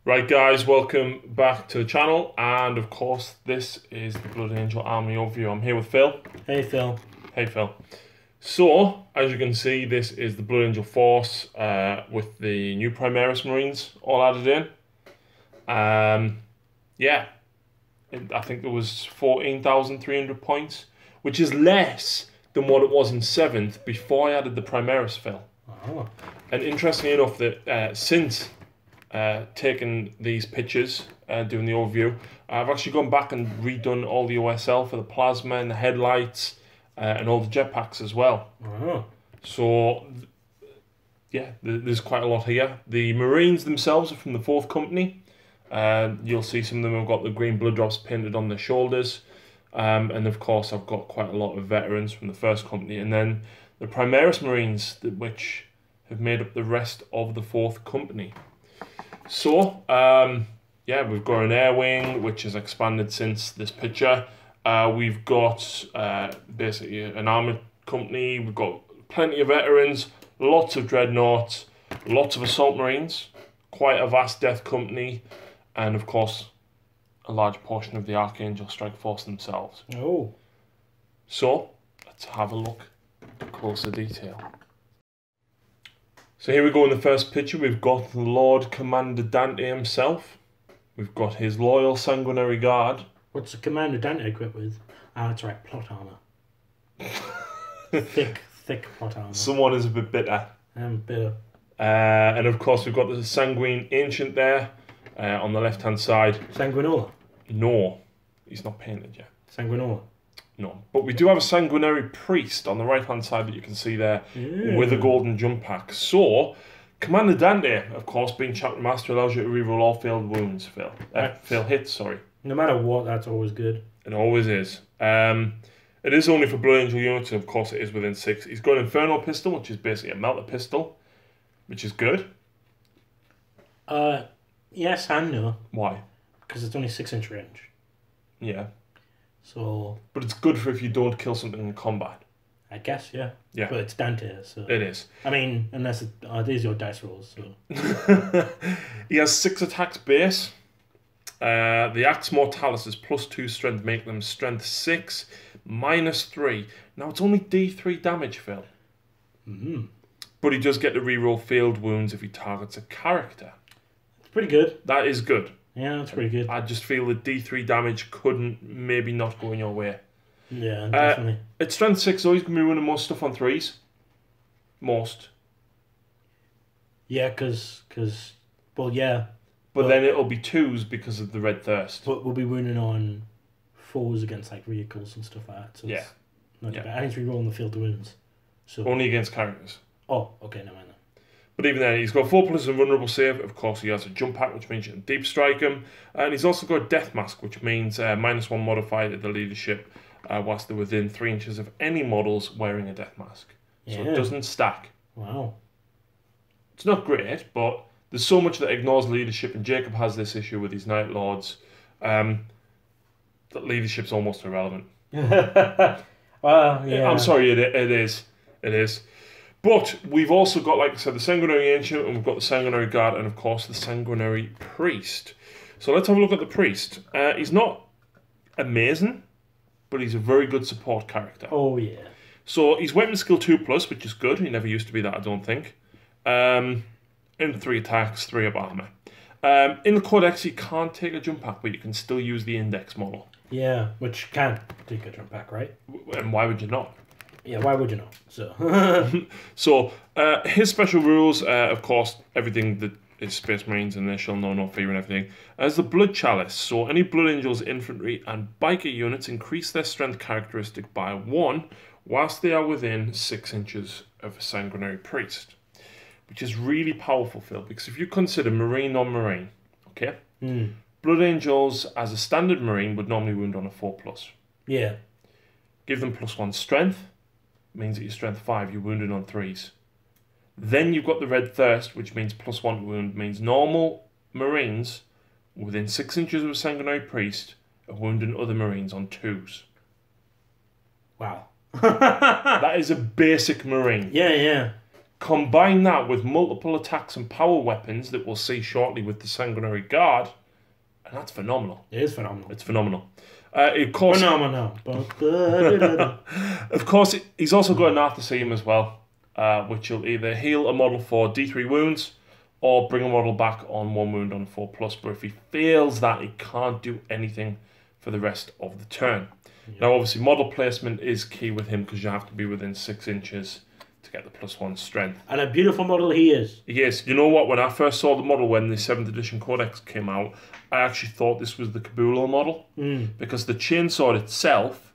Right guys, welcome back to the channel, and of course this is the Blood Angel Army overview. I'm here with Phil. Hey Phil. Hey Phil. So, as you can see, this is the Blood Angel Force with the new Primaris Marines all added in. Yeah, I think there was 14,300 points, which is less than what it was in 7th before I added the Primaris, Phil. Oh. And interestingly enough, that since taking these pictures and doing the overview, I've actually gone back and redone all the OSL for the plasma and the headlights and all the jetpacks as well. Oh. So, yeah, there's quite a lot here. The Marines themselves are from the 4th Company. You'll see some of them have got the green blood drops painted on their shoulders. And of course, I've got quite a lot of veterans from the 1st Company. And then the Primaris Marines, which have made up the rest of the 4th Company. So, yeah, we've got an air wing, which has expanded since this picture. We've got basically an armoured company. We've got plenty of veterans, lots of dreadnoughts, lots of assault marines, quite a vast death company, and of course, a large portion of the Archangel Strike Force themselves. Oh. So, let's have a look at closer detail. So here we go in the first picture. We've got the Lord Commander Dante himself. We've got his loyal Sanguinary Guard. What's the Commander Dante equipped with? Ah, that's right, plot armor. thick plot armor. Someone is a bit bitter. Bitter. And of course we've got the Sanguine Ancient there on the left hand side. Sanguinola. No, he's not painted yet. Sanguinola. No, but we do have a Sanguinary Priest on the right hand side that you can see there with a golden jump pack. So, Commander Dante, of course, being Chapter Master, allows you to reroll all failed wounds, failed hits, sorry. No matter what, that's always good. It always is. It is only for Blood Angel units, and of course it is within 6. He's got an Inferno Pistol, which is basically a melter pistol, which is good. Yes and no. Why? Because it's only 6-inch range. Yeah. So. But it's good for if you don't kill something in combat. I guess, yeah. Yeah. But it's Dante, so. It is. I mean, unless these are your dice rolls, so. He has 6 attacks base. The Axe Mortalis is +2 strength, make them strength 6, -3. Now it's only D3 damage, Phil. But he does get to reroll failed wounds if he targets a character. It's pretty good. That is good. Yeah, that's pretty good. I just feel that D3 damage couldn't maybe not go in your way. Yeah, definitely. It's strength 6, so he's going to be running most stuff on 3s. Most. Yeah, because well, yeah. But then it'll be 2s because of the Red Thirst. But we'll be winning on 4s against like vehicles and stuff like that. So yeah. Not too bad. And he's rerolling the field wounds. So only against characters. Oh, okay, never mind then. But even then, he's got 4+ invulnerable save. Of course, he has a jump pack, which means you can deep strike him. And he's also got a death mask, which means -1 modifier to the leadership whilst they're within 3 inches of any models wearing a death mask. So it doesn't stack. Wow. It's not great, but there's so much that ignores leadership, and Jacob has this issue with his Night Lords, that leadership's almost irrelevant. Well, yeah. I'm sorry, it is. It is. But we've also got, like I said, the Sanguinary Ancient, and we've got the Sanguinary Guard, and of course the Sanguinary Priest. So let's have a look at the Priest. He's not amazing, but he's a very good support character. Oh, yeah. So he's Weapon Skill 2+, which is good. He never used to be that, I don't think. In 3 attacks, 3 of armor. In the Codex, you can't take a jump pack, but you can still use the Index model. Yeah, which can take a jump pack, right? And why would you not? Yeah, why would you not? So, so his special rules, of course, everything that is Space Marines, and they shall know no fear and everything, as the Blood Chalice. So any Blood Angels, infantry, and biker units increase their strength characteristic by 1 whilst they are within 6 inches of a Sanguinary Priest. Which is really powerful, Phil, because if you consider Marine on Marine, okay? Blood Angels, as a standard Marine, would normally wound on a 4+. Yeah. Give them +1 strength, means that you're strength 5, you're wounded on 3s. Then you've got the Red Thirst, which means +1 wound, means normal Marines within 6 inches of a Sanguinary Priest are wounding other Marines on 2s. Wow. That is a basic Marine. Yeah, yeah. Combine that with multiple attacks and power weapons that we'll see shortly with the Sanguinary Guard, and that's phenomenal. It is phenomenal. It's phenomenal. Of course, Phenomenal. of course, he's also got an Arthur as well, which will either heal a model for D3 wounds or bring a model back on 1 wound on a 4+. But if he fails that, he can't do anything for the rest of the turn. Yeah. Now, obviously, model placement is key with him because you have to be within 6 inches to get the +1 strength. And a beautiful model he is. Yes, you know what? When I first saw the model when the 7th edition Codex came out, I actually thought this was the Cabulo model because the chainsword itself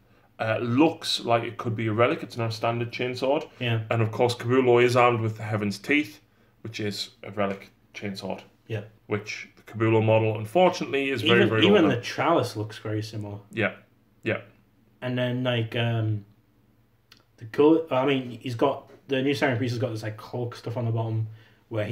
looks like it could be a relic. It's not a standard chainsword. Yeah. And of course, Cabulo is armed with the Heaven's Teeth, which is a relic chainsword. Yeah. Which the Cabulo model, unfortunately, is very, very even old. the chalice looks very similar. Yeah. Yeah. And then like the cool. I mean, he's got the new Siren Priest has got this like Hulk stuff on the bottom where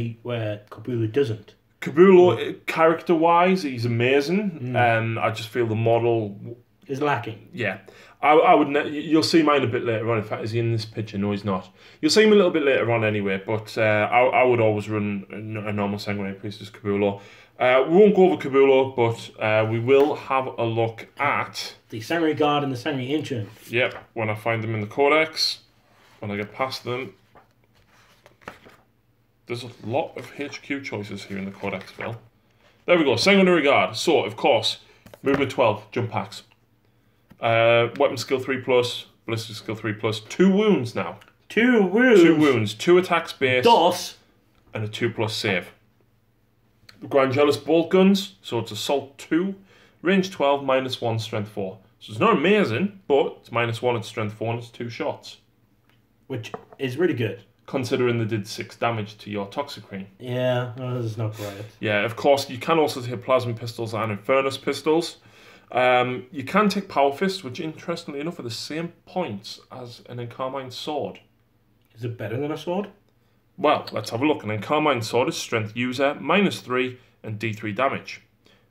Cabulo doesn't. Cabulo, character-wise, he's amazing. I just feel the model is lacking. Yeah, I would. You'll see mine a bit later on. In fact, is he in this picture? No, he's not. You'll see him a little bit later on anyway. But I would always run a normal Sanguinary Priest as Cabulo. We won't go over Cabulo, but we will have a look at the Sanguinary Guard and the Sanguinary Ancient. Yep, when I find them in the Codex, when I get past them. There's a lot of HQ choices here in the Codex, Phil. There we go, Sanguinary Guard. So, of course, movement 12, jump packs. Weapon skill 3+, ballistic skill 3+, 2 wounds now. 2 wounds? 2 wounds, 2 attacks base. DOS. And a 2+ save. Grangellis bolt guns, so it's assault 2, range 12, -1, strength 4. So it's not amazing, but it's -1, it's strength 4, and it's 2 shots. Which is really good. Considering they did 6 damage to your Toxicrene. Yeah, that's not great. Yeah, of course, you can also take Plasma Pistols and Infernus Pistols. You can take Power Fists, which interestingly enough are the same points as an Encarmine Sword. Is it better than a sword? Well, let's have a look. An Encarmine Sword is Strength User, -3 and D3 damage.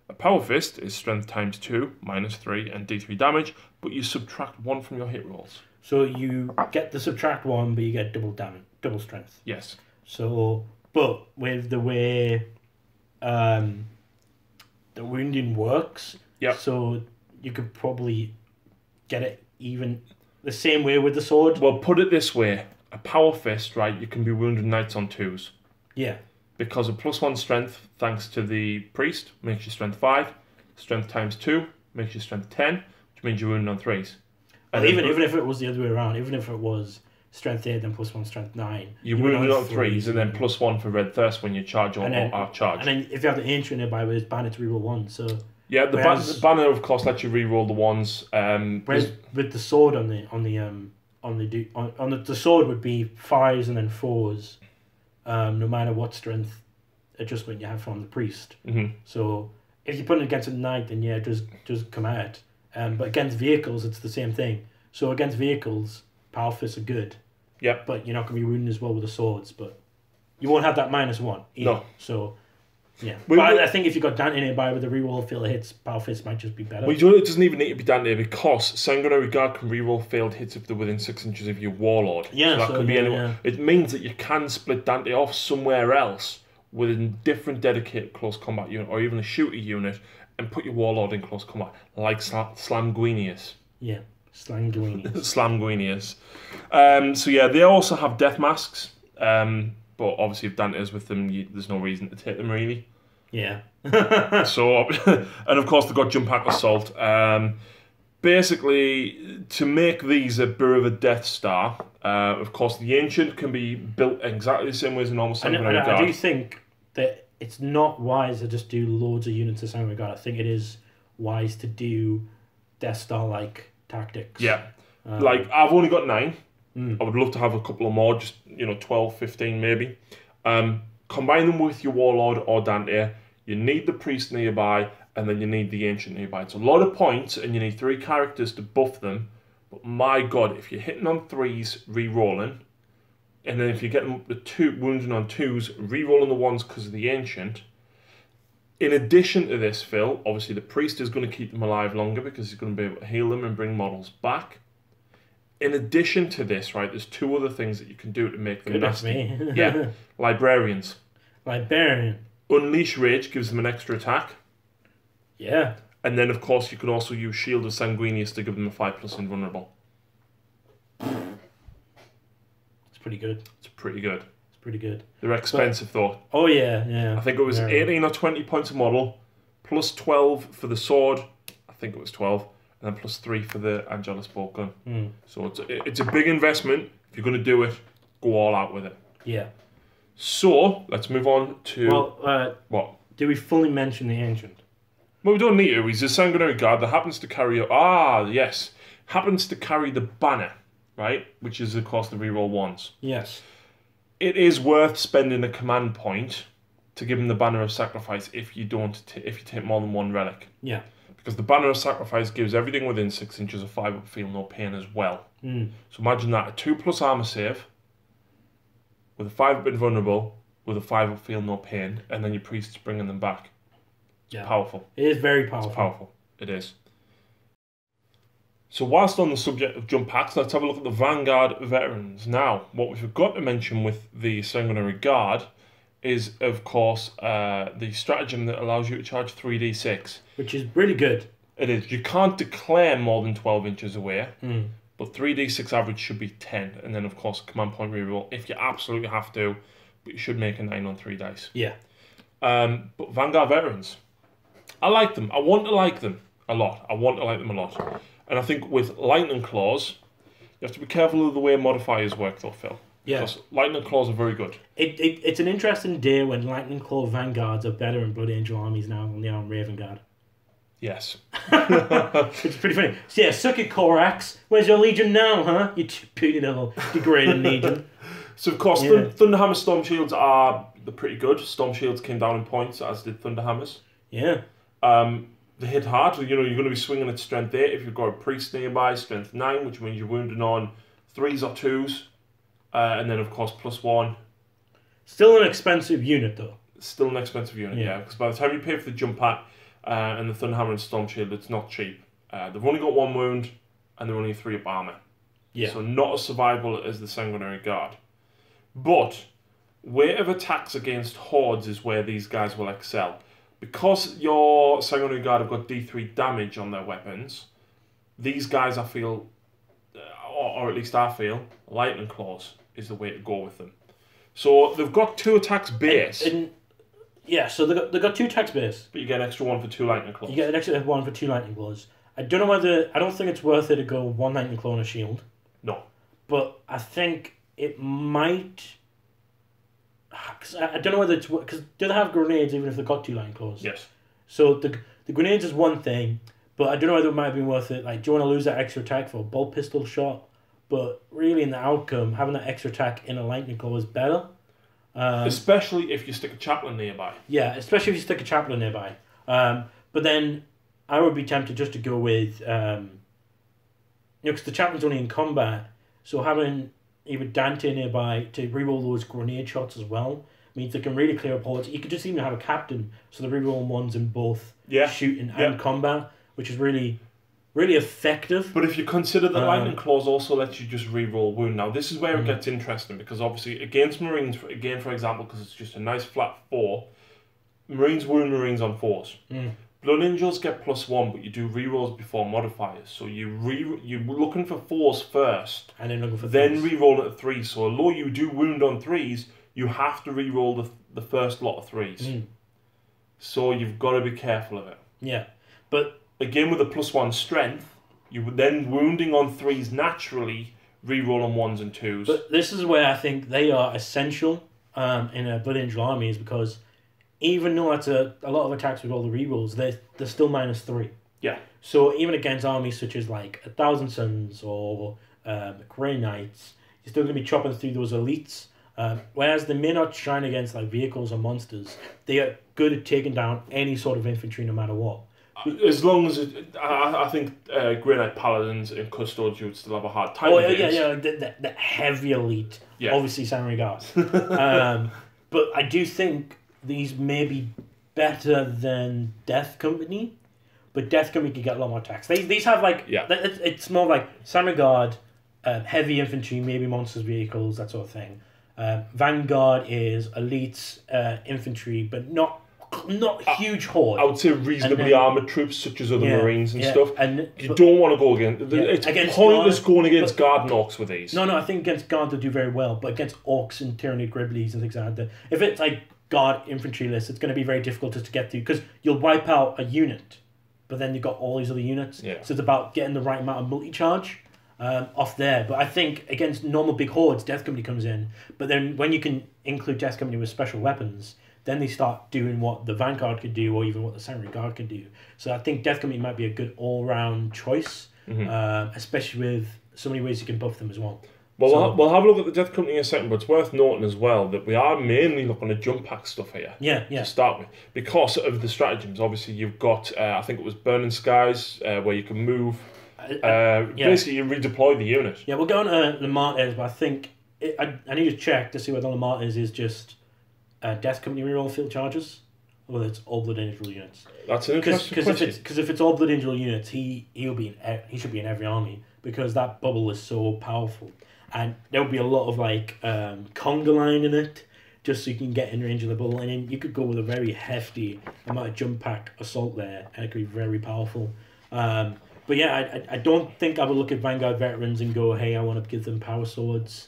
A Power Fist is Strength ×2, -3 and D3 damage, but you subtract 1 from your hit rolls. So you get the subtract 1, but you get double damage, double strength. Yes. So, but with the way the wounding works, so you could probably get it even the same way with the sword. Well, put it this way. A Power Fist, right, you can be wounded knights on 2s. Yeah. Because a +1 strength, thanks to the priest, makes you strength 5. Strength ×2 makes you strength 10, which means you're wounded on 3s. Well, even if it was the other way around, even if it was strength 8 then +1 strength 9, you're wounded on 3s and then +1 for red thirst when you charge or are charged. And then if you have the ancient nearby with his banner to reroll 1, so yeah, the banner of course lets you reroll the ones. Whereas with the sword the sword would be 5s and then 4s, no matter what strength adjustment you have from the priest. So if you put it against a knight, then yeah, it does come out. But against vehicles, it's the same thing. So against vehicles, Power Fists are good. Yeah. But you're not going to be wounded as well with the swords. But you won't have that -1 either. No. So, yeah. But I think if you got Dante nearby with a reroll failed hits, Power Fists might just be better. Well, it doesn't even need to be Dante because Sanguinary Guard can reroll failed hits if they're within 6 inches of your Warlord. Yeah, so that could be anyone. Yeah. It means that you can split Dante off somewhere else with a different dedicated close combat unit or even a shooter unit and put your Warlord in close combat, like Slamguinius. Yeah, Slamguinius. Slamguinius. So yeah, they also have death masks, but obviously if Dante is with them, there's no reason to take them really. Yeah. So, and of course they've got Jump Pack Assault. Basically, to make these a bit of a Death Star, of course the Ancient can be built exactly the same way as a normal Sanguinary Guard. I do think that it's not wise to just do loads of units of Sanguinary Guard. I think it is wise to do Death Star-like tactics. Yeah. Like, I've only got 9. I would love to have a couple of more, just, 12, 15 maybe. Combine them with your Warlord or Dante. You need the Priest nearby, and then you need the Ancient nearby. It's a lot of points, and you need 3 characters to buff them. But my God, if you're hitting on 3s, re-rolling, and then if you're getting the 2 wounding on 2s, re-rolling the 1s because of the Ancient. In addition to this, Phil, obviously the Priest is going to keep them alive longer because he's going to be able to heal them and bring models back. in addition to this, right, there's 2 other things that you can do to make them Goodness nasty. me. Yeah, Librarians. Librarian. Unleash Rage gives them an extra attack. Yeah. And then, of course, you could also use Shield of Sanguinius to give them a 5+ invulnerable. It's pretty good. It's pretty good. It's pretty good. They're expensive, though. Oh, yeah. I think it was 18 or 20 points a model, plus 12 for the sword. I think it was 12. And then plus 3 for the Angelus bolt gun. So it's a big investment. If you're going to do it, go all out with it. Yeah. So, let's move on to... Well, what? Did we fully mention the Ancient? Well, we don't need to. He's a Sanguinary Guard that happens to carry... yes. Happens to carry the banner, right? Which is, of course, the reroll 1s. Yes. It is worth spending a command point to give him the Banner of Sacrifice if you take more than 1 relic. Yeah. Because the Banner of Sacrifice gives everything within 6 inches of 5-up feel no pain as well. So imagine that, a 2+ armor save, with a 5-up invulnerable, with a 5-up feel no pain, and then your priest's bringing them back. It's powerful. It is very powerful. It's powerful. It is. So whilst on the subject of jump packs, let's have a look at the Vanguard veterans. Now, what we forgot to mention with the Sanguinary Guard is, of course, the stratagem that allows you to charge 3d6. Which is really good. It is. You can't declare more than 12 inches away, but 3d6 average should be 10. And then, of course, command point reroll if you absolutely have to, but you should make a 9 on 3 dice. Yeah. But Vanguard veterans, I like them. I want to like them a lot. And I think with Lightning Claws, you have to be careful of the way modifiers work, though, Phil. Yeah. Because Lightning Claws are very good. It's an interesting day when Lightning Claw Vanguards are better in Blood Angel armies now than they are in Raven Guard. Yes. It's pretty funny. So yeah, suck it, Corax. Where's your Legion now, huh? You puny little degrading Legion. So, of course, Thunderhammer Storm Shields they're pretty good. Storm Shields came down in points, as did Thunderhammers. Yeah. They hit hard. You know, you're going to be swinging at strength 8 if you've got a priest nearby, strength 9, which means you're wounding on 3s or 2s. And then, of course, +1. Still an expensive unit, though. Still an expensive unit, yeah. Because by the time you pay for the jump pack and the Thunderhammer and Storm Shield, it's not cheap. They've only got 1 wound, and they're only 3 up armor. Yeah. So not as survivable as the Sanguinary Guard. But weight of attacks against hordes is where these guys will excel. Because your Sanguinary Guard have got D3 damage on their weapons, these guys, I feel, or at least I feel, Lightning Claws is the way to go with them. So they've got 2 attacks base. So they've got 2 attacks base. But you get an extra 1 for 2 Lightning Claws. You get an extra 1 for 2 Lightning Claws. I don't think it's worth it to go 1 Lightning Claw and a shield. No. But I think it might... Cause I don't know whether it's... Because do they have grenades even if they've got 2 Lightning Claws? Yes. So the grenades is one thing, but I don't know whether it might have been worth it. Like, do you want to lose that extra attack for a bolt pistol shot? But really, in the outcome, having that extra attack in a Lightning Claw is better. Especially if you stick a chaplain nearby. Yeah, especially if you stick a chaplain nearby. But then I would be tempted just to go with... because the chaplain's only in combat, so having either Dante nearby to reroll those grenade shots as well means they can really clear up hordes. You could just even have a captain, so the reroll 1s in both shooting and combat, which is really, really effective. But if you consider the Lightning Claws also lets you just reroll wound. Now, this is where it gets interesting, because obviously against Marines, again, for example, because it's just a nice flat 4, Marines wound Marines on 4s. Blood Angels get +1, but you do rerolls before modifiers. So you're looking for 4s first, and then looking for then reroll it at 3s. So although you do wound on 3s, you have to reroll the first lot of 3s. So you've got to be careful of it. Yeah, but again with a +1 strength, you would then wounding on 3s naturally, reroll on 1s and 2s. But this is where I think they are essential in a Blood Angel army, is because even though that's a lot of attacks with all the rerolls, they're still -3. Yeah. So even against armies such as like 1,000 Suns or Grey Knights, you're still going to be chopping through those elites. Whereas they may not shine against like vehicles or monsters, they are good at taking down any sort of infantry no matter what. As long as I think Grey Knight Paladins and Custodes you would still have a hard time with the heavy elite, obviously Samurai Guard. But I do think these may be better than Death Company, but Death Company can get a lot more attacks. These have like it's more like Samurai Guard heavy infantry, maybe monsters vehicles, that sort of thing. Vanguard is elite infantry, but not huge horde. I would say reasonably armoured troops, such as other Marines and stuff. And you don't want to go against... It's pointless going against Guard and Orcs with these. No, I think against Guard they'll do very well, but against Orcs and Tyranid Gribblies and things like that, if it's like Guard infantry list, it's going to be very difficult to get through, because you'll wipe out a unit, but then you've got all these other units. Yeah. So it's about getting the right amount of multi-charge off there. But I think against normal big hordes, Death Company comes in, but then when you can include Death Company with special weapons, then they start doing what the Vanguard could do, or even what the Sanguinary Guard can do. So I think Death Company might be a good all-round choice, especially with so many ways you can buff them as well. Well, we'll have a look at the Death Company in a second, but it's worth noting as well that we are mainly looking at jump pack stuff here. Yeah. To start with, because of the stratagems. Obviously, you've got I think it was Burning Skies, where you can move. Basically, you redeploy the unit. Yeah, we'll go on to the Martyrs, but I think I need to check to see whether the Martyrs is just Death Company reroll field charges, or whether it's all blood angel units. That's an interesting question. Because if it's all blood angel units, he should be in every army, because that bubble is so powerful, and there will be a lot of like conga line in it, just so you can get in range of the bubble, and then you could go with a very hefty amount of jump pack assault there, and it could be very powerful. But yeah, I don't think I would look at Vanguard veterans and go, hey, I want to give them power swords.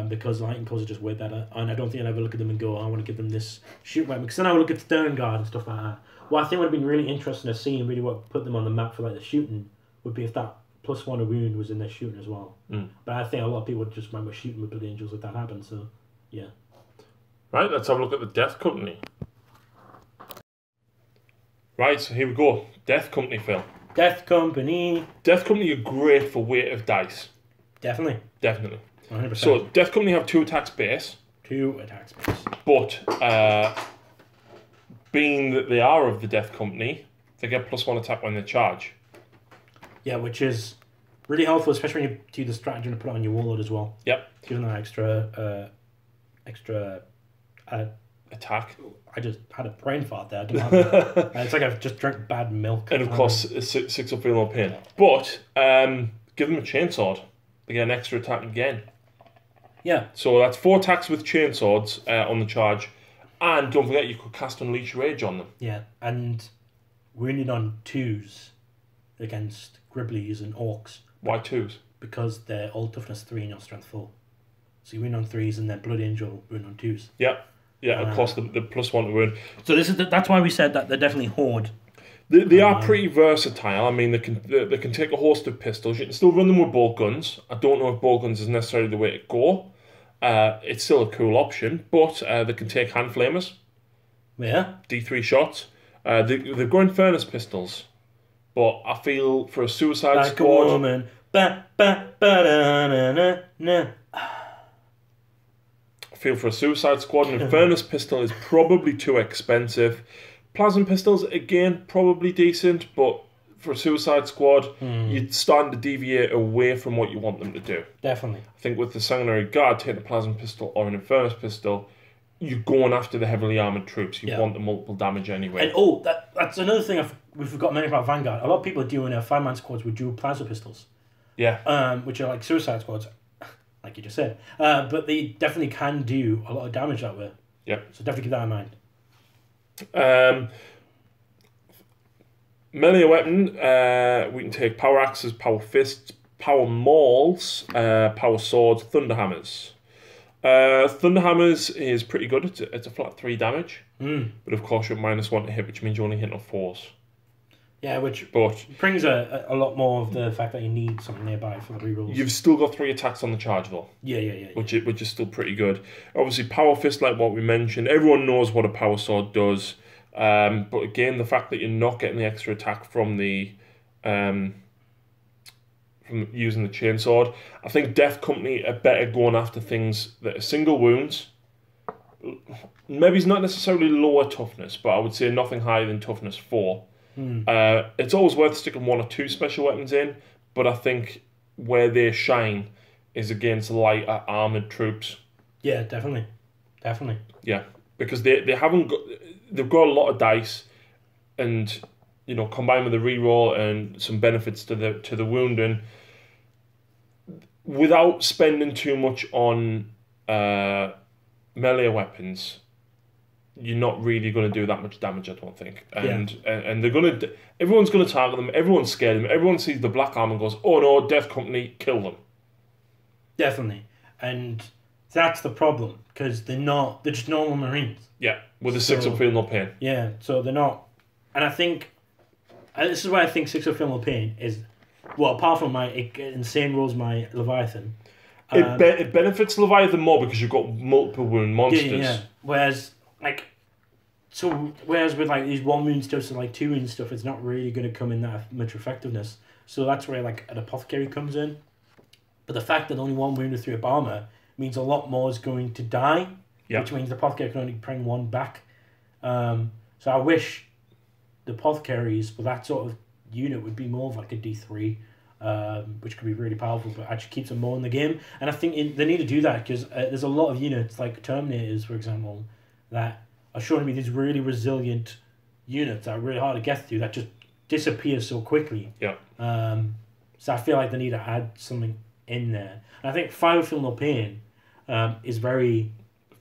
Because lightning cores are just way better, and I don't think I'd ever look at them and go, I want to give them this shoot weapon, because then I would look at Stern Guard and stuff like that. What I think would have been really interesting to see, and really what put them on the map for like the shooting, would be if that +1 a wound was in their shooting as well. But I think a lot of people just remember shooting with Blood Angels if that happened, so yeah. Right, let's have a look at the Death Company. Right, so here we go. Death Company, Phil. Death Company. Death Company are great for weight of dice. Definitely. 100%. So, Death Company have 2 attacks base. 2 attacks base. But, being that they are of the Death Company, they get +1 attack when they charge. Yeah, which is really helpful, especially when you do the stratagem to put it on your warlord as well. Yep. Giving that extra attack. I just had a brain fart there. I don't know. It's like I've just drank bad milk. And of course, 6 up feel no pain. But, give them a chainsword. They get an extra attack again. Yeah. So that's 4 attacks with chainswords on the charge. And don't forget, you could cast Unleash Rage on them. Yeah, and wounded on 2s against Gribblies and Orcs. Why 2s? Because they're all toughness 3 and your strength 4. So you wound on 3s and then Blood Angel wound on 2s. Yeah, of course, the +1 to wound. So that's why we said that they're definitely horde. They are pretty versatile. I mean, they can take a host of pistols. You can still run them with bolt guns. I don't know if bolt guns is necessarily the way to go. It's still a cool option, but they can take hand flamers. Yeah. D3 shots. They've got Infernus pistols, but I feel for a suicide like squad. A woman. Ba, ba, ba, da, na, na, na. I feel for a suicide squad, an Infernus pistol is probably too expensive. Plasma pistols, again, probably decent, but for a suicide squad, you're starting to deviate away from what you want them to do. Definitely. I think with the Sanguinary Guard, take the plasma pistol or an Infernus pistol, you're going after the heavily armoured troops. You want the multiple damage anyway. And that's another thing we forgot mentioning about Vanguard. A lot of people are doing 5-man squads with dual plasma pistols. Yeah. Which are like suicide squads, like you just said. But they definitely can do a lot of damage that way. Yeah. So definitely keep that in mind. Melee weapon, we can take power axes, power fists, power mauls, power swords, thunder hammers. Thunder hammers is pretty good. It's a flat 3 damage, but of course you're -1 to hit, which means you're only hitting on 4s. Yeah, which but brings a lot more of the fact that you need something nearby for the rerolls. You've still got 3 attacks on the charge though. Yeah. Which is still pretty good. Obviously, power fist, like what we mentioned, everyone knows what a power sword does. But again, the fact that you're not getting the extra attack from the from using the chainsword, I think Death Company are better going after things that are single wounds. Maybe it's not necessarily lower toughness, but I would say nothing higher than toughness 4. It's always worth sticking 1 or 2 special weapons in, but I think where they shine is against lighter armoured troops. Yeah, definitely. Yeah, because they've got a lot of dice, and combined with the reroll and some benefits to the wounding, without spending too much on melee weapons, you're not really going to do that much damage, I don't think. And they're going to... Everyone's going to target them. Everyone's scared of them. Everyone sees the black armor and goes, oh no, Death Company, kill them. Definitely. And that's the problem, because they're just normal Marines. Yeah, with a 6-up feel no pain. Yeah, so they're not... And I think... this is why I think 6-up feel no pain is... Well, apart from it insane rolls my Leviathan. It benefits Leviathan more because you've got multiple wound monsters. Yeah. Whereas with like these 1 wound stuff and like 2 wound stuff, it's not really going to come in that much effectiveness. So that's where like an apothecary comes in. But the fact that only 1 wound with 3-up armor means a lot more is going to die, which means the apothecary can only bring 1 back. So I wish the apothecaries with that sort of unit would be more of like a D3, which could be really powerful, but actually keeps them more in the game. And I think they need to do that because there's a lot of units like Terminators, for example, that are showing to be these really resilient units that are really hard to get through that just disappear so quickly. Yeah. So I feel like they need to add something in there. And I think 5 Feel No Pain is very...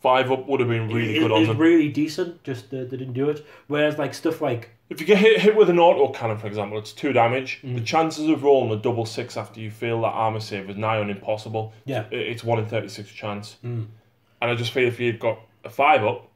5-up would have been really good on them. It's really decent, just they didn't do it. Whereas like stuff like... If you get hit with an auto cannon, for example, it's 2 damage. The chances of rolling a double 6 after you fail that armor save is nigh on impossible. Yeah. It's 1 in 36 chance. And I just feel if you'd got a 5-up,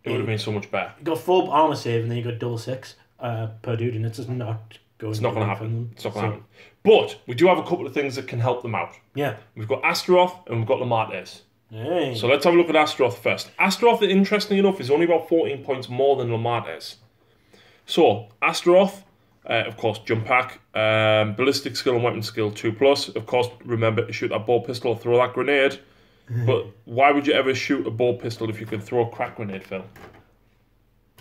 it would have been so much better. You got 4 armor save and then you got double 6 per dude, and it's just not going. It's not going to happen. It's not going to happen. But we do have a couple of things that can help them out. Yeah. We've got Astaroth and we've got Lamartes. Hey. So let's have a look at Astaroth first. Astaroth, interestingly enough, is only about 14 points more than Lamartes. So, Astaroth, of course, jump pack, ballistic skill and weapon skill 2+. Of course, remember to shoot that ball pistol or throw that grenade. But why would you ever shoot a ball pistol if you could throw a crack grenade, Phil?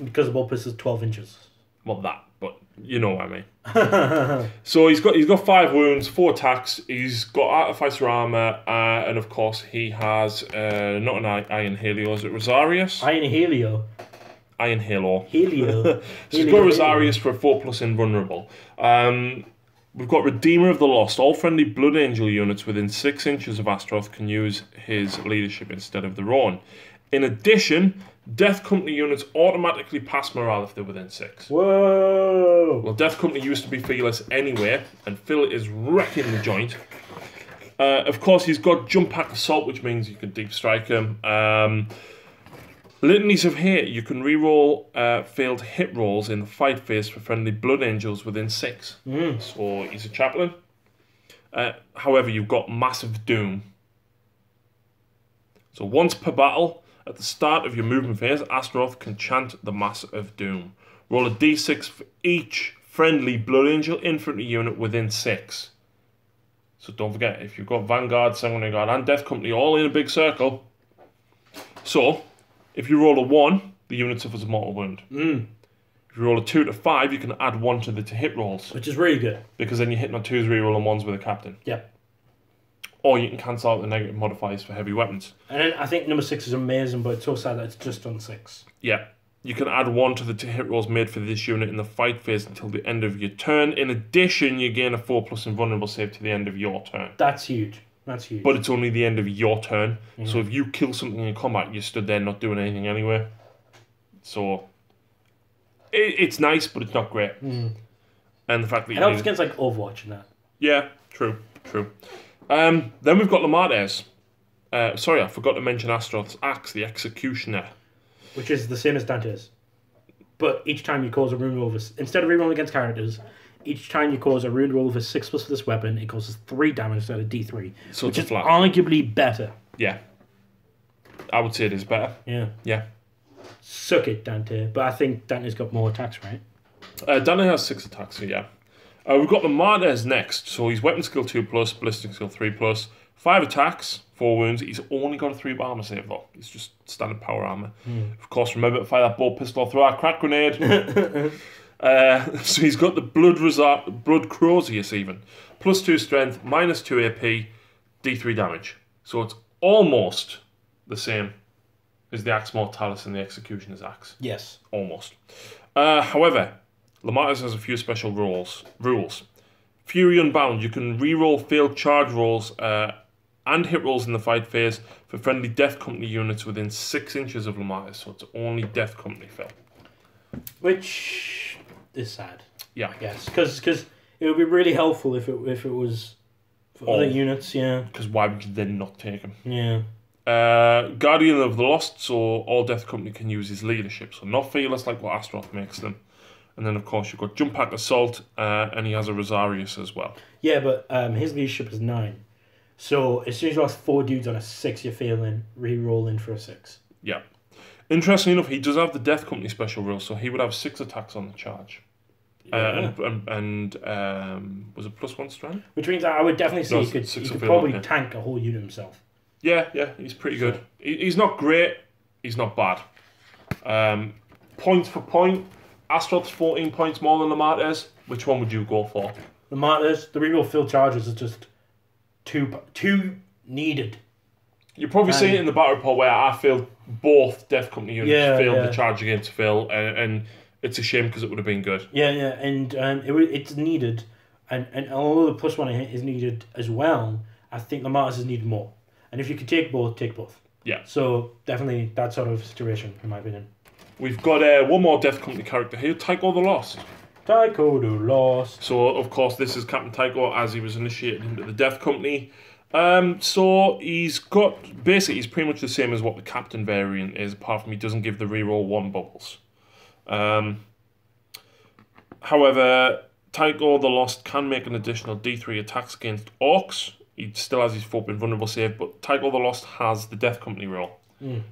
Because the ball pistol is 12 inches. Well, but you know what I mean. So he's got 5 wounds, 4 attacks. He's got artificer armor, and of course he has not an Iron Halo, is it Rosarius? Iron Halo. Iron Halo. Helio. So he's got Rosarius for a 4+ invulnerable. We've got Redeemer of the Lost. All friendly Blood Angel units within 6 inches of Astaroth can use his leadership instead of their own. In addition, Death Company units automatically pass morale if they're within 6. Whoa! Well, Death Company used to be fearless anyway, and Phil is wrecking the joint. Of course, he's got Jump Pack Assault, which means you can deep strike him. Litanies of Hate. You can reroll failed hit rolls in the fight phase for friendly Blood Angels within 6. So he's a chaplain. However, you've got Massive Doom. So once per battle, at the start of your movement phase, Astaroth can chant the Mass of Doom. Roll a d6 for each friendly Blood Angel infantry unit within 6. So don't forget, if you've got Vanguard, Sanguinary Guard, and Death Company all in a big circle. So, if you roll a 1, the unit suffers a mortal wound. If you roll a 2 to 5, you can add 1 to the hit rolls. Which is really good. Because then you're hitting on 2s, rerolling 1s with a captain. Yep. Or you can cancel out the negative modifiers for heavy weapons. And then I think number 6 is amazing, but it's so sad that it's just on 6. Yeah. You can add 1 to the hit rolls made for this unit in the fight phase until the end of your turn. In addition, you gain a 4+ invulnerable save to the end of your turn. That's huge. That's huge. But it's only the end of your turn. So if you kill something in combat, you stood there not doing anything anyway. So it's nice, but it's not great. And the fact that it helps against like Overwatch and that. Yeah, true. Then we've got Lamartes. Sorry, I forgot to mention Astaroth's Axe, the Executioner. Which is the same as Dante's. But each time you cause a wound roll, instead of rerolling against characters, each time you cause a wound roll of a 6+ for this weapon, it causes 3 damage instead of D3. So which is flat. Arguably better. Yeah. I would say it is better. Yeah. Suck it, Dante. But I think Dante's got more attacks, right? Dante has 6 attacks, so yeah. We've got Lamartes next. So he's weapon skill 2+, ballistic skill 3+, 5 attacks, 4 wounds. He's only got a 3 armor save though. It's just standard power armor. Of course, remember to fire that bolt pistol or throw that crack grenade. So he's got the Blood Crozius even. +2 strength, -2 AP, D3 damage. So it's almost the same as the Axe Mortalis and the Executioner's Axe. Yes. Almost. However, Lamartes has a few special rules. Fury Unbound. You can reroll failed charge rolls and hit rolls in the fight phase for friendly Death Company units within 6 inches of Lamaitis. So it's only Death Company, Phil. Which is sad. Yeah. I guess. Because it would be really helpful if it was for other units, yeah. Because why would you then not take him? Yeah. Guardian of the Lost, so all Death Company can use his leadership. So not fearless like what Astaroth makes them. And then, of course, you've got Jump Pack Assault, and he has a Rosarius as well. Yeah, but his leadership is 9. So as soon as you lost 4 dudes on a 6, you're failing, re-rolling for a 6. Yeah. Interestingly enough, he does have the Death Company special rule, so he would have 6 attacks on the charge. Yeah. And was it +1 strength? Which means I would definitely say he could probably tank a whole unit himself. Yeah, he's pretty good. He's not great, he's not bad. Points for point, Astaroth's 14 points more than the Martyrs. Which one would you go for? The Martyrs, the reroll field charges is just too needed. You probably see it in the battle report where I feel both Death Company units failed the charge against Phil, and it's a shame because it would have been good. Yeah, and it's needed, and although the +1 hit is needed as well, I think the Martyrs is needed more. And if you could take both, take both. Yeah. So definitely that sort of situation, in my opinion. We've got one more Death Company character here, Tycho the Lost. Tycho the Lost. So, of course, this is Captain Tycho as he was initiated into the Death Company. So he's he's pretty much the same as what the Captain variant is, apart from he doesn't give the reroll 1 bubbles. However, Tycho the Lost can make an additional D3 attacks against Orcs. He still has his 4-point vulnerable save, but Tycho the Lost has the Death Company roll.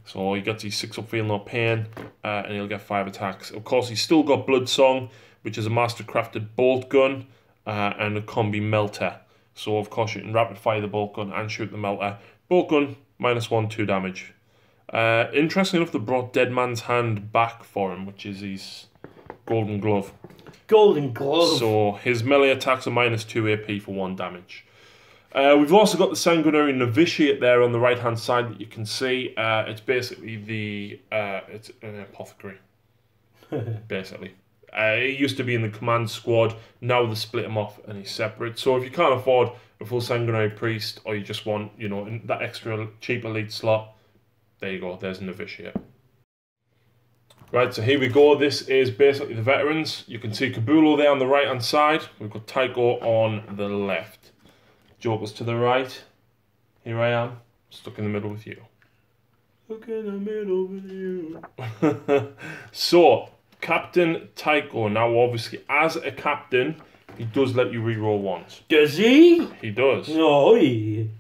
So he gets his 6 up feel no pain, and he'll get 5 attacks. Of course, he's still got Blood Song, which is a master-crafted bolt gun, and a combi melter. So, of course, you can rapid fire the bolt gun and shoot the melter. Bolt gun, -1, 2 damage. Interestingly enough, they brought Dead Man's Hand back for him, which is his Golden Glove. Golden Glove. So his melee attacks are -2 AP for 1 damage. We've also got the Sanguinary Novitiate there on the right-hand side that you can see. It's basically it's an apothecary, basically. He used to be in the command squad. Now they split him off and he's separate. So if you can't afford a full Sanguinary Priest, or you just want, that extra cheap elite slot, there you go. There's a Novitiate. Right, so here we go. This is basically the veterans. You can see Kabulo there on the right-hand side. We've got Tycho on the left. Joker's to the right. Here I am, stuck in the middle with you. Stuck in the middle with you. So, Captain Tycho. Now, obviously, as a captain, he does let you reroll once. Does he? He does. No, He's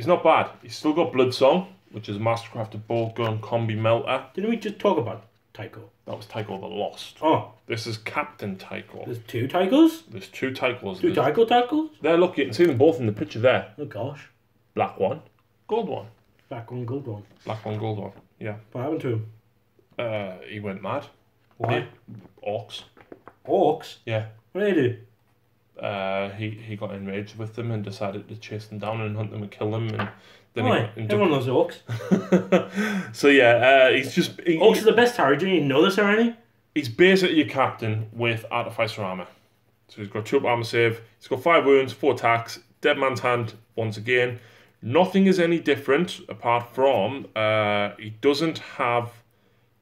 not bad. He's still got Blood Song, which is a mastercrafted bolt gun combi melter. Didn't we just talk about Tycho? That was Tycho the Lost. Oh. This is Captain Tycho. There's 2 Tychos? There's 2 Tychos. 2 Tychos? There, look, you can see them both in the picture there. Oh, gosh. Black one, gold one. Black one, gold one. Black one, gold one, yeah. What happened to him? He went mad. Why? Orcs. Orcs? Yeah. What did they do? He got enraged with them and decided to chase them down and hunt them and kill them. And then Why? Everyone loves orcs. So yeah, he's just... Orcs are the best, Harry. Do you know this already? He's basically your captain with Artificer armor. So he's got 2 up armor save. He's got 5 wounds, 4 attacks. Dead Man's Hand, once again. Nothing is any different apart from he doesn't have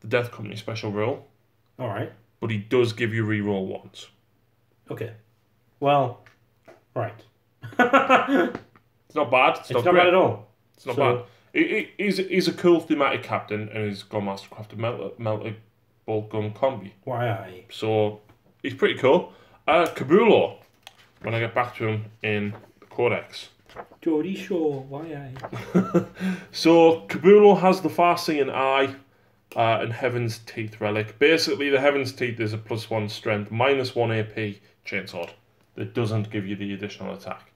the Death Company special rule. Alright. But he does give you reroll once. Okay. Well, right. It's not bad. It's not bad at all. It's not bad. He's a cool thematic captain, and he's got mastercrafted melter bolt gun combi. Why? So he's pretty cool. Kabulo, when I get back to him in the Codex. Geordie Shaw, why? So Kabulo has the Far-Seeing Eye and Heaven's Teeth relic. Basically, the Heaven's Teeth is a +1 strength, -1 AP chainsword that doesn't give you the additional attack.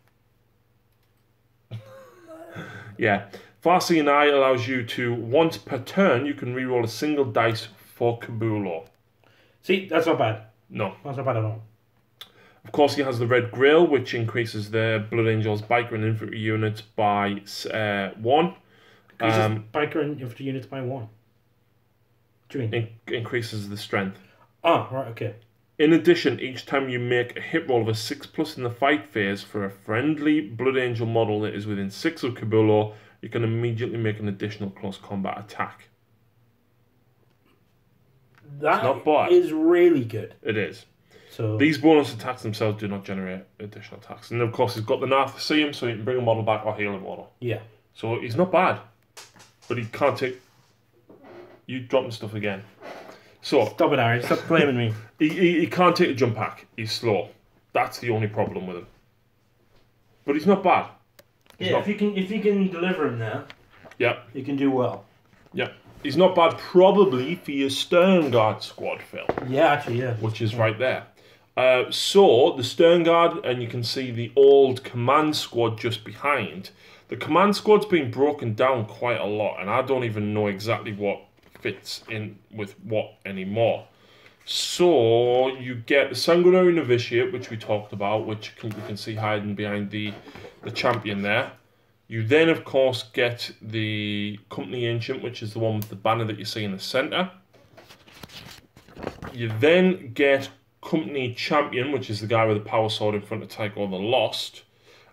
Yeah. Far-Seeing Eye allows you to, once per turn, you can reroll a single dice for Kabulo. See, that's not bad. No. That's not bad at all. Of course, he has the Red Grail, which increases the Blood Angels biker and infantry units by 1. Increases biker and infantry units by 1. What do you mean? Increases the strength. Oh, right, okay. In addition, each time you make a hit roll of a 6+ in the fight phase for a friendly Blood Angel model that is within 6 of Cabulo, you can immediately make an additional close combat attack. That not bad. is really good. It is. So these bonus attacks themselves do not generate additional attacks. And of course, he's got the Narthecium, so you can bring a model back or heal a model. Yeah. So he's not bad. But he can't take... You dropping stuff again. So stop it, Harry. Stop blaming me. He can't take a jump pack. He's slow. That's the only problem with him. But he's not bad. He's not... if you can deliver him there, yeah, you can do well. Yeah. He's not bad probably for your Stern Guard squad, Phil. Yeah, actually, yeah. Which is right there. So, the Stern Guard, and you can see the old command squad just behind. The command squad's been broken down quite a lot, and I don't even know exactly what fits in with what anymore. So, you get the Sanguinary Novitiate, which we talked about, which you can see hiding behind the champion there. You then, of course, get the Company Ancient, which is the one with the banner that you see in the centre. You then get Company Champion, which is the guy with the power sword in front of Tycho the Lost.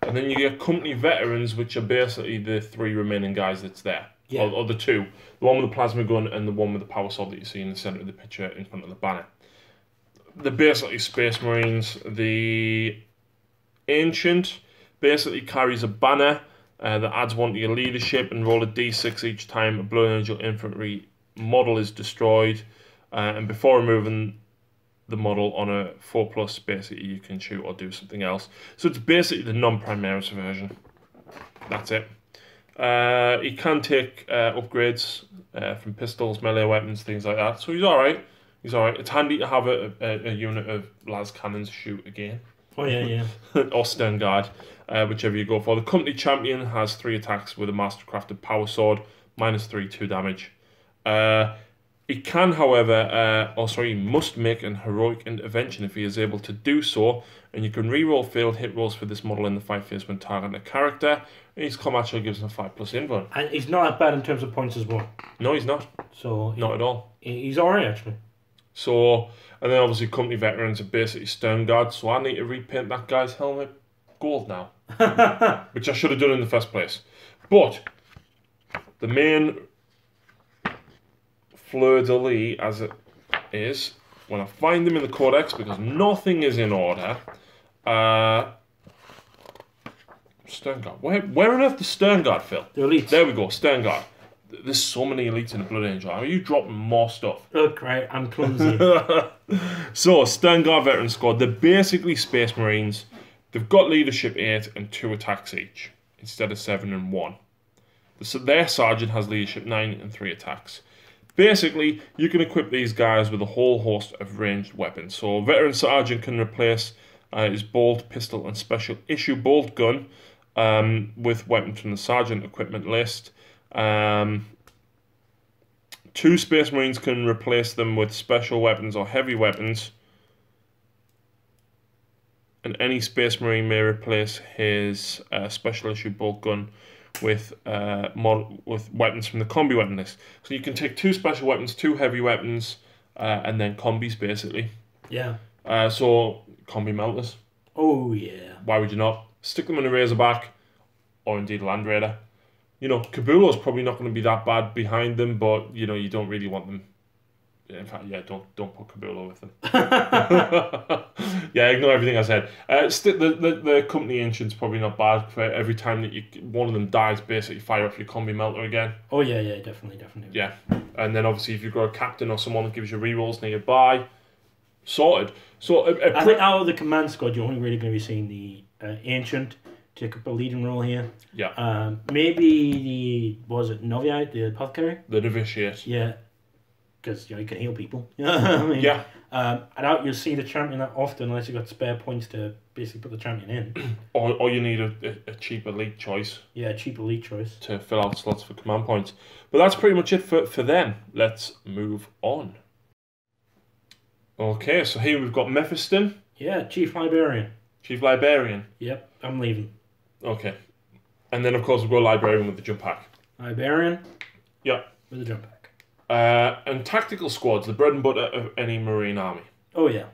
And then you get Company Veterans, which are basically the 3 remaining guys that's there. Yeah. Or the 2. The one with the plasma gun and the one with the power sword that you see in the centre of the picture in front of the banner. They're basically Space Marines. The Ancient basically carries a banner that adds 1 to your leadership and roll a d6 each time a Blood Angel infantry model is destroyed. And before removing the model on a 4+, basically you can shoot or do something else. So it's basically the non-Primaris version. That's it. He can take upgrades from pistols, melee weapons, things like that. So he's alright. He's alright. It's handy to have a unit of las cannons shoot again. Oh, yeah, yeah. Or Stern Guard, whichever you go for. The Company Champion has 3 attacks with a Mastercrafted Power Sword, -3, 2 damage. He can, however, he must make an Heroic Intervention if he is able to do so, and you can reroll failed hit rolls for this model in the fight phase when targeting a character, and his combat actually gives him a 5+ invuln. And he's not that bad in terms of points as well. No, he's not. So not at all. He's alright, actually. So, and then obviously Company Veterans are basically Stern Guard, so I need to repaint that guy's helmet gold now. Which I should have done in the first place. But, the main fleur-de-lis, as it is, when I find them in the Codex, because nothing is in order, Stern Guard. Where on earth is Stern Guard, Phil? The elites. There we go, Stern Guard. There's so many elites in the Blood Angel. Are you dropping more stuff? Look, right, I'm clumsy. So, Stern Guard Veteran Squad, they're basically Space Marines. They've got leadership 8 and 2 attacks each, instead of 7 and 1. Their Sergeant has leadership 9 and 3 attacks. Basically, you can equip these guys with a whole host of ranged weapons. So, Veteran Sergeant can replace his bolt, pistol, and special issue bolt gun with weapons from the Sergeant equipment list. 2 Space Marines can replace them with special weapons or heavy weapons. And any Space Marine may replace his special issue bolt gun with weapons from the combi weapon list. So you can take 2 special weapons, 2 heavy weapons, and then combis basically. Yeah. So combi melters. Oh yeah. Why would you not? Stick them in a Razorback, or indeed a Land Raider. You know, Cabulo's probably not going to be that bad behind them, but you know you don't really want them. In fact, yeah, don't put Cabulo with them. Yeah, ignore everything I said. The Company Ancient's probably not bad. For every time that one of them dies, basically fire off your combi melter again. Oh yeah, definitely. Yeah, and then obviously if you've got a captain or someone that gives you rerolls nearby, sorted. So I think out of the command squad, you're only really going to be seeing the Ancient take up a leading role here. Yeah. Maybe Novite, the apothecary. The Novitiate. Yeah. Because you can heal people. You know what I mean? Yeah. I doubt you'll see the champion that often unless you've got spare points to basically put the champion in. Or you need a cheap elite choice. Yeah, a cheap elite choice. To fill out slots for command points. But that's pretty much it for them. Let's move on. Okay, so here we've got Mephiston. Yeah, Chief Librarian. Chief Librarian. Yep, I'm leaving. Okay. And then of course we've got Librarian with the jump pack. Librarian? Yeah. With the jump pack. And tactical squads, the bread and butter of any Marine army. Oh, yeah.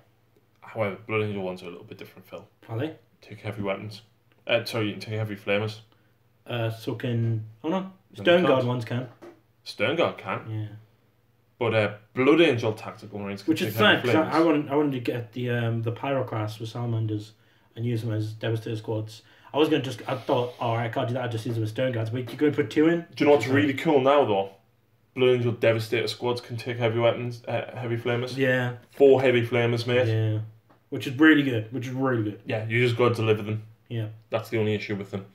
However, Blood Angel ones are a little bit different, Phil. Are they? Take heavy weapons. Sorry, you can take heavy flamers. So can... Oh no. No, you Sternguard can't. ones can. Sternguard can. Yeah. But Blood Angel Tactical Marines can Which take is heavy fine, because flamers. I wanted to get the Pyro class with Salamanders and use them as Devastator squads. I thought, I can't do that, I just use them as Sternguards. But you're going to put 2 in? Do you know what's really cool now, though? Blood Angel Devastator squads can take heavy weapons, heavy flamers. Yeah. 4 heavy flamers, mate. Yeah. Which is really good. Yeah, you just got to deliver them. Yeah. That's the only issue with them.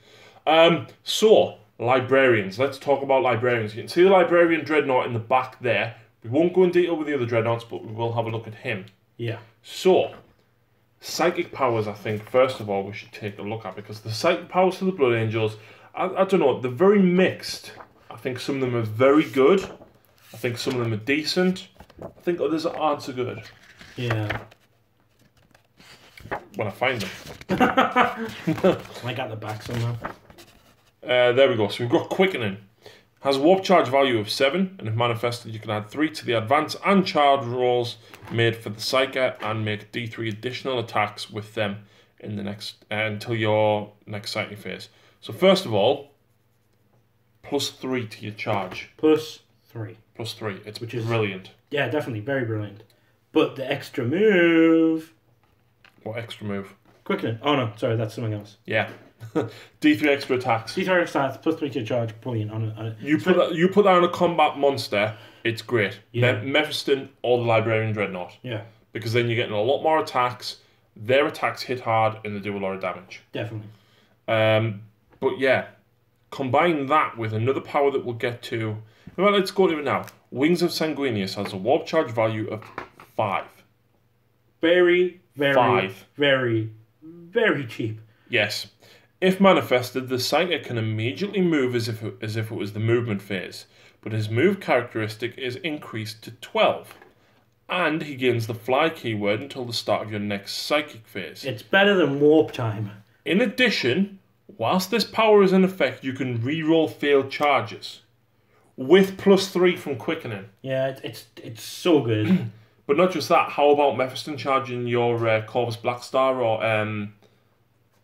So, Librarians. Let's talk about Librarians. You can see the Librarian Dreadnought in the back there. We won't go in detail with the other Dreadnoughts, but we will have a look at him. Yeah. So, Psychic powers, I think, first of all, we should take a look at, because the Psychic powers for the Blood Angels, I don't know, they're very mixed. I think some of them are very good. I think some of them are decent. I think others aren't so good. Yeah. When I find them. I got the back somehow. There we go. So we've got Quickening. Has a warp charge value of 7, and if manifested, you can add 3 to the advance and charge rolls made for the Psyker and make D3 additional attacks with them in the next until your next Psychic phase. So first of all, +3 to your charge. +3. +3. It's Which is brilliant. Yeah, definitely very brilliant. But the extra move. What extra move? Quickening. Oh no, sorry, that's something else. Yeah. D3 extra attacks. D3 stats +3 to your charge, brilliant on it. You put that on a combat monster, it's great. Yeah. Mephiston or the Librarian Dreadnought. Yeah. Because then you're getting a lot more attacks. Their attacks hit hard and they do a lot of damage. Definitely. But yeah, combine that with another power that we'll get to. Well, let's go to it now. Wings of Sanguinius has a warp charge value of 5. Very, very, 5. very, very cheap. Yes. If manifested, the Psyker can immediately move as if it was the movement phase, but his move characteristic is increased to 12. And he gains the fly keyword until the start of your next Psychic phase. It's better than warp time. In addition, whilst this power is in effect, you can reroll failed charges with +3 from Quickening. Yeah, it's so good. But not just that, how about Mephiston charging your Corvus Blackstar or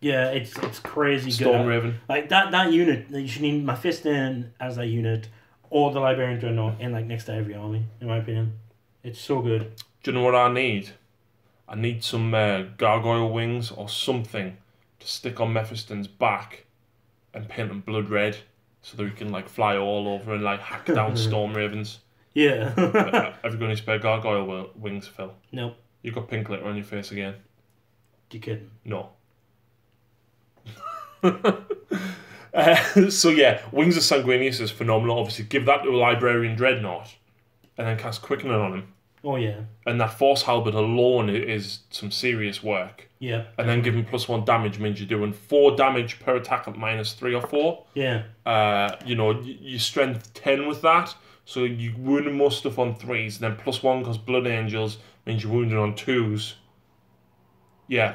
Yeah, it's crazy Storm good. Raven? Like that unit, you should need Mephiston as that unit, or the Librarian Dreadnought in like next to every army, in my opinion. It's so good. Do you know what I need? I need some gargoyle wings or something to stick on Mephiston's back and paint them blood red so that we can like fly all over and like hack down Storm Ravens. Yeah. Have you got any spare gargoyle wings, Phil? Nope. You got pink glitter on your face again? You kidding? No. So yeah, Wings of Sanguinius is phenomenal. Obviously, give that to a Librarian Dreadnought and then cast Quickening on him. Oh yeah. And that Force Halberd alone is some serious work. Yeah. And then giving +1 damage means you're doing 4 damage per attack at -3 or 4. Yeah. You know, you strength 10 with that, so you wounding more stuff on 3s, and then +1 because Blood Angels means you're wounding on 2s. Yeah,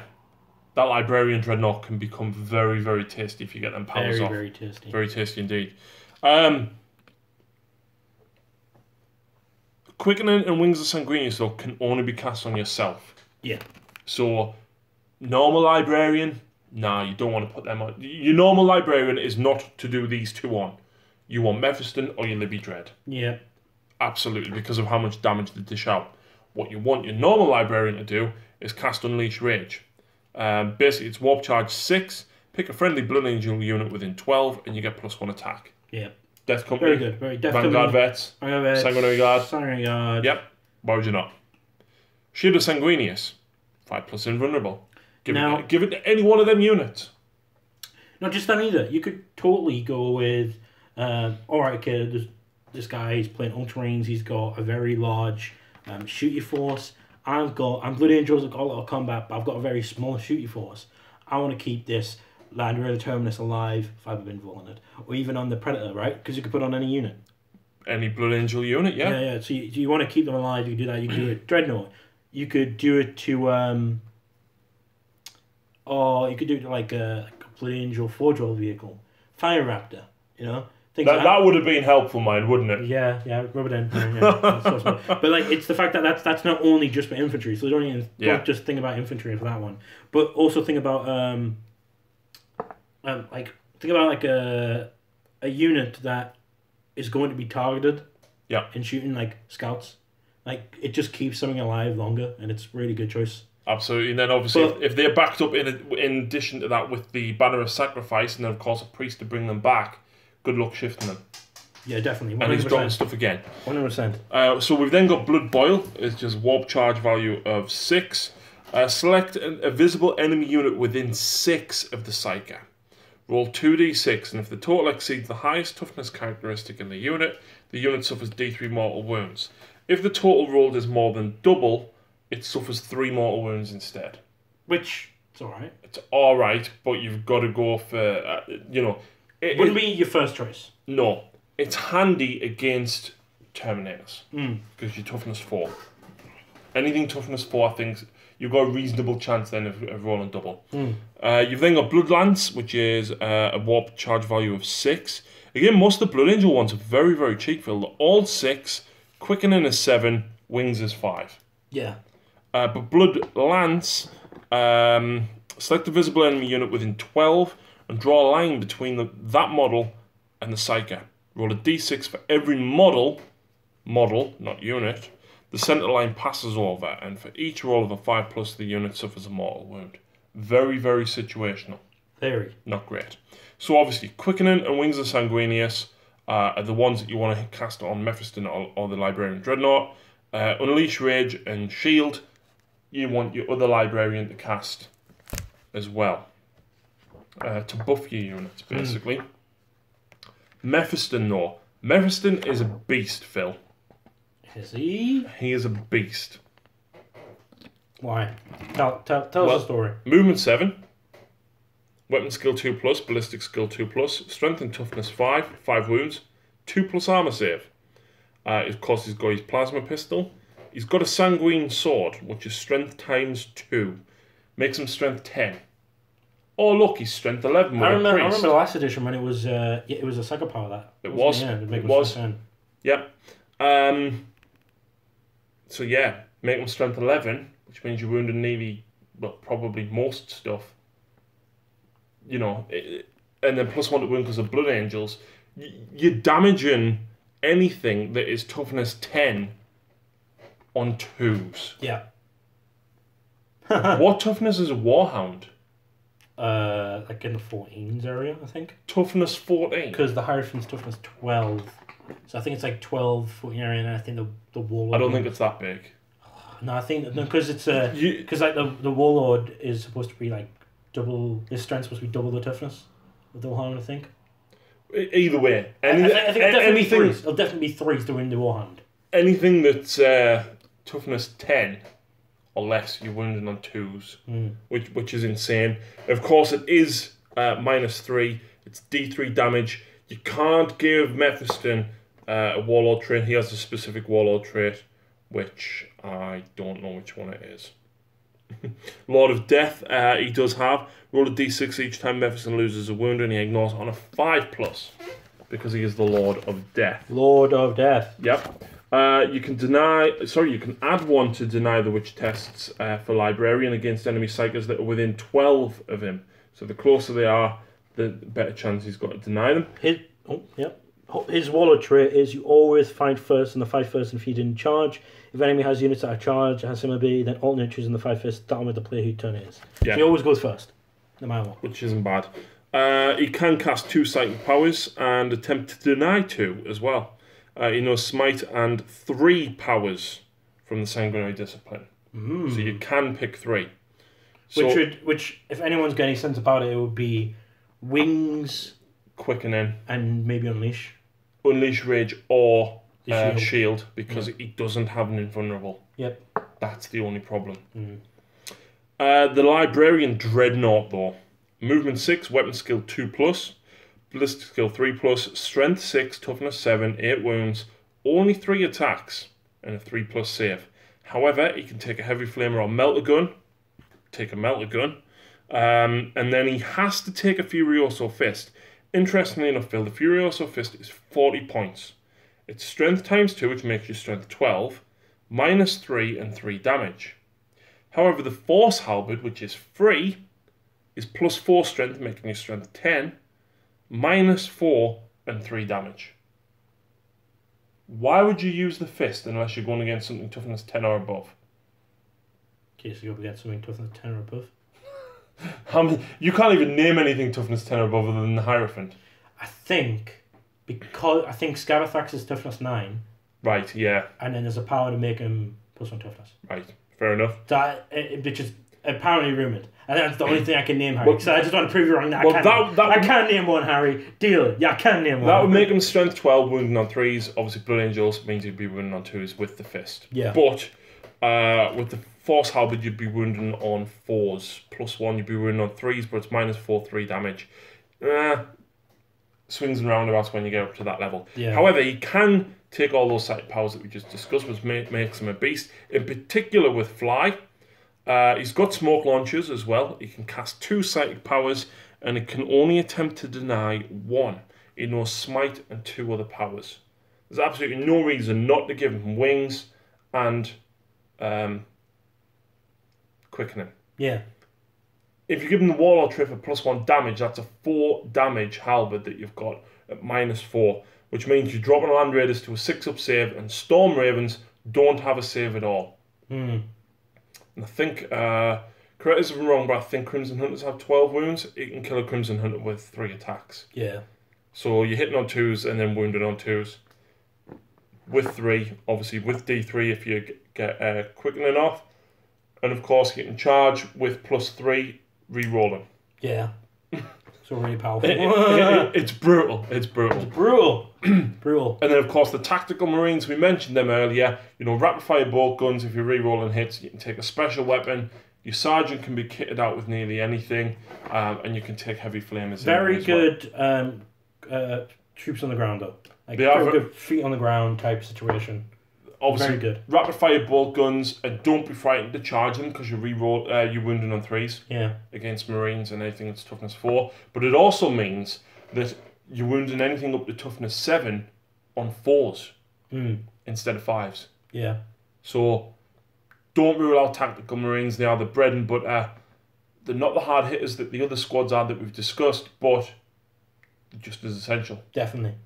that Librarian Dreadnought can become very, very tasty if you get them powers off. Very tasty. Very tasty indeed. Quickening and Wings of Sanguinius, though, can only be cast on yourself. Yeah. So, normal Librarian, nah, you don't want to put them on. Your normal Librarian is not to do these 2 on. You want Mephiston or your Libby Dread. Yeah. Absolutely, because of how much damage they dish out. What you want your normal Librarian to do is cast Unleash Rage. Basically, it's Warp Charge 6, pick a friendly Blood Angel unit within 12, and you get +1 attack. Yeah. Death Company. Very good. Very Death Vanguard Company. Vets. Vanguard Vets. Sanguinary Guard. Sanguinary Guard. Yep. Why would you not? Shield of Sanguinius. 5+ invulnerable. Give it to any one of them units. Not just that either. You could totally go with, alright kid, this guy, he's playing Ultramarines, he's got a very large shooty force. I'm Blood Angels, I've got a lot of combat, but I've got a very small shooty force. I want to keep this Land Raider Terminus alive if I've been vulnerable. Or even on the Predator, right? Because you could put on any unit. Any Blood Angel unit, yeah. Yeah. So you want to keep them alive, you can do that. You can do it Dreadnought. You could do it to, or you could do it to like a Blood Angel 4-draw vehicle. Fire Raptor, you know? That would have been helpful, mine, wouldn't it? Yeah, rub it in. Yeah. But like, it's the fact that that's not only just for infantry, so don't just think about infantry for that one, but also think about a unit that is going to be targeted. Yeah. And shooting like scouts, like it just keeps something alive longer, and it's a really good choice. Absolutely, and then obviously if they're backed up in addition to that with the banner of sacrifice, and then of course a priest to bring them back, good luck shifting them. Yeah, definitely. 100%. And he's dropping stuff again. 100%. So we've then got Blood Boil. It's just warp charge value of 6. Select a visible enemy unit within 6 of the Psyker. Roll 2d6, and if the total exceeds the highest toughness characteristic in the unit suffers d3 mortal wounds. If the total rolled is more than double, it suffers 3 mortal wounds instead. Which, it's alright. It's alright, but you've got to go for, It wouldn't be your first choice. No. It's handy against Terminators. Because you're toughness 4. Anything toughness 4, I think, you've got a reasonable chance then of rolling double. You've then got Bloodlance, which is a warp charge value of 6. Again, most of the Blood Angel ones are very, very cheap, Phil. They're all 6, Quickening is 7, Wings is 5. Yeah. But Blood Lance, select a visible enemy unit within 12 and draw a line between that model and the Psyker. Roll a d6 for every model, not unit, the centre line passes over, and for each roll of a 5+, the unit suffers a mortal wound. Very, very situational. Very. Not great. So obviously, Quickening and Wings of Sanguinius are the ones that you want to cast on Mephiston or the Librarian Dreadnought. Unleash Rage and Shield, you want your other Librarian to cast as well. To buff your units, basically. Mephiston, though. Mephiston is a beast, Phil. Is he? He is a beast. Why? Tell us the story. Movement 7. Weapon skill 2+, ballistic skill 2+, strength and toughness 5, 5 wounds, 2+ armor save. Of course, he's got his plasma pistol. He's got a sanguine sword, which is strength times 2. Makes him strength 10. Oh, look, he's strength 11 with I a priest. remember the last edition when it was a psycho power that. It was. It was. Yep. So yeah, make him strength 11, which means you're wounding nearly, probably most stuff. And then +1 to wound because of Blood Angels. You're damaging anything that is toughness 10 on 2s. Yeah. What toughness is a Warhound? Like in the 14s area, I think. Toughness 14? Because the Hierophant's toughness 12. So I think it's like 12, 14 area, and I think the Warlord... I don't think it's that big. No, I think... No, because it's... Because like the Warlord is supposed to be like double... His strength's supposed to be double the toughness of the Warhound, I think. Either way. I think it'll definitely be 3s to win the Warhound. Anything that's toughness 10 or less, you're wounding on 2s, which is insane. Of course, it is -3. It's D3 damage. You can't give Mephiston a Warlord trait. He has a specific Warlord trait, which I don't know which one it is. Lord of Death, he does have. Roll a d6 each time Mephiston loses a wound, and he ignores it on a 5+, because he is the Lord of Death. Lord of Death. Yep. You can add 1 to deny the witch tests for Librarian against enemy psychers that are within 12 of him. So the closer they are, the better chance he's got to deny them. His Warlord trait is you always fight first and the fight first and feed in charge. If enemy has units that are charged, has similar ability, then alternate choosing the fight first, start with the player who turn it is. Yeah. So he always goes first, no matter what. Which isn't bad. He can cast 2 psychic powers and attempt to deny 2 as well. He knows Smite and 3 powers from the Sanguinary Discipline. So you can pick 3. Which, if anyone's got any sense about it, it would be Wings, Quickening, and maybe Unleash. Unleash Rage or shield, because he doesn't have an invulnerable. Yep. That's the only problem. The Librarian Dreadnought, though. Movement 6, weapon skill 2+, ballistic skill 3+, strength 6, toughness 7, 8 wounds, only 3 attacks, and a 3+ save. However, he can take a heavy flamer or melter gun. And then he has to take a Furioso Fist. Interestingly enough, Phil, the Furioso Fist is 40 points. It's strength times 2, which makes your strength 12, minus 3 and 3 damage. However, the Force Halberd, which is free, is plus 4 strength, making your strength 10, minus 4 and 3 damage. Why would you use the Fist unless you're going against something toughness 10 or above? In case you go against something toughness 10 or above. You can't even name anything toughness 10 or above other than the Hierophant. I think Scabathax is toughness 9. Right, yeah. And then there's a power to make him plus 1 toughness. Right, fair enough. Which is apparently rumoured. And that's the only thing I can name, Harry. So I just want to prove you wrong. I can't name one, Harry. Deal. Yeah, I can name one. That would make him strength 12, wounding on 3s. Obviously, Blood Angels means he'd be wounding on 2s with the Fist. Yeah. But with the Force Halberd, you'd be wounding on 4s. Plus 1, you'd be wounding on 3s, but it's minus 4, 3 damage. Swings and roundabouts when you get up to that level. Yeah. However, he can take all those psychic powers that we just discussed, which makes him a beast. In particular with Fly. He's got smoke launchers as well. He can cast 2 psychic powers, and it can only attempt to deny 1. He knows Smite and 2 other powers. There's absolutely no reason not to give him wings and quickening. Yeah. If you give him the Warlord Trait for plus 1 damage, that's a 4 damage halberd that you've got at minus 4, which means you're dropping Land Raiders to a 6-up save, and Storm Ravens don't have a save at all. Hmm. And I think, correct us if I'm wrong, but I think Crimson Hunters have 12 wounds. You can kill a Crimson Hunter with 3 attacks. Yeah. So you're hitting on 2s and then wounded on 2s. With 3, obviously with D3 if you get quickening off. And of course you can charge with plus 3, re-rolling. Yeah. So really powerful. It's brutal. It's brutal. It's brutal. Brutal. And then of course the tactical marines, we mentioned them earlier. You know, rapid fire bolt guns, if you're re-rolling hits, you can take a special weapon. Your sergeant can be kitted out with nearly anything, and you can take heavy flamers. Very good troops on the ground though. Like they are good feet on the ground type situation. Obviously, very good. Rapid fire bolt guns, and don't be frightened to charge them because you re-roll, you're wounding on 3s. Yeah. Against marines and anything that's toughness 4. But it also means that you're wounding anything up to toughness 7 on 4s instead of 5s. Yeah. So don't rule out tactical marines. They are the bread and butter. They're not the hard hitters that the other squads are that we've discussed, but they're just as essential. Definitely.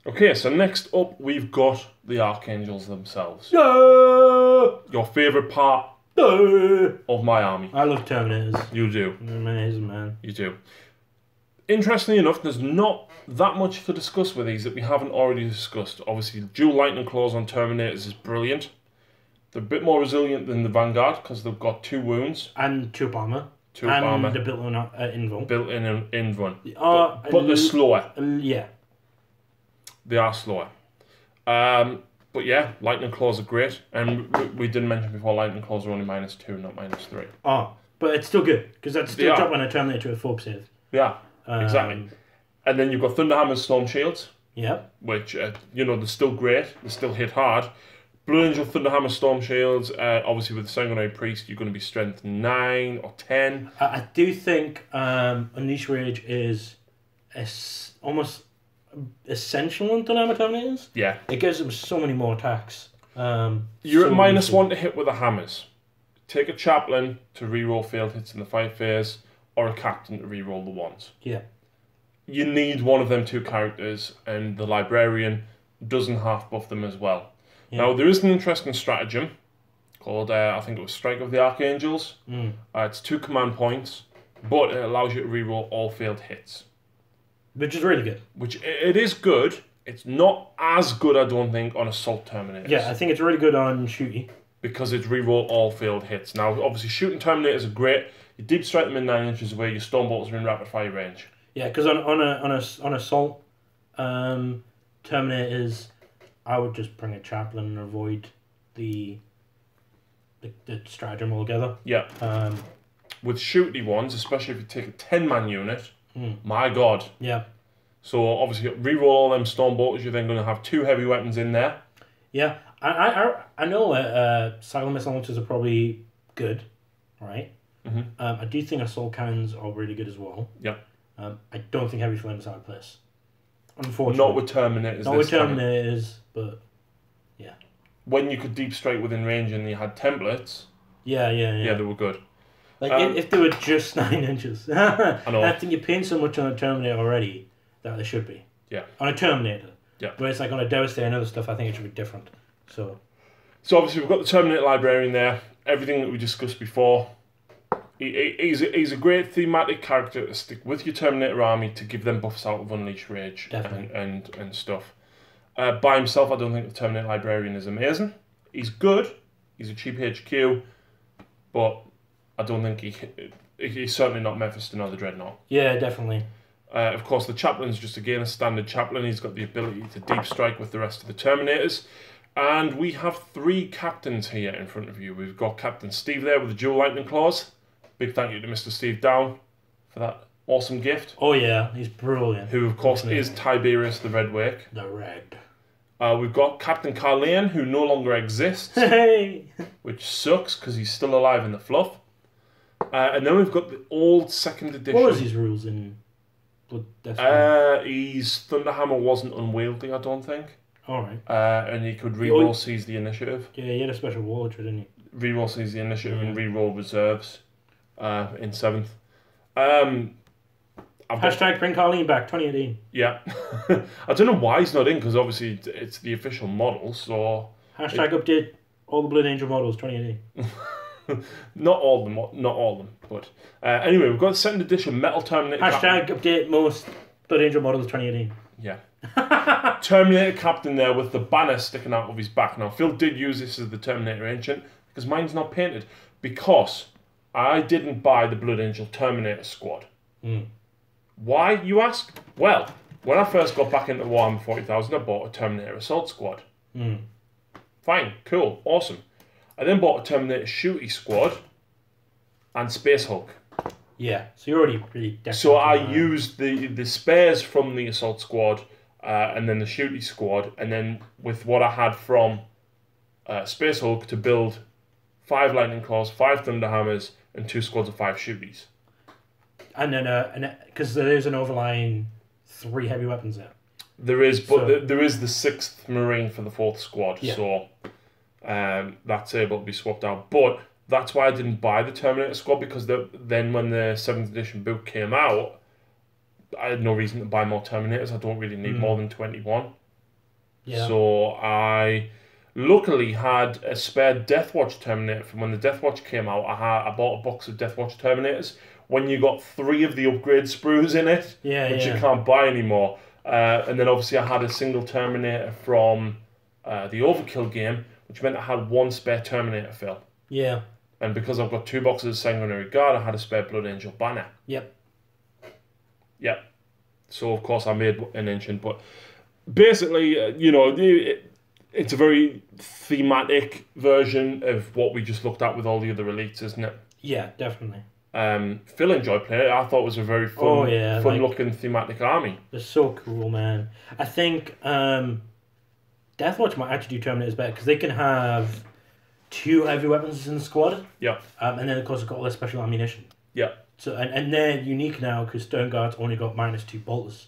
Okay, so next up we've got the Archangels themselves. Yeah! Your favourite part of my army. I love Terminators. You do. Amazing, man. You do. Interestingly enough, there's not that much to discuss with these that we haven't already discussed. Obviously, dual lightning claws on Terminators is brilliant. They're a bit more resilient than the Vanguard because they've got 2 wounds. And 2 armor. 2 armor. And the built-in invuln. Built-in invuln. But they're slower. Yeah. They are slower. But yeah, lightning claws are great. And we didn't mention before, lightning claws are only minus 2, not minus 3. Oh, but it's still good because that's still dropping a Terminator to a 4 save. Yeah, exactly. And then you've got Thunderhammer's Storm Shields. Yep. Which, they're still great. They still hit hard. Blood Angel Thunderhammer Storm Shields. Obviously, with the Sanguinary Priest, you're going to be strength 9 or 10. I do think Unleash Rage is almost essential in Dynamic Terminators. Yeah. It gives them so many more attacks. You're at minus 1 to hit with the hammers. Take a Chaplain to reroll failed hits in the fight phase, or a Captain to reroll the ones. Yeah. You need one of them 2 characters, and the Librarian doesn't half buff them as well. Yeah. Now, there is an interesting stratagem called, I think it was Strike of the Archangels. It's 2 command points, but it allows you to reroll all failed hits. Which is really good. Which, it is good. It's not as good, I don't think, on Assault Terminators. Yeah, I think it's really good on Shooty. Because it's reroll all failed hits. Now, obviously, shooting Terminators are great. You deep strike them in 9 inches away, your Stormbolts are in rapid fire range. Yeah, because on Assault Terminators, I would just bring a Chaplain and avoid the stratagem altogether. Yeah. With shooty ones, especially if you take a 10-man unit, my god. Yeah. So obviously reroll all them Stormbolters, you're then going to have 2 heavy weapons in there. Yeah. I know cycle missile launchers are probably good, right? I do think assault cannons are really good as well. Yeah. I don't think heavy flames out of place. Unfortunately. Not with Terminators. Not with Terminators, but yeah. When you could deep strike within range and you had templates. Yeah, they were good. Like if they were just 9 inches. I know. I think you're paying so much on a Terminator already that they should be. Yeah. On a Terminator. Yeah. Whereas like on a Devastator and other stuff, I think it should be different. So obviously we've got the Terminator Librarian there. Everything that we discussed before. He's a great thematic character to stick with your Terminator army to give them buffs out of Unleash Rage and stuff. By himself, I don't think the Terminator Librarian is amazing. He's good. He's a cheap HQ, but I don't think he's certainly not Mephiston or the Dreadnought. Yeah, definitely. Of course, the Chaplain's just again a standard Chaplain. He's got the ability to deep strike with the rest of the Terminators. And we have 3 captains here in front of you. We've got Captain Steve there with the dual lightning claws. Big thank you to Mr. Steve Down for that awesome gift. Oh yeah, he's brilliant. Who of course is Tiberius the Red Wake. The Red. We've got Captain Carleon, who no longer exists. Hey! Which sucks because he's still alive in the fluff. And then we've got the old 2nd edition. What was his rules in Blood Death? His Thunderhammer wasn't unwieldy, I don't think. Alright. And he could reroll seize the initiative. Yeah, he had a special warlord, didn't he? Reroll seize the initiative and reroll reserves in 7th. Hashtag bring Carleen back, 2018. Yeah. I don't know why he's not in, because obviously it's the official model, so... Hashtag update all the Blood Angel models, 2018. Not all of them, but... anyway, we've got the 2nd edition Metal Terminator Hashtag update most Blood Angel models, 2018. Yeah. Terminator Captain there with the banner sticking out of his back. Now, Phil did use this as the Terminator Ancient, because mine's not painted, because I didn't buy the Blood Angel Terminator squad. Why, you ask? Well, when I first got back into Warhammer 40,000, I bought a Terminator Assault Squad. Fine, cool, awesome. I then bought a Terminator Shooty Squad and Space Hulk. Yeah, so you're already really... So I used the spares from the Assault Squad and then the Shooty Squad, and then with what I had from Space Hulk to build 5 Lightning Claws, 5 Thunderhammers, and 2 squads of 5 Shooties. And then, because there is an overlying 3 heavy weapons there. There is, but there is the 6th Marine for the 4th squad, so that's able to be swapped out. But that's why I didn't buy the Terminator squad, because then when the 7th edition book came out, I had no reason to buy more Terminators. I don't really need more than 21. Yeah. So I luckily had a spare Deathwatch Terminator from when the Deathwatch came out. I bought a box of Deathwatch Terminators. When you got 3 of the upgrade sprues in it, which you can't buy anymore. And then obviously I had a single Terminator from the Overkill game, which meant I had 1 spare Terminator fill. Yeah. And because I've got 2 boxes of Sanguinary Guard, I had a spare Blood Angel banner. Yep. Yep. So of course I made an Ancient, but basically, it's a very thematic version of what we just looked at with all the other elites, isn't it? Yeah, definitely. Phil enjoyed playing it. I thought it was a very fun-looking thematic army. They're so cool, man. I think Deathwatch might actually do Terminators better, because they can have 2 heavy weapons in the squad. Yeah. And then, of course, they've got all their special ammunition. Yeah. So and they're unique now, because Sternguard's only got -2 bolters.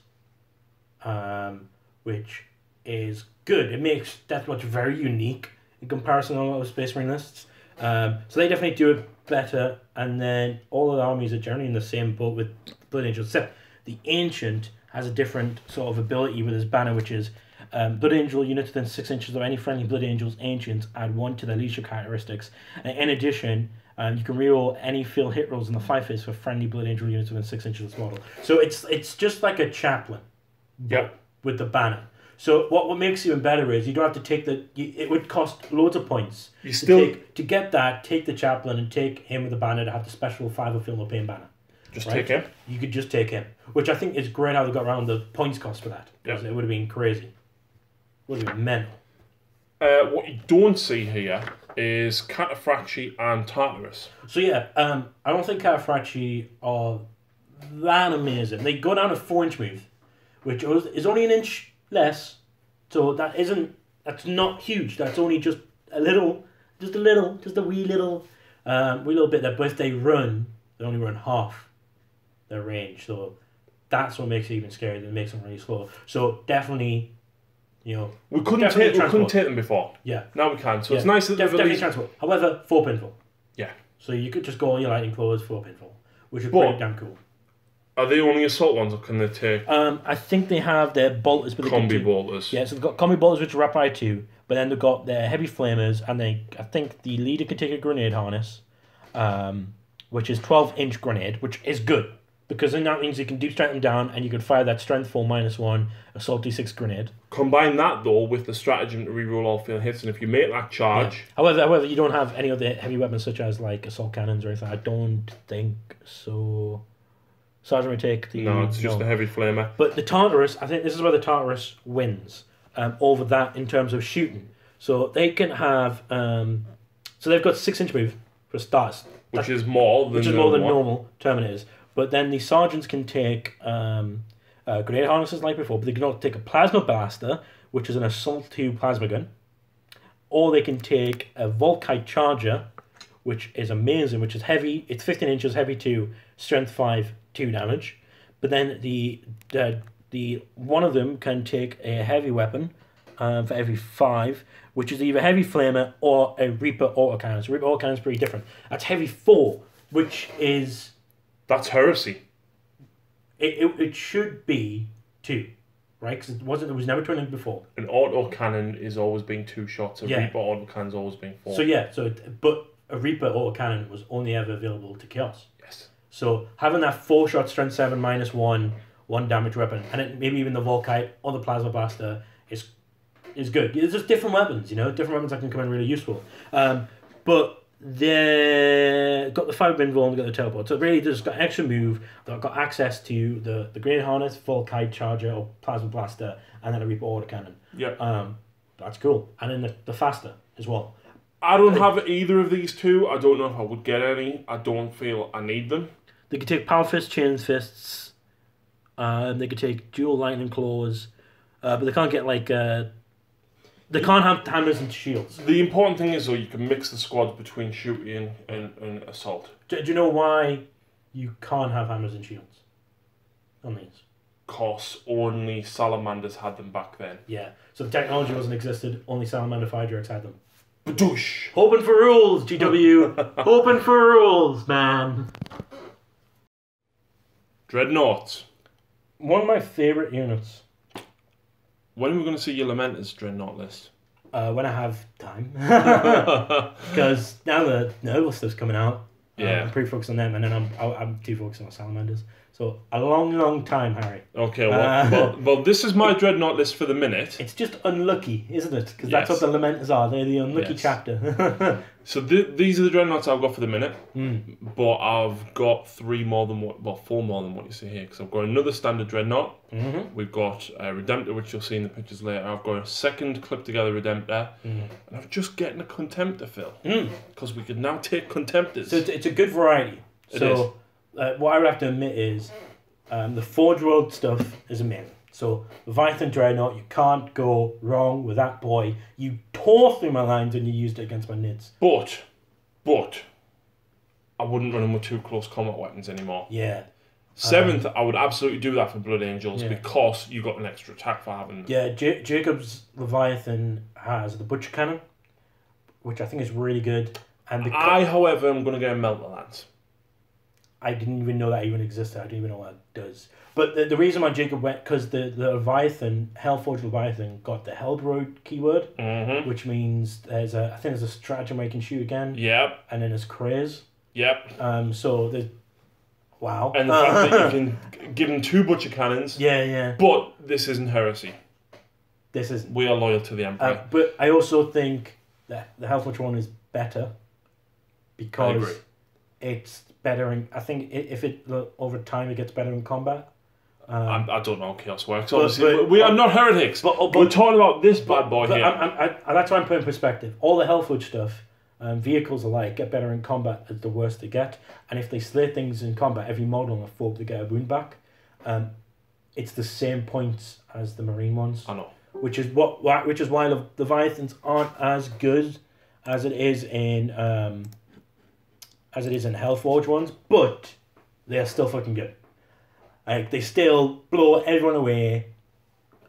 Which is good. It makes Deathwatch very unique in comparison to a lot of Space Marine lists. So they definitely do it better, and then all of the armies are generally in the same boat with Blood Angel, except the Ancient has a different sort of ability with his banner, which is Blood Angel units within 6 inches of any friendly Blood Angels Ancients add 1 to their leadership characteristics. And in addition, you can reroll any fill hit rolls in the 5 phase for friendly Blood Angel units within 6 inches of this model. So it's just like a chaplain, with the banner. So what makes it even better is you don't have to take it would cost loads of points to get that, take the chaplain and take him with the banner to have the special 5 of Feel No Pain banner. Take him? You could just take him, which I think is great how they got around the points cost for that, because it would have been crazy. Would have been mental. What you don't see here is Cataphractii and Tartarus. So yeah, I don't think Cataphractii are that amazing. They go down a 4-inch move, which is only an inch less, so that's not huge. That's only just a wee little bit there. But if they run, they only run half their range. So that's what makes it even scarier. That makes them really slow. So definitely, you know, we couldn't take them before. Yeah. Now we can. So it's nice that they've definitely released... transport. However, 4 pinfall. Yeah. So you could just go on your lightning claws 4 pinfall, which is pretty damn cool. Are they only assault ones, or can they take... I think they have their bolters, but combi bolters. Yeah, so they've got combi bolters, which are rapid 2, but then they've got their heavy flamers, and I think the leader can take a grenade harness, which is 12-inch grenade, which is good, because then that means you can deep strike them down, and you can fire that strength 4 -1 assault D6 grenade. Combine that, though, with the stratagem to reroll all failed hits, and if you make that charge... Yeah. However, you don't have any of the heavy weapons, such as, like, assault cannons or anything. I don't think so... Sergeant would take the... No, it's just the heavy flamer. But the Tartarus, I think this is where the Tartarus wins over that in terms of shooting. So they can have... so they've got 6-inch move for starters. Which is more than normal Terminators. But then the Sergeants can take grenade harnesses like before, but they can also take a plasma blaster, which is an assault 2 plasma gun. Or they can take a Volkite Charger, which is amazing, which is heavy. It's 15 inches, heavy 2, strength 5, 2 damage. But then the one of them can take a heavy weapon for every 5, which is either heavy flamer or a Reaper autocannon. So Reaper autocannon is pretty different. That's heavy 4, which is... That's heresy. It should be 2, right? Because it was never 20 before. An autocannon is always being 2 shots. A Reaper autocannon's always being 4. So but a Reaper autocannon was only ever available to Chaos. Yes. So having that 4-shot strength 7 -1, 1 damage weapon, and maybe even the Volkite or the Plasma Blaster is good. It's just different weapons, different weapons that can come in really useful. But they've got the 5-pinfall and they've got the teleport. So really just got extra move, they've got access to the Grenade Harness, Volkite Charger or Plasma Blaster, and then a Reaper autocannon. Yeah. That's cool. And then the faster as well. I don't have either of these two. I don't know if I would get any. I don't feel I need them. They could take Power Fists, Chain Fists. They could take Dual Lightning Claws. But they can't get they can't have hammers and shields. The important thing is, though, you can mix the squads between shooting and assault. Do you know why you can't have hammers and shields on these? Because only Salamanders had them back then. Yeah. So the technology wasn't existed. Only Salamander Fire Drakes had them. Badoosh! Hoping for rules, GW. Hoping for rules, man. Dreadnoughts. One of my favourite units. When are we going to see your Lamenters Dreadnought list? When I have time. Because now the Noble stuff's coming out. Yeah. I'm pretty focused on them, and then I'm too focused on Salamanders. So a long, long time, Harry. Okay, well, this is my Dreadnought list for the minute. It's just unlucky, isn't it? Because that's what the Lamenters are. They're the unlucky chapter. So these are the Dreadnoughts I've got for the minute. But I've got 4 more than what you see here. Because I've got another standard Dreadnought. We've got a Redemptor, which you'll see in the pictures later. I've got a second clipped together Redemptor. And I'm just getting a Contemptor fill. Because we can now take Contemptors. So it's a good variety. What I would have to admit is the Forge World stuff is amazing. So Leviathan Dreadnought, you can't go wrong with that boy. You tore through my lines when you used it against my nids. But I wouldn't run him with 2 close combat weapons anymore. Yeah. 7th, I would absolutely do that for Blood Angels because you got an extra attack for having them. Yeah, Jacob's Leviathan has the Butcher Cannon, which I think is really good. And however, am going to get a Melter Lance. I didn't even know that even existed. I didn't even know what it does. But the reason why Jacob went, because the Leviathan, Hellforged Leviathan, got the Hellbroid keyword, which means I think there's a stratagem where you can shoot again. Yep. And then there's Craze. Yep. So there's... Wow. And the fact that you can give them 2 Butcher Cannons. Yeah. But this isn't heresy. This isn't. We are loyal to the Emperor. But I also think that the Hellforged one is better because it's better in... I think if it over time it gets better in combat. I don't know how Chaos works. Obviously, we are not heretics. But we're talking about this bad boy here. That's why I'm putting in perspective. All the Hellforged stuff, vehicles alike, get better in combat as the worse they get. And if they slay things in combat, every model in a folk they get a wound back. It's the same points as the Marine ones. I know. Which is why the Leviathans aren't as good as it is in Hellforged ones, but they are still fucking good. Like, they still blow everyone away.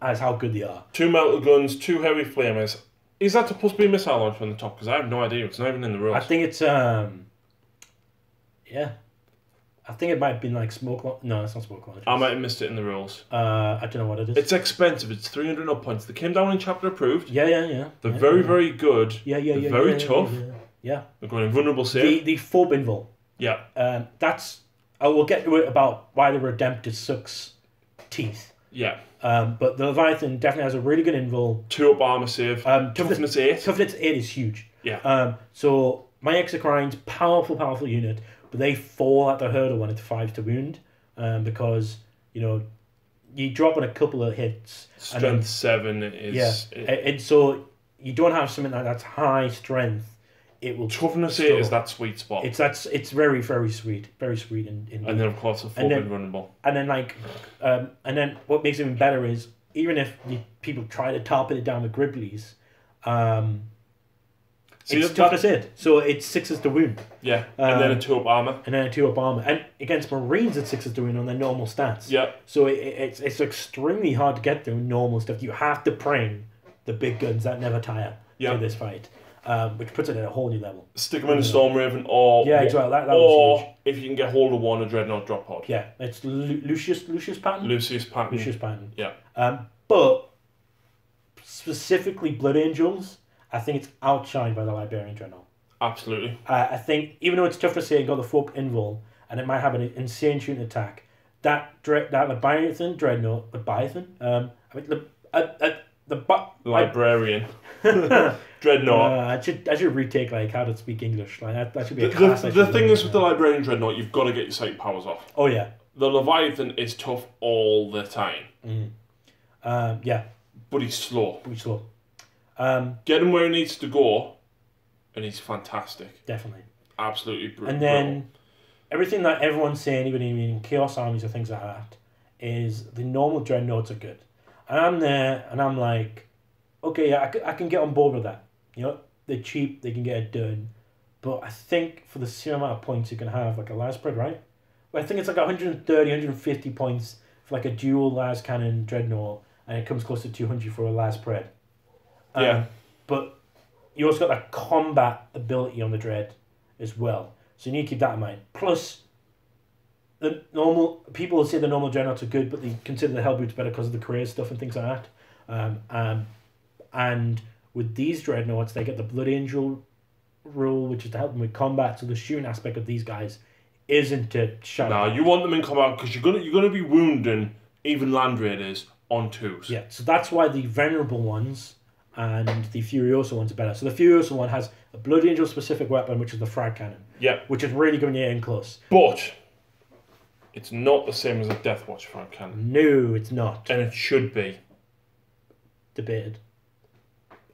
That's how good they are. 2 melter guns, 2 heavy flamers. Is that supposed to be a missile launcher on the top? Because I have no idea. It's not even in the rules. I think it's yeah. I think it might have been like smoke launch. No, it's not smoke launch. I might have missed it in the rules. I don't know what it is. It's expensive. It's 300 up points. They came down in chapter approved. Yeah. They're very good. Yeah. They're very tough. Yeah. They're going invulnerable save. The Fob invul. Yeah. That's. I will get to it about why the Redemptor sucks teeth. Yeah. But the Leviathan definitely has a really good invul. 2 up armor save. Toughness 8. Toughness 8 is huge. Yeah. So my Exocrines, powerful unit, but they fall at the hurdle when it's 5 to wound, because you drop on a couple of hits. Strength 7 is. Yeah. And so you don't have something that's high strength. It will Toughness 8 is that sweet spot. It's very sweet, and then of course a 4 invulnerable. And then what makes it even better is even if people try to tarpon it down with Griblies, it's toughness 8, so it's 6s to wound. Yeah, and then a 2 up armor. And against Marines it's 6s to wound on their normal stats. Yeah. So it's extremely hard to get through normal stuff. You have to prime the big guns that never tire for this fight. Which puts it at a whole new level. Stick them in a Storm Raven, or exactly. That was huge. If you can get hold of one, a Dreadnought drop pod. Yeah, it's Lucius Patton. Lucius Patton. Yeah. But specifically Blood Angels, I think it's outshined by the Liberian Dreadnought. Absolutely. I think even though it's tough to say, it got the Folk Invul, and it might have an insane shooting attack. That Leviathan Dreadnought, Librarian. Dreadnought. I should retake like how to speak English. Like that should be a class. The thing is with the Librarian Dreadnought, you've got to get your sight powers off. Oh yeah. The Leviathan is tough all the time. Yeah. But he's slow. Get him where he needs to go, and he's fantastic. Definitely. Absolutely brilliant. And then everything that everyone's saying, even in Chaos Armies or things like that, is the normal Dreadnoughts are good. And I'm there, and I'm like, okay, yeah, I can get on board with that. They're cheap, they can get it done. But I think for the same amount of points, you can have like a las spread, right? But I think it's like 130, 150 points for like a dual las cannon Dreadnought, and it comes close to 200 for a las spread. Yeah. But you also got that combat ability on the Dread as well. So you need to keep that in mind. Plus, the normal people say the normal Dreadnoughts are good, but they consider the Hellboots better because of the career stuff and things like that. And with these Dreadnoughts, they get the Blood Angel rule, which is to help them with combat. So the shooting aspect of these guys isn't to shout. No, you want them in combat because you're gonna be wounding even Land Raiders on 2s. Yeah, so that's why the Venerable ones and the Furioso ones are better. So the Furioso one has a Blood Angel specific weapon, which is the frag cannon. Yeah. Which is really going to get in close. But it's not the same as a Deathwatch frag cannon. No, it's not. And it should be. Debated.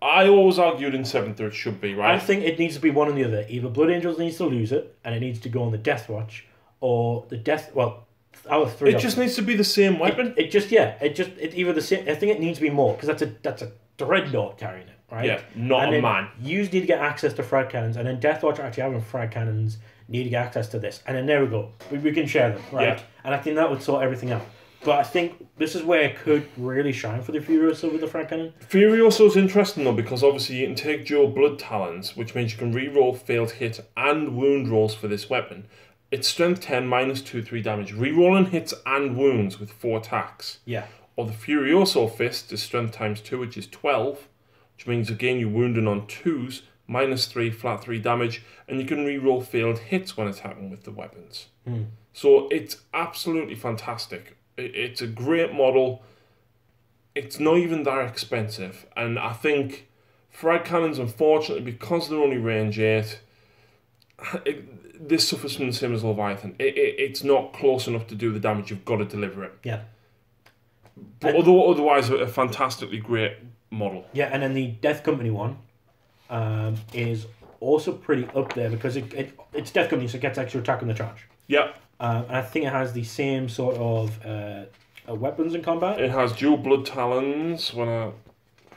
I always argued in 7th that it should be, right? I think it needs to be one or the other. Either Blood Angels needs to lose it, and it needs to go on the Deathwatch, or the out of 3. It just needs to be the same weapon. It's either the same. I think it needs to be more because that's a Dreadnought carrying it, right? Yeah, not a man. You need to get access to frag cannons, and then Deathwatch actually having frag cannons need to get access to this, and then there we go. We can share them, right? Yeah. And I think that would sort everything out. But I think this is where it could really shine for the Furioso with the frag cannon. Furioso's interesting though because obviously you can take dual blood talons, which means you can reroll failed hit and wound rolls for this weapon. It's strength 10 minus 2/3 damage, rerolling hits and wounds with 4 attacks. Yeah. Or the Furioso fist is strength times 2, which is 12, which means again you're wounding on 2s, minus 3 flat 3 damage, and you can reroll failed hits when attacking with the weapons. So it's absolutely fantastic. It's a great model. It's not even that expensive, and I think frag cannons, unfortunately, because they're only range 8, this suffers from the same as Leviathan. It's not close enough to do the damage. You've got to deliver it. Yeah. But otherwise, a fantastically great model. Yeah, and then the Death Company one is also pretty up there because it's Death Company, so it gets extra attack on the charge. Yeah. And I think it has the same sort of weapons in combat. It has dual blood talons. When I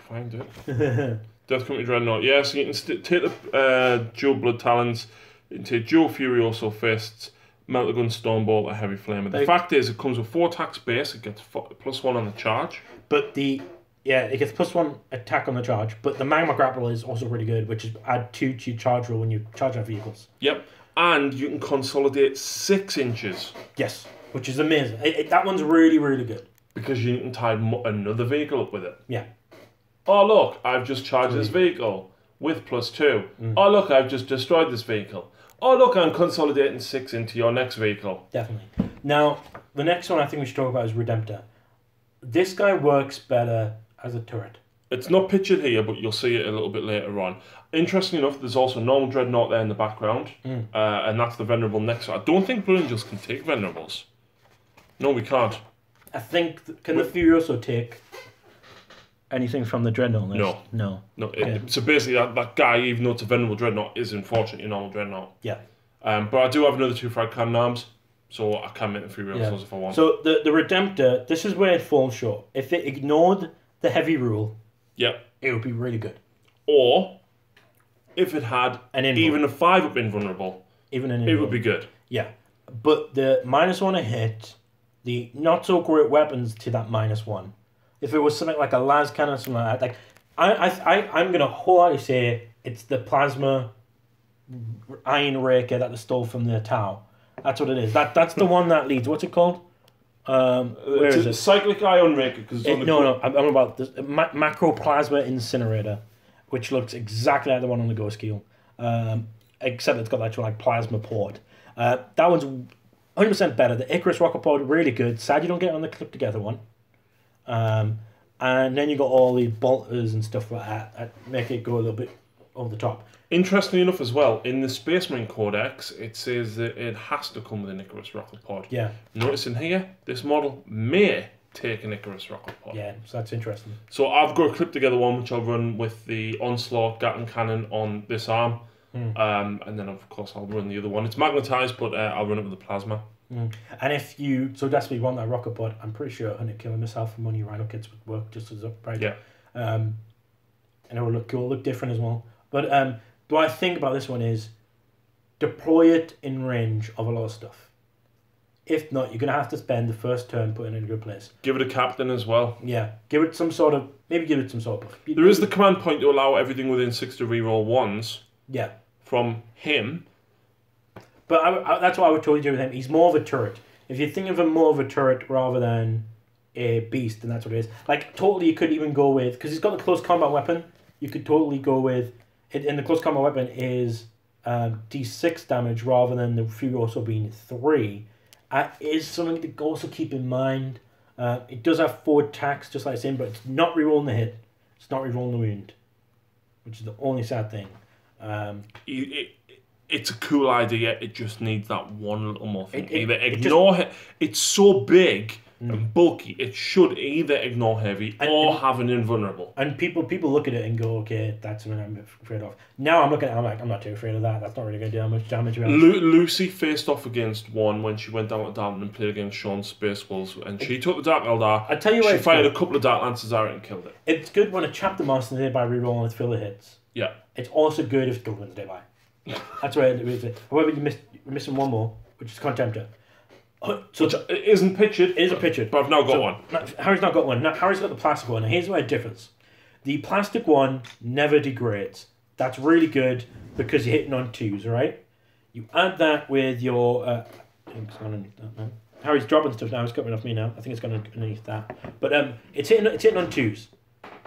find it, Death Company Dreadnought. Yeah, so you can take the dual blood talons. You can take dual Furioso fists, Melter Gun, Stormbolt, a Heavy Flamer. The fact is, it comes with 4 attacks base. It gets +1 on the charge. But it gets +1 attack on the charge. But the Magma Grapple is also really good, which is add 2 to your charge roll when you charge our vehicles. Yep. And you can consolidate 6 inches. Yes, which is amazing. That one's really, really good. Because you can tie another vehicle up with it. Yeah. Oh, look, I've just charged this vehicle with +2. Oh, look, I've just destroyed this vehicle. Oh, look, I'm consolidating 6 into your next vehicle. Definitely. Now, the next one I think we should talk about is Redemptor. This guy works better as a turret. It's not pictured here, but you'll see it a little bit later on. Interestingly enough, there's also normal Dreadnought there in the background, and that's the Venerable next to it. I don't think Blue Angels can take Venerables. No, we can't. I think... Can the Furioso take anything from the Dreadnought list? No. Okay. So basically, that guy, even though it's a Venerable Dreadnought, is unfortunately a normal Dreadnought. Yeah. But I do have another 2 frag cannon arms, so I can make the Furiosos if I want. So the Redemptor, this is where it falls short. If it ignored the heavy rule, it would be really good. Or if it had even a 5-up invulnerable, it would be good. Yeah. But the -1 a hit, the not so great weapons to that -1. If it was something like a las cannon or something like that, I'm gonna wholeheartedly say it's the plasma iron raker that they stole from the Tau. That's what it is. That's the one that leads. What's it called? Where is it? Cyclic Ion Raker. I'm about this macro plasma incinerator, which looks exactly like the one on the Ghost Keel, except it's got the actual plasma port. That one's 100% better. The Icarus rocket pod, really good. Sad you don't get it on the clip together one. And then you got all the bolters and stuff like that make it go a little bit over the top. Interestingly enough as well, in the Space Marine Codex, it says that it has to come with an Icarus rocket pod. Yeah. Notice in here, this model may take an Icarus rocket pod. Yeah, so that's interesting. So I've got a clip together one which I'll run with the Onslaught Gatling Cannon on this arm. And then of course I'll run the other one. It's magnetized, but I'll run it with the plasma. And if you desperately want that rocket pod, I'm pretty sure 100 kilo missile from one of your Rhino kits would work just as upright. Yeah. And it will look cool, look different as well. But what I think about this one is deploy it in range of a lot of stuff. If not, you're going to have to spend the first turn putting it in a good place. Give it a captain as well. Yeah, give it some sort of buff. There is the command point to allow everything within 6 to reroll 1s. Yeah. From him. But that's what I would totally do with him. He's more of a turret. If you think of him more of a turret rather than a beast, then that's what it is. Totally you could even go with, because he's got the close combat weapon, you could totally go with, and the close combat weapon is D6 damage rather than the Furioso being 3. Is something to also keep in mind. It does have 4 attacks, just like the same, but it's not rerolling the hit. It's not rerolling the wound, which is the only sad thing. It's a cool idea. It just needs that one little more thing. It's so big and bulky. It should either ignore heavy or have an invulnerable. And people look at it and go, okay, that's something I'm afraid of. Now I'm looking at it, I'm like, I'm not too afraid of that. That's not really going to do that much damage. Lucy faced off against one when she went down to Darwin and played against Sean's Space Wolves, and she took the Dark Eldar. I tell you what, she fired a couple of Dark Lancers at it and killed it. It's good when a chapter master is by rerolling its filler hits. Yeah. It's also good if Goblins day by. That's right. However, you're missing one more, which is Contemptor. So which isn't pictured. It isn't pictured. But I've now got one. Harry's not got one. Now, Harry's got the plastic one. And here's where the difference. The plastic one never degrades. That's really good because you're hitting on 2s, right? You add that with your... I think it's gone underneath that now. Harry's dropping stuff now. It's coming off me now. I think it's gone underneath that. But it's hitting on 2s.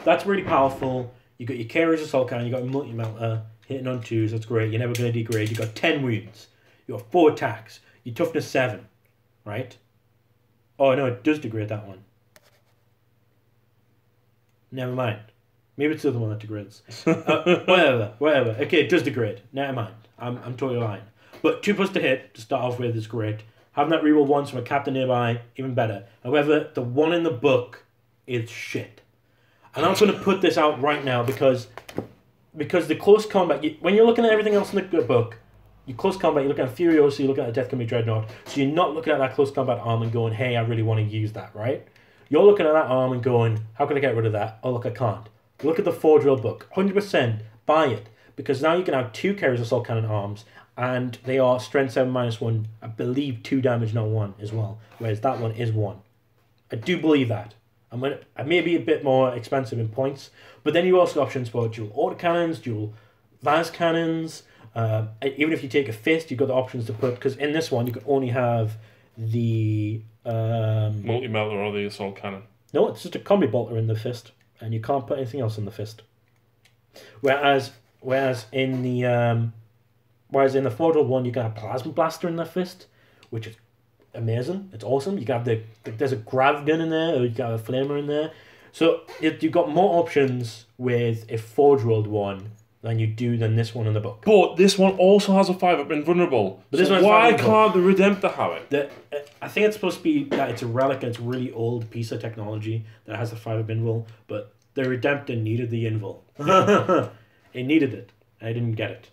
That's really powerful. You got your Carrier's Assault Cannon. You got your Multi-Melter hitting on 2s. That's great. You're never going to degrade. You got 10 wounds. You got 4 attacks. Your toughness 7. Right? Oh, no, it does degrade that one. Never mind. Maybe it's the other one that degrades. Whatever. Okay, it does degrade. Never mind. I'm totally lying. But 2+ to hit, to start off with, is great. Having that reroll once from a captain nearby, even better. However, the one in the book is shit. And I'm going to put this out right now because the close combat... when you're looking at everything else in the book... Your close combat, you're looking at Furioso, you're looking at Death Company Dreadnought, so you're not looking at that close combat arm and going, hey, I really want to use that, right? You're looking at that arm and going, how can I get rid of that? Oh, look, I can't. Look at the 4 drill book. 100% buy it, because now you can have 2 Carrier's Assault Cannon arms and they are strength 7 -1. I believe 2 damage, not 1 as well. Whereas that one is 1. I do believe that. I may be a bit more expensive in points, but then you also got options for dual autocannons, dual las cannons. Even if you take a fist, you've got the options to put, because in this one you can only have the multi-melter or the assault cannon. No, it's just a combi bolter in the fist, and you can't put anything else in the fist. Whereas in the Forged one, you can have plasma blaster in the fist, which is amazing. It's awesome. You can have there's a grav gun in there, or you can have a flamer in there. So you've got more options with a Forge World one than this one in the book. But this one also has a 5-up invulnerable. But so why can't the Redemptor have it? I think it's supposed to be that it's a relic and it's a really old piece of technology that has the 5-up invul, but the Redemptor needed the invul. It needed it. I didn't get it.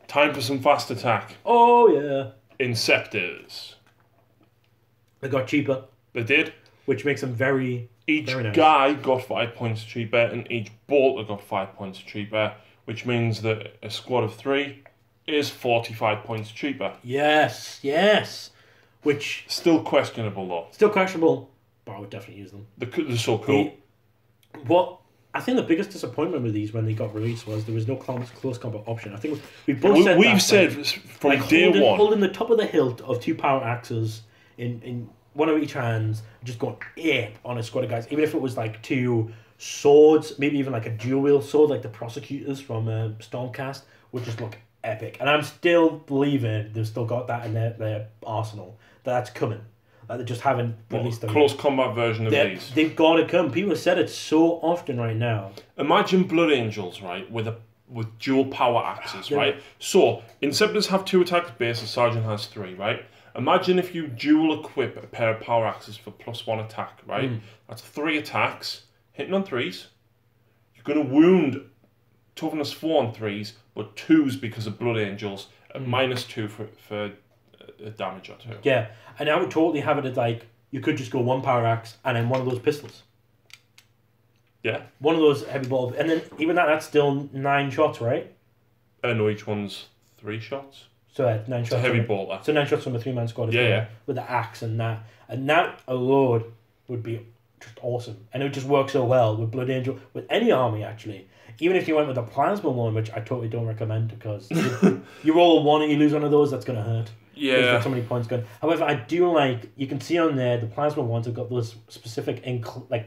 Time for some fast attack. Oh, yeah. Inceptors. They got cheaper. They did. Which makes them very nice. Guy got 5 points cheaper, and each bolter got 5 points cheaper, which means that a squad of 3 is 45 points cheaper. Yes. Which... Still questionable, though. Still questionable, but I would definitely use them. They're so cool. I think the biggest disappointment with these when they got released was there was no close combat option. I think we both said we've said from day one. Holding the top of the hilt of 2 power axes in one of each hands, just going ape on a squad of guys. Even if it was like 2 swords, maybe even like a dual wield sword, like the prosecutors from Stormcast, would just look epic. And I'm still believing they've still got that in their arsenal. That's coming. They just haven't released them. Close combat version of these. They've got to come. People have said it so often right now. Imagine Blood Angels, right, with dual power axes, right? So, Inceptors have 2 attacks base, the Sergeant has 3, right? Imagine if you dual equip a pair of power axes for +1 attack, right? That's 3 attacks, hitting on 3s. You're going to wound toughness 4 on 3s, but 2s because of Blood Angels, at -2 for damage or 2. Yeah, and I would totally have it as like, you could just go 1 power axe and then one of those pistols. Yeah. One of those heavy bolts. And then even that's still 9 shots, right? No, each one's 3 shots. So that's 9 shots. It's a heavy bolter. So 9 shots from a 3-man squad. Yeah. With the axe and that. And that alone would be just awesome. And it would just work so well with Blood Angel, with any army actually. Even if you went with the plasma one, which I totally don't recommend, because you roll 1 and you lose one of those, that's going to hurt. Yeah. There's so many points going. However, I do like, you can see on there, the plasma ones have got those specific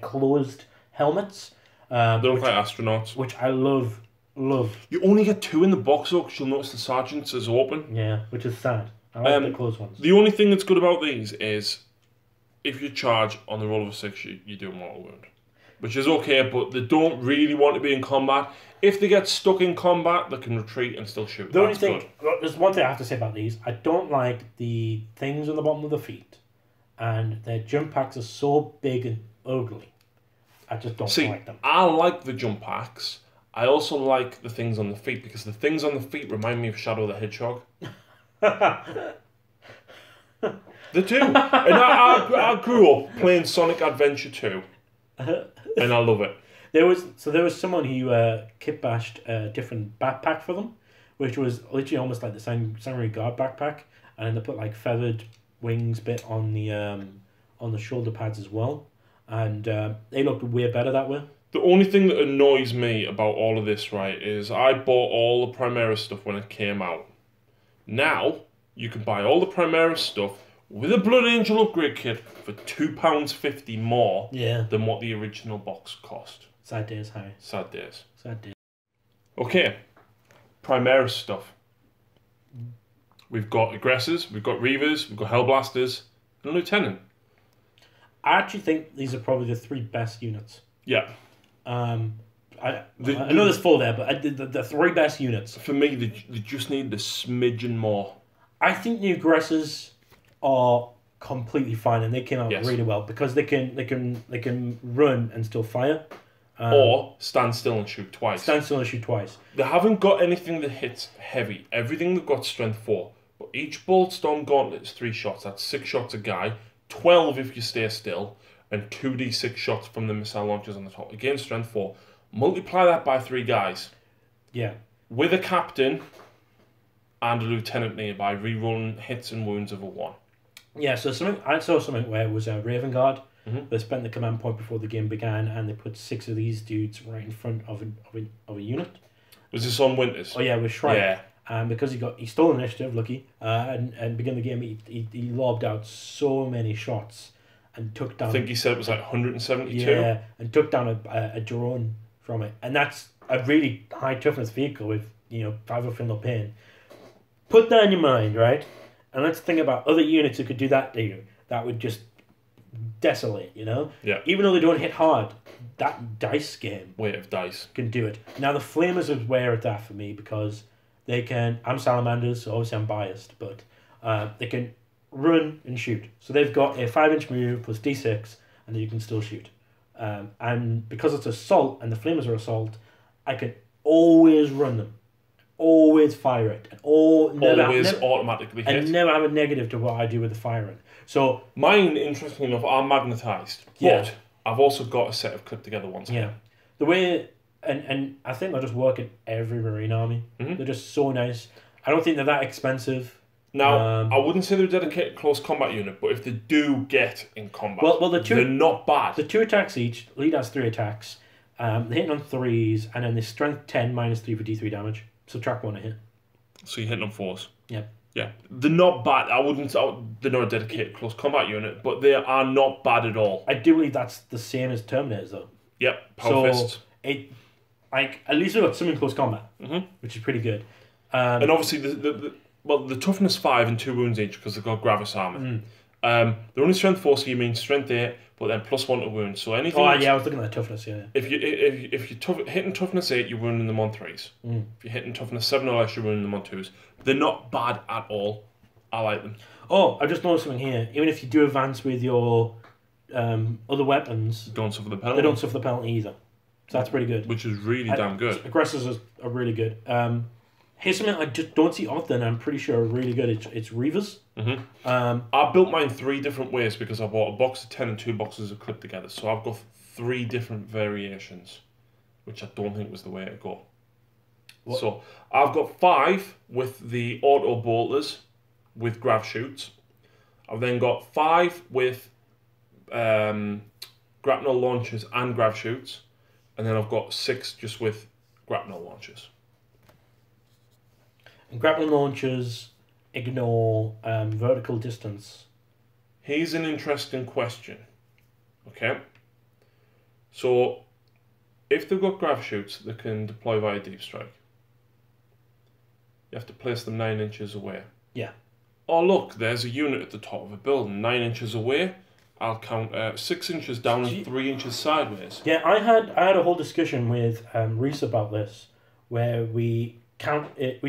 closed helmets. They look like astronauts. Which I love. You only get 2 in the box though, because you'll notice the Sergeant's is open. Yeah, which is sad. I like the closed ones. The only thing that's good about these is, if you charge on the roll of a 6, you do a mortal wound. Which is okay, but they don't really want to be in combat. If they get stuck in combat, they can retreat and still shoot. The only thing, there's one thing I have to say about these. I don't like the things on the bottom of the feet, and their jump packs are so big and ugly. I just don't like them. I like the jump packs. I also like the things on the feet, because the things on the feet remind me of Shadow the Hedgehog. They do. And I grew up playing Sonic Adventure 2. And I love it. There was someone who kit bashed a different backpack for them, which was literally almost like the Sanguinary Guard backpack, and then they put like feathered wings bit on the shoulder pads as well, and they looked way better that way. The only thing that annoys me about all of this, right, is I bought all the Primaris stuff when it came out. Now you can buy all the Primaris stuff with a Blood Angel upgrade kit for £2.50 more than what the original box cost. Sad days, Harry. Sad days. Sad days. Okay, Primaris stuff. We've got Aggressors, we've got Reavers, we've got Hellblasters, and a Lieutenant. I actually think these are probably the 3 best units. Yeah. I know there's 4 there, but the 3 best units. For me, they just need a smidgen more. I think the Aggressors are completely fine, and they came out really well because they can run and still fire, or stand still and shoot twice. They haven't got anything that hits heavy. Everything they've got strength 4, but each Bolt Storm Gauntlet is 3 shots. That's 6 shots a guy, 12 if you stay still, and 2d6 shots from the missile launchers on the top. Again, strength 4. Multiply that by 3 guys. Yeah. With a captain, and a lieutenant nearby, rerolling hits and wounds of a 1. Yeah, so I saw something where it was a Raven Guard. Mm-hmm. They spent the command point before the game began, and they put 6 of these dudes right in front of a unit. Was this on Winters? Oh yeah, with Shrike. Yeah. And because he stole initiative, lucky, and began the game, he lobbed out so many shots and took down. I think he said it was like 172. Yeah, and took down a drone from it, and that's a really high toughness vehicle with 5 or no pain. Put that in your mind, right? And let's think about other units who could do that to you. That would just desolate, Yeah. Even though they don't hit hard, that dice game Weight of dice can do it. Now the Flamers is where it's at for me because they can. I'm Salamanders, so obviously I'm biased, but they can run and shoot. So they've got a 5-inch move plus D6, and then you can still shoot. And because it's assault and the Flamers are assault, I can always run them. Always fire it. And automatically hit. And never have a negative to what I do with the firing. So mine, interestingly enough, are magnetised. Yeah. But I've also got a set of clipped together ones. Yeah. The way and I think they'll just work in every Marine army. Mm-hmm. They're just so nice. I don't think they're that expensive. Now, I wouldn't say they're a dedicated close combat unit, but if they do get in combat, they're not bad. The 2 attacks each. Lead has 3 attacks. They're hitting on 3s, and then they strength 10 minus 3 for D3 damage. Subtract 1 a hit. So you're hitting on 4s. Yeah. Yeah. They're not bad. They're not a dedicated close combat unit, but they are not bad at all. I do believe that's the same as Terminators, though. Yep. Power fists. At least they've got some in close combat, which is pretty good. And obviously, the toughness 5 and 2 wounds each because they've got Gravis armor. They're only strength 4, so you mean strength 8, but then plus 1 to wounds. So anything. Oh yeah, I was looking at the toughness. Yeah. If you're hitting toughness 8, you're wounding them on 3s. If you're hitting toughness 7 or less, you're wounding them on 2s. They're not bad at all. I like them. Oh, I just noticed something here. Even if you do advance with your other weapons, Don't suffer the penalty. they don't suffer the penalty either. So that's pretty good. Which is really damn good. Aggressors are really good. Here's something I just don't see often. I'm pretty sure are really good. It's Reavers. I built mine 3 different ways because I bought a box of 10 and 2 boxes of clipped together. So I've got 3 different variations, which I don't think was the way to go. What? So I've got 5 with the auto bolters with grav shoots. I've then got 5 with grapnel launchers and grav shoots, and then I've got 6 just with grapnel launchers. And grapnel launchers ignore vertical distance. Here's an interesting question. Okay. So, if they've got grav shoots that can deploy via deep strike, you have to place them 9 inches away. Yeah. Oh look, there's a unit at the top of a building, 9 inches away. I'll count 6 inches down and 3 inches sideways. Yeah, I had a whole discussion with Reese about this, where we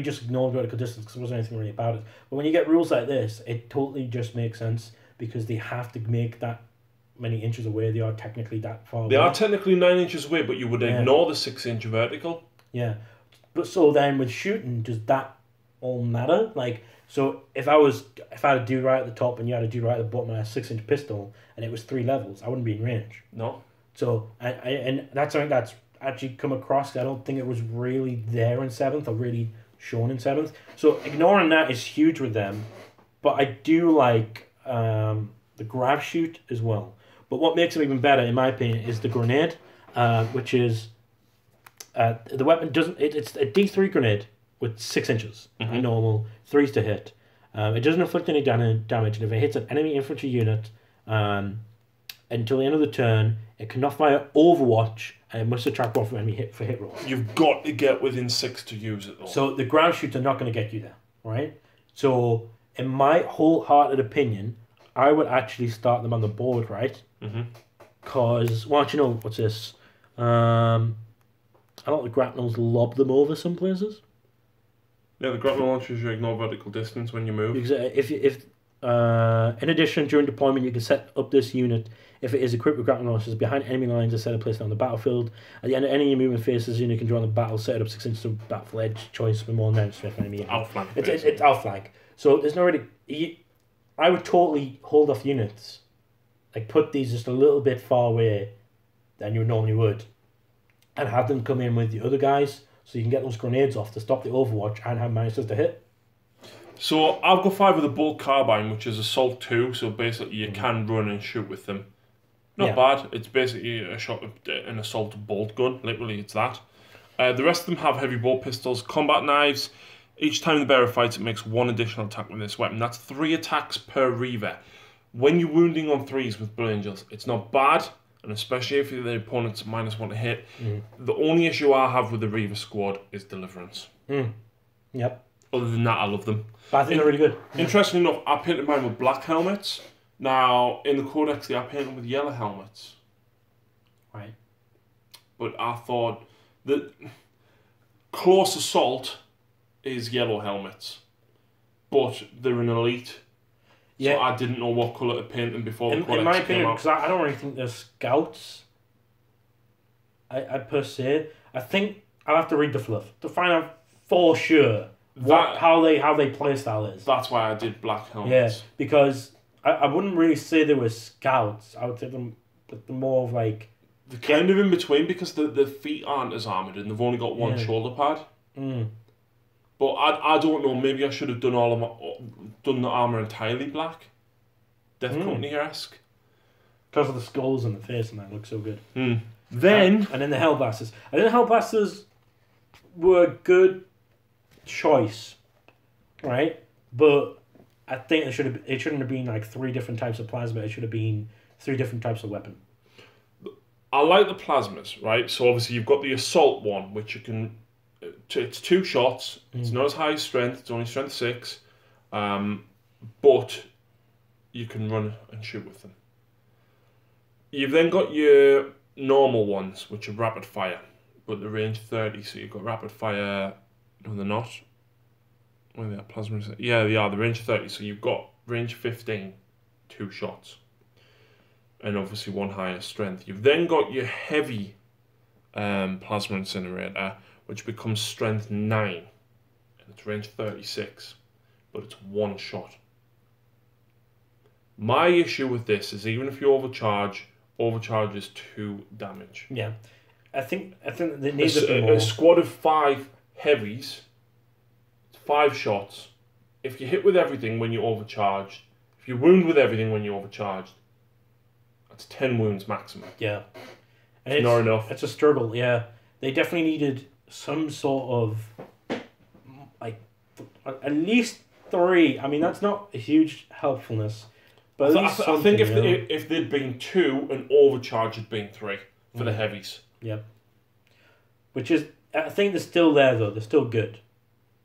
just ignored vertical distance because there wasn't anything really about it. But when you get rules like this, it totally just makes sense because they have to make that many inches away. They are technically that far away. They are technically 9 inches away, but you would ignore the 6 inch vertical. Yeah. But so then with shooting, does that all matter? Like, so if I had a dude right at the top and you had a dude right at the bottom and I had a 6 inch pistol and it was 3 levels, I wouldn't be in range. No. So and that's something that's actually come across. I don't think it was really there in 7th or really shown in 7th. So ignoring that is huge with them. But I do like the grav shoot as well. But what makes them even better, in my opinion, is the grenade, which is the weapon doesn't. It's a D3 grenade with 6 inches, normal 3s to hit. It doesn't inflict any damage, and if it hits an enemy infantry unit until the end of the turn, it cannot fire Overwatch, and it must attract one from enemy hit roll. You've got to get within 6 to use it though. So the ground shoots are not going to get you there, right? So in my wholehearted opinion, I would actually start them on the board, right? Because, well, actually, no, what's this? I don't the grapnels lob them over some places. Yeah, the grapnel launchers, you ignore vertical distance when you move. If in addition, during deployment, you can set up this unit if it is equipped with grapnel launchers behind enemy lines instead of placing it on the battlefield. At the end of any movement phases, the unit can draw on the battle, set it up 6 inches to battlefield edge, choice for more than strength enemy. Outflank. It's outflank. So there's no really. I would totally hold off units, like put these just a little bit far away than you normally would, and have them come in with the other guys so you can get those grenades off to stop the Overwatch and have minuses to hit. So I've got 5 with a bolt carbine, which is assault 2. So basically, you can run and shoot with them. Not bad. It's basically an assault bolt gun. Literally, it's that. The rest of them have heavy bolt pistols, combat knives. Each time the bearer fights, it makes 1 additional attack with this weapon. That's 3 attacks per Reaver. When you're wounding on 3s with Blood Angels, it's not bad, and especially if the opponent's -1 to hit. The only issue I have with the Reaver squad is Deliverance. Yep. Other than that, I love them. But I think they're really good. Interestingly enough, I painted mine with black helmets. Now, in the Codex, they are painted with yellow helmets. Right. But I thought that close assault is yellow helmets, but they're an elite. Yeah. So I didn't know what colour to paint them before the In Codex my came opinion, out. because I don't really think they're scouts. I per se. I think I'll have to read the fluff to find out for sure how they play style is. That's why I did black Yeah, helmets. because I wouldn't really say they were scouts. I would say them, but the more of like They're kind of in between because the feet aren't as armoured and they've only got one shoulder pad. But I don't know. Maybe I should have done done the armour entirely black, Death Company-esque. because of the skulls and the face, and that looks so good. Then And then the Hellblasters. I think the Hellblasters were a good choice, right? But I think it shouldn't have been like 3 different types of plasma. It should have been 3 different types of weapon. I like the plasmas, right? So obviously you've got the assault one, which you can. It's 2 shots. It's not as high as strength. It's only strength 6, but you can run and shoot with them. You've then got your normal ones, which are rapid fire, but they're range 30. So you've got rapid fire. No, they're not. Where are they at? Plasma. Yeah, they are. They're range 30. So you've got range 15, 2 shots, and obviously 1 higher strength. You've then got your heavy plasma incinerator, which becomes strength 9, and it's range 36, but it's 1 shot. My issue with this is even if you overcharge is 2 damage. Yeah, I think they need a bit more. A squad of 5 heavies, 5 shots. If you hit with everything when you're overcharged, if you wound with everything when you're overcharged, that's 10 wounds maximum. Yeah, and It's not enough. It's a struggle. Yeah, they definitely needed some sort of like at least 3. I mean, that's not a huge helpfulness, but at least I think something, if there'd been 2 and overcharge had been 3 for the heavies. Yep. Which is, I think they're still there though. They're still good.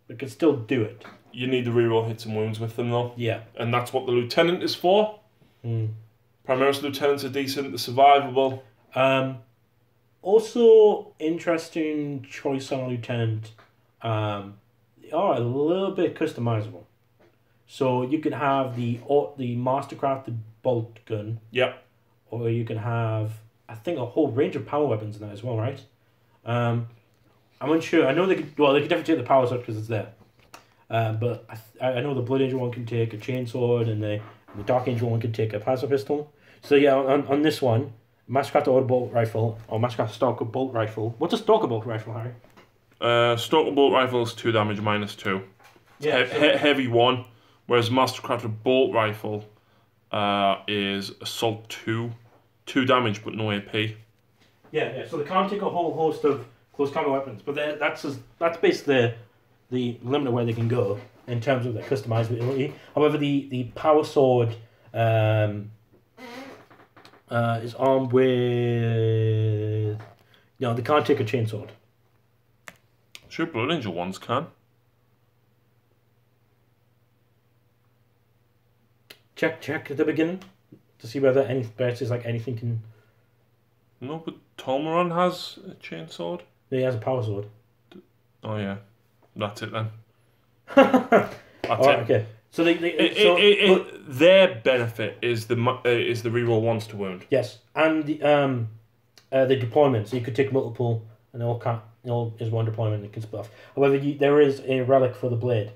They can still do it. You need to reroll hits and wounds with them though. Yeah. And that's what the lieutenant is for. Primaris lieutenants are decent. They're survivable. Also, interesting choice on a lieutenant. They are a little bit customizable. So you can have the mastercrafted bolt gun. Yep. Or you can have, I think, a whole range of power weapons in that as well, right? I'm unsure. I know they could definitely take the power sword because it's there. But I know the Blood Angel one can take a chainsword, and the Dark Angel one can take a plasma pistol. So yeah, on this one, Mastercraft Auto Bolt Rifle, or Mastercraft Stalker Bolt Rifle. What's a Stalker Bolt Rifle, Harry? Stalker Bolt Rifle is 2 damage minus 2. Yeah, heavy 1, whereas Mastercraft Bolt Rifle is Assault 2. 2 damage but no AP. Yeah, so they can't take a whole host of close combat weapons, but that's basically the limit of where they can go in terms of their customizability. However, the power sword is armed with... they can't take a chainsword. Sure, Blood Angel ones can. Check at the beginning to see whether anything can... No, but Tolmaron has a chainsword. Yeah, he has a power sword. Oh yeah, that's it then. That's it. Okay. So their benefit is the reroll ones to wound. Yes, and the deployment. So you could take multiple, and they all is one deployment and it can split off. However, there is a relic for the blade.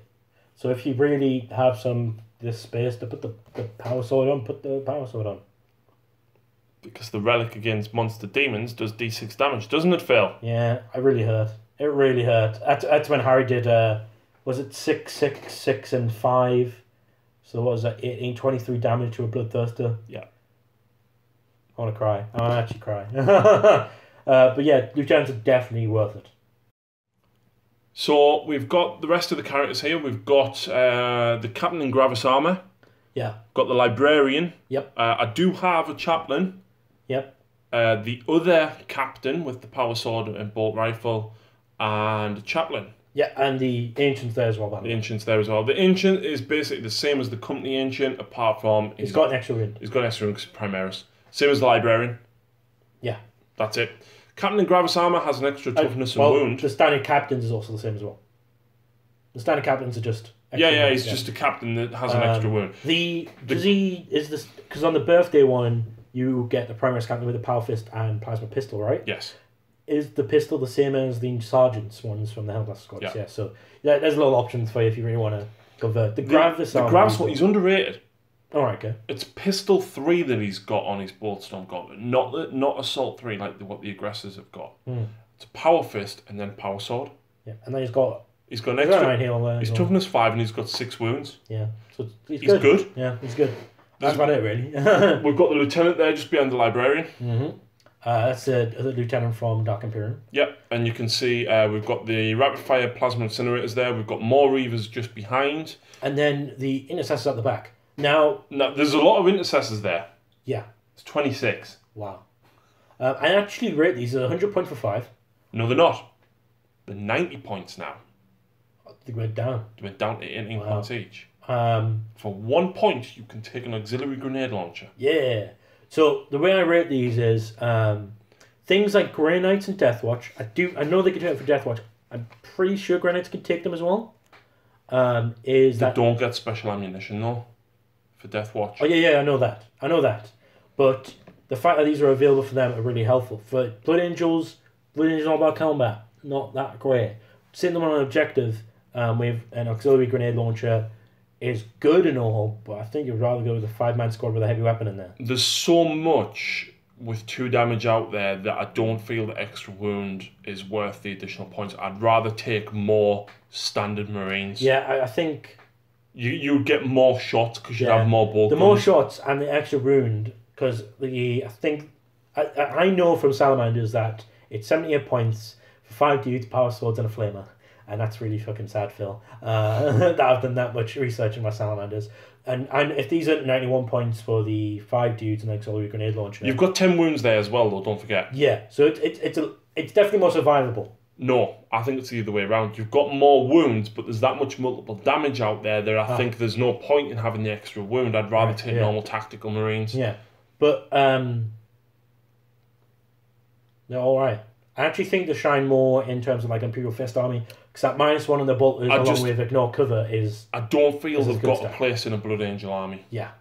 So if you really have this space to put the power sword on, put the power sword on. Because the relic against monster demons does D6 damage, doesn't it, Phil? Yeah, it really hurt. It really hurt. That's when Harry did was it 6, 6, 6, and 5? So what was that? 18, 23 damage to a Bloodthirster. Yeah. I want to cry. I want to actually cry. But yeah, Lieutenants are definitely worth it. So we've got the rest of the characters here. We've got the Captain in Gravis armor. Yeah. Got the Librarian. Yep. I do have a Chaplain. Yep. The other Captain with the Power Sword and Bolt Rifle, and a Chaplain. Yeah, and the Ancient's there as well. The Ancient's there as well. The Ancient is basically the same as the Company Ancient, apart from... He's got an extra wound. He's got an extra wound because Primaris. Same as the Librarian. Yeah. That's it. Captain in Gravis armor has an extra toughness and wound. The standard Captains is also the same as well. The standard Captains are just... He's just a Captain that has an extra wound. Because on the birthday one, you get the Primaris Captain with a Power Fist and Plasma Pistol, right? Yes. Is the pistol the same as the Sergeant's ones from the Hellblast Squads? Yeah. So there's a lot of options for you if you really want to convert. The Gravis one, he's underrated. Alright, okay. It's Pistol 3 that he's got on his Boltstorm Gauntlet, not Assault 3 like what the Aggressors have got. It's a Power Fist and then Power Sword. Yeah, and then he's got an extra... He's toughness 5 and he's got 6 wounds. Yeah, so he's good. Yeah, he's good. That's about it, really. We've got the Lieutenant there just behind the Librarian. Mm-hmm. That's the Lieutenant from Dark Imperium. Yep, and you can see we've got the Rapid Fire Plasma Incinerators there. We've got more Reavers just behind. And then the Intercessors at the back. Now, there's a lot of Intercessors there. Yeah. It's 26. Wow. I actually rate these at 100 points for 5. No, they're not. They're 90 points now. They went down. They went down to 18 points each. For 1 point, you can take an auxiliary grenade launcher. Yeah. So the way I rate these is things like Grey Knights and Deathwatch. I know they can take it for Deathwatch. I'm pretty sure Grey Knights can take them as well. They don't get special ammunition though for Deathwatch. Oh yeah, I know that. But the fact that these are available for them are really helpful. For Blood Angels all about combat. Not that great. Sitting them on an objective with an auxiliary grenade launcher is good and all, but I think you'd rather go with a 5-man squad with a heavy weapon in there. There's so much with 2 damage out there that I don't feel the extra wound is worth the additional points. I'd rather take more standard Marines. Yeah, I think... You'd get more shots because you'd have more bolt guns. More shots and the extra wound, because I know from Salamanders that it's 78 points for 5 dudes, power swords and a flamer. And that's really fucking sad, Phil. That I've done that much research in my Salamanders. And if these are 91 points for the 5 dudes and auxiliary grenade launcher... You've got 10 wounds there as well, though, don't forget. Yeah, so it's definitely more survivable. No, I think it's the other way around. You've got more wounds, but there's that much multiple damage out there that I think there's no point in having the extra wound. I'd rather take normal tactical Marines. Yeah, but they're alright. I actually think they shine more in terms of like Imperial Fist Army, because that -1 on the bolters along with ignore cover is... I don't feel they've got a place in a Blood Angel army. Yeah.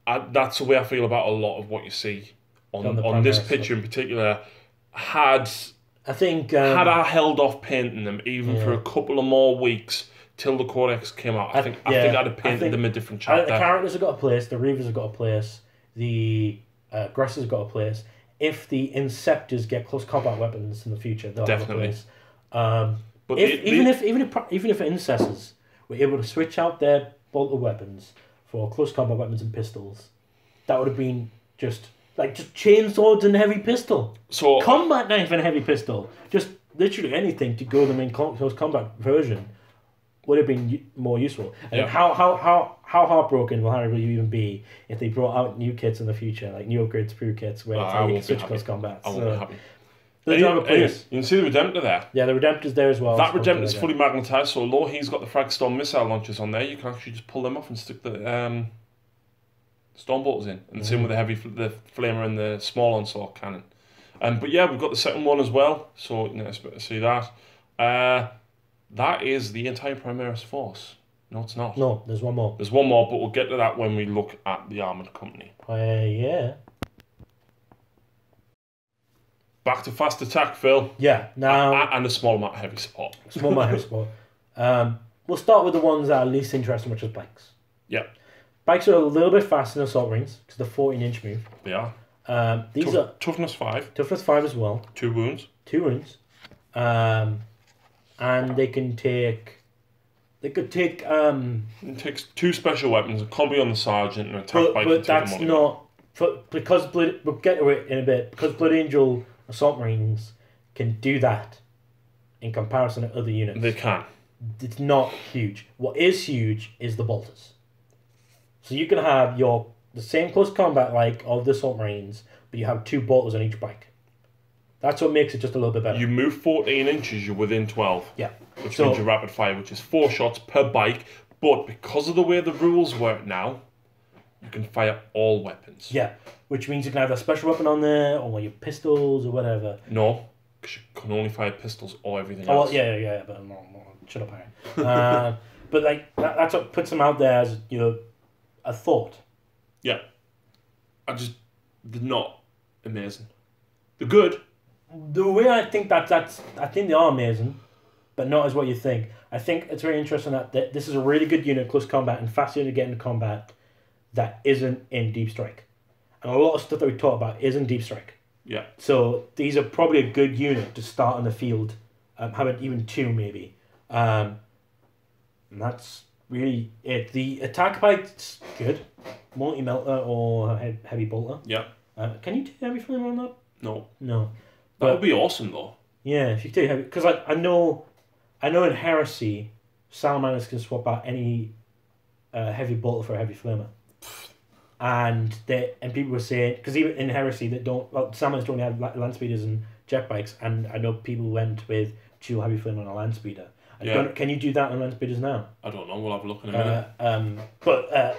That's the way I feel about a lot of what you see on this picture in particular. Had I held off painting them even for a couple of more weeks till the Codex came out, I think I'd have painted them a different chapter. The characters have got a place, the Reavers have got a place, the Aggressors have got a place. If the Inceptors get close combat weapons in the future, they'll have a place. But even if Intercessors were able to switch out their bolter weapons for close combat weapons and pistols, that would have been just chainswords and heavy pistol. So combat knife and heavy pistol. Just literally anything to go them in close combat version would have been more useful. And how heartbroken will Harry even be if they brought out new kits in the future, like new upgrades, sprue kits, where it's like switch close combat. I won't be happy. You can see the Redemptor there. Yeah, the Redemptor's there as well. That Redemptor's fully magnetised, so although he's got the Fragstorm missile launchers on there, you can actually just pull them off and stick the Stormbolters in. And the same with the Flamer and the small onslaught cannon. But yeah, we've got the second one as well, so let's see that. That is the entire Primaris force. No, it's not. No, there's one more. There's one more, but we'll get to that when we look at the Armoured Company. Yeah. Back to fast attack, Phil. Yeah, now... And a small amount of heavy support. Small amount of heavy support. We'll start with the ones that are least interesting, which is bikes. Yeah. Bikes are a little bit faster than assault rings, because they're 14-inch move. They are. These are... Toughness 5. Toughness 5 as well. 2 wounds. 2 wounds. And they can take They could take It takes 2 special weapons, a combi on the sergeant, and an attack bike. but that's not because we'll get to it in a bit. Because Blood Angel Assault Marines can do that in comparison to other units. They can. It's not huge. What is huge is the bolters. So you can have the same close combat like of the Assault Marines, but you have 2 bolters on each bike. That's what makes it just a little bit better. You move 14 inches, you're within 12. Yeah. Which means you're rapid fire, which is 4 shots per bike. But because of the way the rules work now, you can fire all weapons. Yeah. Which means you can have a special weapon on there, or your pistols, or whatever. No, because you can only fire pistols or everything else. Well, yeah, but no, shut up, Harry. But like that's what puts them out there as a thought. Yeah. They're not amazing. They're good. The way I think I think they are amazing, but not as what you think. I think it's very interesting that this is a really good unit, close combat, and fast unit to get into combat that isn't in Deep Strike. And a lot of stuff that we talked about is in Deep Strike. Yeah. So these are probably a good unit to start on the field, having even 2 maybe. And that's really it. The attack bike's good. Multi-melter or heavy bolter. Yeah. Can you do heavy flamer on that? No. No. That would be awesome though. Yeah, if you do heavy, because I know in Heresy, Salamanders can swap out any heavy bolter for a heavy flamer, and people were saying, because even in Heresy Salamanders don't have land speeders and jet bikes, and I know people went with dual heavy flamer on a land speeder. Can you do that on land speeders now? I don't know. We'll have a look in a minute.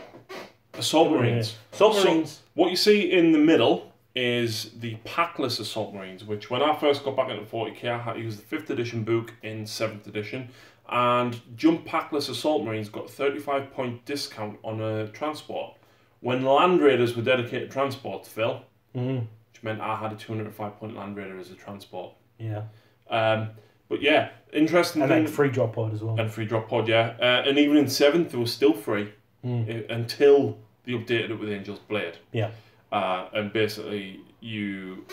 Assault Marines. Assault Marines. So, what you see in the middle is the packless Assault Marines, which when I first got back into 40k, I had to use the 5th edition book in 7th edition, and Jump Packless Assault Marines got a 35-point discount on a transport. When Land Raiders were dedicated transports, Phil, which meant I had a 205-point Land Raider as a transport. Yeah. But yeah, interesting and thing. then free drop pod as well. And free drop pod, yeah. And even in 7th, it was still free until they updated it with Angel's Blade. Yeah. And basically, you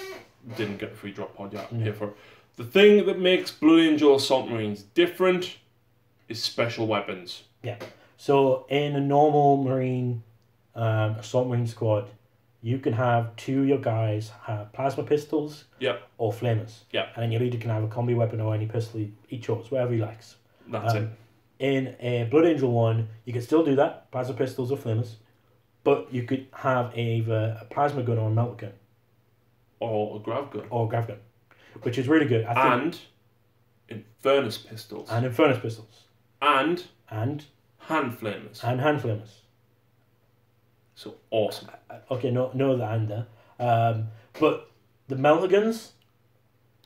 didn't get the free drop pod, you had to pay for it. The thing that makes Blood Angel Assault Marines different is special weapons. Yeah. So in a normal Marine Assault Marine squad, you can have 2 of your guys have plasma pistols or flamers. Yeah. And then your leader can have a combi weapon or any pistol he chose, whatever he likes. That's it. In a Blood Angel one, you can still do that, plasma pistols or flamers, but you could have either a plasma gun or a melt gun. Or a grav gun. Which is really good. And Infernus pistols. And Infernus pistols. And hand flamers. So awesome. Okay, no the hand there. But the melter guns,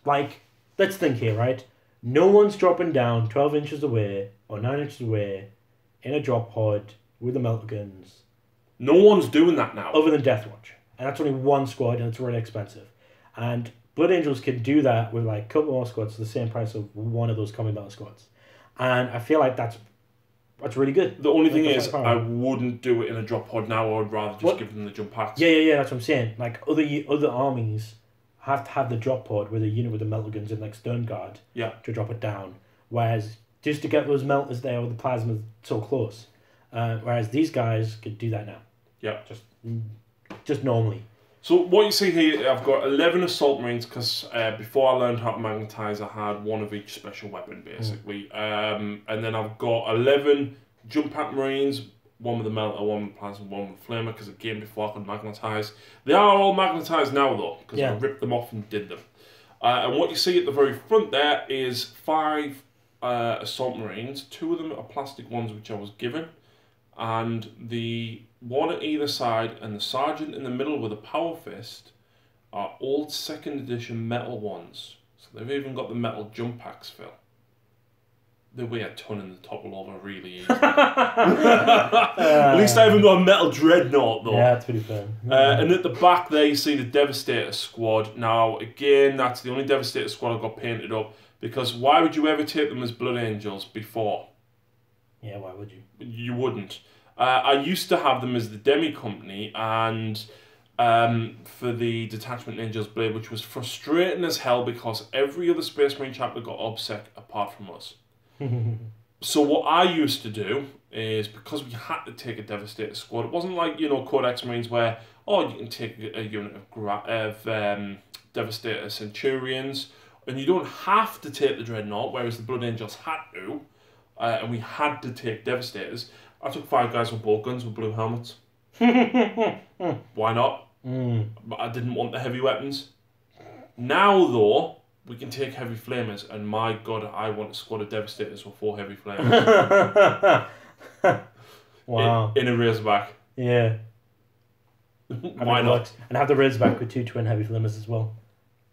like, let's think here, right? No one's dropping down 12 inches away or 9 inches away in a drop pod with the melter guns. No one's doing that now. Other than Deathwatch. And that's only 1 squad and it's really expensive. And Blood Angels can do that with like a couple more squads for the same price of one of those combat battle squads. And I feel like that's really good. The only thing is, I wouldn't do it in a drop pod now. I would rather just give them the jump packs. Yeah, that's what I'm saying. Like, other armies have to have the drop pod with a unit with the melter guns in, like Stern Guard, to drop it down. Whereas, just to get those melters there with the plasma so close. Whereas these guys could do that now. Yeah. Just normally. So what you see here, I've got 11 Assault Marines, because before I learned how to magnetize, I had 1 of each special weapon, basically. And then I've got 11 Jump Pack Marines, 1 with the melter, 1 with plasma, 1 with flamer, because again, before I could magnetize. They are all magnetized now, though, because I ripped them off and did them. And what you see at the very front there is 5 Assault Marines. 2 of them are plastic ones, which I was given. And the 1 at either side and the sergeant in the middle with a power fist are old 2nd edition metal ones. So they've even got the metal jump packs, Phil. They weigh a ton in the topple over really easy. At least I haven't got a metal dreadnought though. Yeah, that's pretty fair. And at the back there you see the Devastator squad. Now again, that's the only Devastator squad I've got painted up, because why would you ever take them as Blood Angels before? Yeah, why would you? You wouldn't. I used to have them as the Demi Company, and for the Detachment Ninja's Blade, which was frustrating as hell because every other Space Marine chapter got OBSEC apart from us. So what I used to do is, because we had to take a Devastator squad, it wasn't like, Codex Marines where, you can take a unit of Devastator Centurions, and you don't have to take the Dreadnought, whereas the Blood Angels had to, and we had to take Devastators. I took 5 guys with bolt guns with blue helmets. Why not? But I didn't want the heavy weapons. Now, though, we can take heavy flamers, and my god, I want a squad of Devastators with 4 heavy flamers. Wow. In a Razorback. Yeah. Why not? And have the Razorback with 2 twin heavy flamers as well.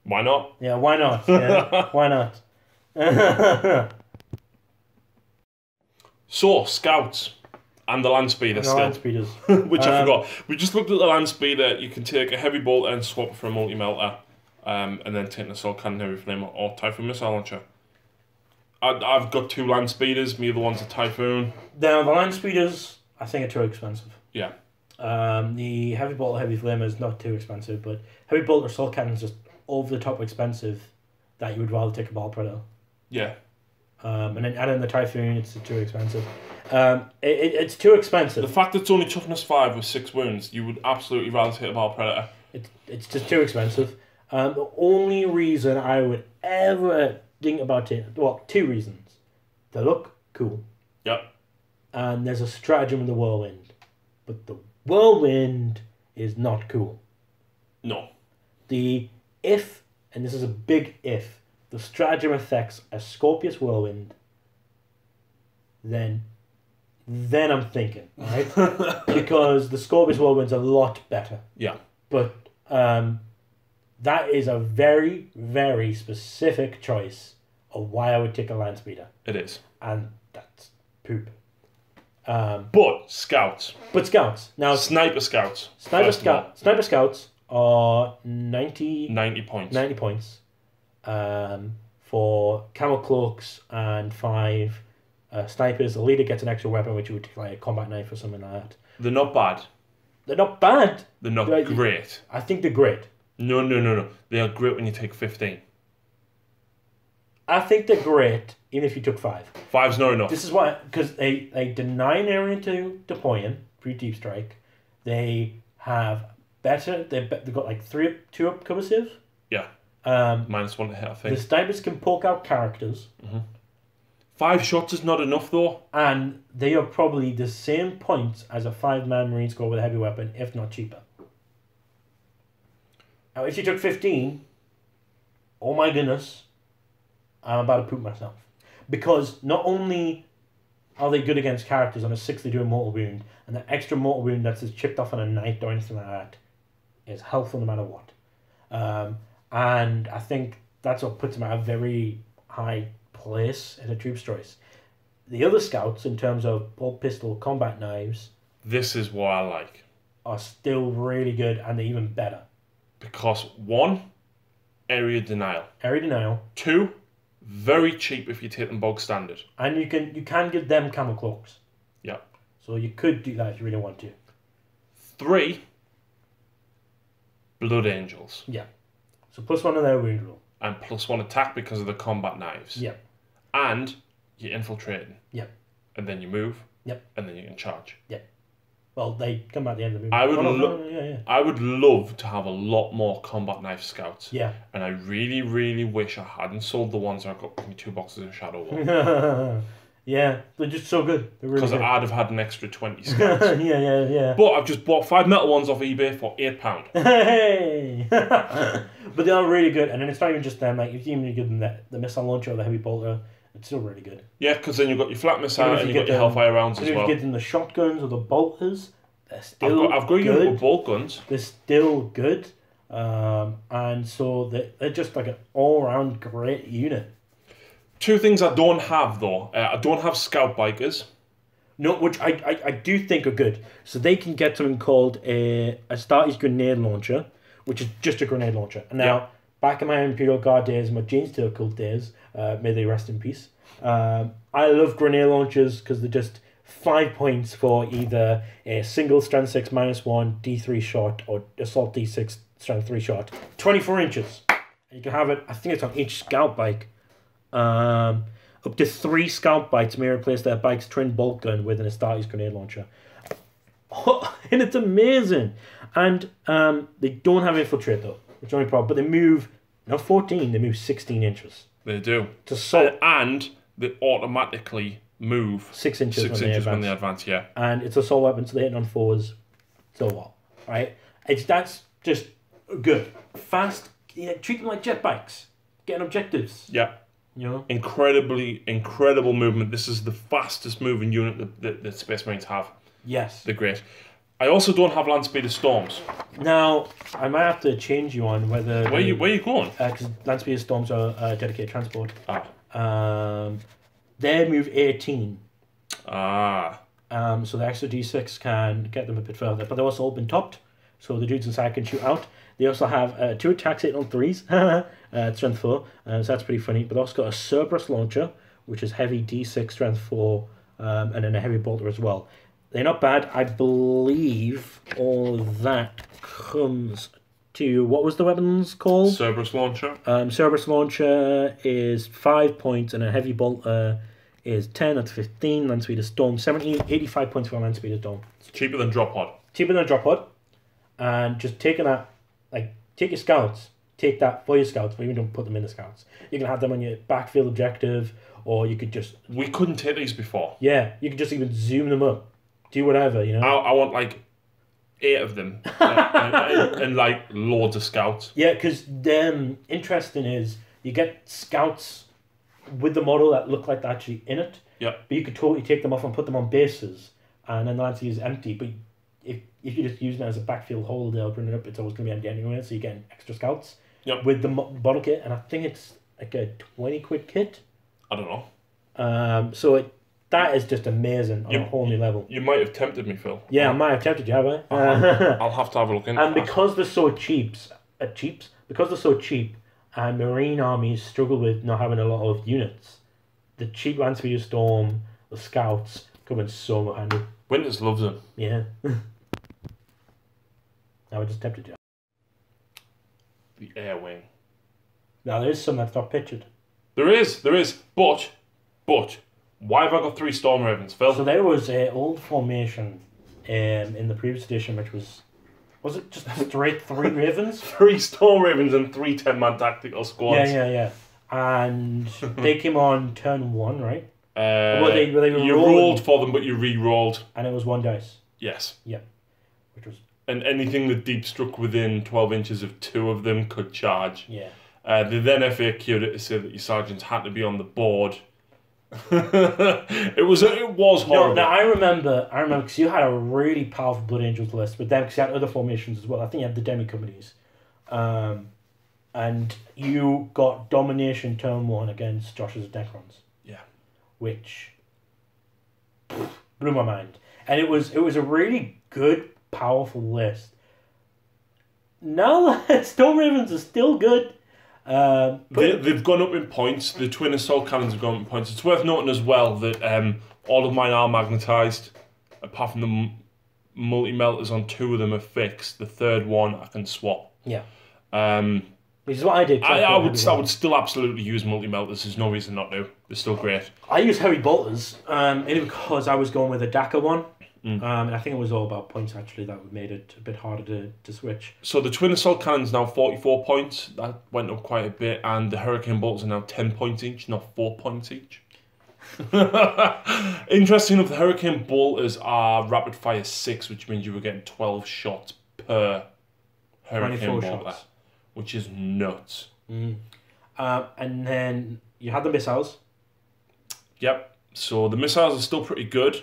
Why not? Yeah, why not? Yeah, why not? So, Scouts. And the Land Speeder still. Land Speeders. Which I forgot. We just looked at the Land Speeder. You can take a heavy bolter and swap it for a multi-melter. And then take an assault cannon, heavy flamer, or Typhoon missile launcher. I've got 2 Land Speeders. Me, the one's a Typhoon. Now, the Land Speeders, I think, are too expensive. Yeah. The heavy bolter, heavy flamer is not too expensive, but heavy bolter assault cannon is just over the top expensive that you would rather take a Battle Predator. Yeah. And then add in the Typhoon, it's too expensive. It's too expensive. The fact that it's only toughness 5 with 6 wounds, you would absolutely rather take a Battle Predator. It's just too expensive. The only reason I would ever think about it, well, 2 reasons. They look cool. Yep. And there's a stratagem in the Whirlwind. But the Whirlwind is not cool. No. If, and this is a big if, the stratagem affects a Scorpius Whirlwind, then I'm thinking, right? Because the Scorpius Whirlwind's a lot better. Yeah. But that is a very, very specific choice of why I would take a Land Speeder. It is. And that's poop. But Scouts. Now, Sniper Scouts. Sniper Scouts are 90 points. 90 points. For camel cloaks and 5 snipers. The leader gets an extra weapon, which would take like a combat knife or something like that. They're not bad. They're not bad. They're not great. I think they're great. No. They are great when you take 15. I think they're great, even if you took 5. 5's not enough. This is why, because they deny an area to deploying through Deep Strike. They have better. They've got like 2 up cover sieve. Yeah. -1 to hit, I think. The snipers can poke out characters. 5 shots is not enough, though. And they are probably the same points as a 5-man Marine squad with a heavy weapon, if not cheaper. Now, if you took 15, oh my goodness, I'm about to poop myself. Because not only are they good against characters on a 6 they do a mortal wound, and the extra mortal wound that's just chipped off on a knight or anything like that is helpful no matter what. And I think that's what puts them at a very high place in a troop's choice. The other scouts, in terms of bolt pistol combat knives, This is what I like. are still really good, and they're even better. Because 1, area denial. Area denial. 2, very cheap if you take them bog standard. And you can give them camel cloaks. Yeah. So you could do that if you really want to. 3, Blood Angels. Yeah. So +1 on their wound roll. And +1 attack because of the combat knives. Yeah. And you're infiltrating. Yep. And then you move. Yep. And then you can charge. Yep. Well, they come at the end of the movie. I would love to have a lot more combat knife scouts. Yeah. And I really, really wish I hadn't sold the ones I got me 2 boxes of Shadow War. Yeah, they're just so good. Because really I'd have had an extra 20 scouts. yeah. But I've just bought 5 metal ones off eBay for £8. Hey! But they are really good, and then it's not even just them. Like, if you even give them the missile launcher or the heavy bolter, it's still really good. Yeah, because then you've got your flat missile and you've got your Hellfire rounds as well. If you give them the shotguns or the bolters, they're still I've got unit with bolt guns. They're still good. And so they're just like an all-round great unit. 2 things I don't have, though. I don't have scout bikers. No, which I do think are good. So they can get something called a Astartes grenade launcher, which is just a grenade launcher. And now, back in my Imperial Guard days, my Jane's Tail cult days, may they rest in peace, I love grenade launchers because they're just 5 points for either a single strength 6 -1 D3 shot or assault D6 strength 3 shot. 24 inches. And you can have it, I think it's on each scout bike. Up to 3 scout bikes may replace their bike's twin bolt gun with an Astartes grenade launcher. And it's amazing. And they don't have infiltrate though, which is the only problem. But they move, not 14, they move 16 inches. They do. And they automatically move 6 inches, when they advance, yeah. And it's assault weapon, so they're hitting on 4s. So what? Right? That's just good. Fast, treat them like jet bikes. Getting objectives. Yeah. You know? Incredible movement. This is the fastest moving unit that Space Marines have. Yes. They're great. I also don't have Land Speeder Storms. Now, I might have to change you on whether... Where you going? Because Land Speeder Storms are dedicated transport. Ah. They move 18. Ah. So the extra D6 can get them a bit further. But they're also open topped, so the dudes inside can shoot out. They also have 2 attacks hitting on 3s. Strength 4. So that's pretty funny. But they also got a Cerberus launcher, which is heavy D6, strength 4, and then a heavy bolter as well. They're not bad. I believe all that comes to... What was the weapons called? Cerberus launcher. Cerberus launcher is 5 points, and a heavy bolter is 10. That's 15. Land Speeder Storm 17. 85 points for Land Speeder Storm. It's cheaper than Drop Pod. Cheaper than a Drop Pod. And just taking that, take your scouts. Take that for your scouts, but even don't put them in the scouts. You can have them on your backfield objective, or you could just... We couldn't take these before. Yeah, you could just even zoom them up. Do whatever, you know? I want 8 of them and loads of scouts. Yeah, because interesting is you get scouts with the model that look like they're actually in it. Yeah. But you could totally take them off and put them on bases, and then that's is empty. But if you're just using it as a backfield holder or bring it up, it's always going to be empty anyway, so you're getting extra scouts. Yep. With the bottle kit, and I think it's like a 20 quid kit. I don't know. So that is just amazing on a whole new level. You might have tempted me, Phil. Yeah, I might have tempted you, have I? I'll have to have a look into and because they're so cheap, and Marine armies struggle with not having a lot of units, the cheap Land Speeder Storm, the Scouts, come in so handy. Winters loves them. Yeah. I just tempted you. The Air Wing. Now, there is some that's not pictured. There is, but, why have I got 3 Storm Ravens, Phil? So there was an old formation in the previous edition, which was it just straight 3 Ravens? 3 Storm Ravens and 3 10-man tactical squads. Yeah. And they came on turn 1, right? You rolled for them, but you re-rolled. And it was 1 dice. Yes. Yeah. Which was... And anything that deep struck within 12 inches of 2 of them could charge. Yeah. They then FAQ'd it to say that your sergeants had to be on the board. It was horrible. No, I remember because you had a really powerful Blood Angels list with them, because you had other formations as well. I think you had the Demi Companies. And you got Domination turn 1 against Josh's Necrons. Yeah. Which blew my mind. And it was a really good, powerful list. Now Storm Ravens are still good. They've gone up in points. The twin assault cannons have gone up in points. It's worth noting as well that all of mine are magnetised, apart from the multi-melters on 2 of them are fixed. The third one I can swap. Yeah. Which is what I did. I would still absolutely use multi-melters. There's no reason not to. They're still great. I use heavy bolters only because I was going with a DACA one. And I think it was all about points actually that made it a bit harder to switch. So the twin assault cannon's now 44 points. That went up quite a bit, and the hurricane bolts are now 10 points each, not 4 points each. Interesting enough, the hurricane bolters are rapid fire 6, which means you were getting 12 shots per hurricane bolter, which is nuts. And then you had the missiles. Yep. So the missiles are still pretty good.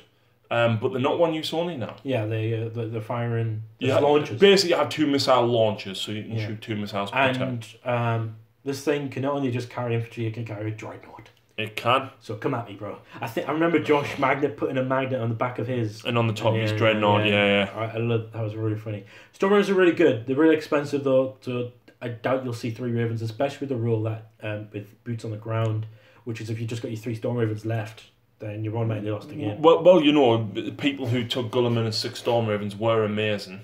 But they're not one use only now. Yeah, they're firing launchers. Basically, you have 2 missile launchers, so you can shoot 2 missiles per turn. And this thing can not only just carry infantry, it can carry a Dreadnought. It can. So come at me, bro. I remember Josh Magnet putting a magnet on the back of his. And on the top of his Dreadnought, yeah. I love that. Was really funny. Stormers are really good. They're really expensive though, so I doubt you'll see 3 Ravens, especially with the rule that with boots on the ground, which is if you just got your 3 Storm Ravens left, then you're automatically lost again. Well, you know, people who took Gulliman and 6 Storm Ravens were amazing.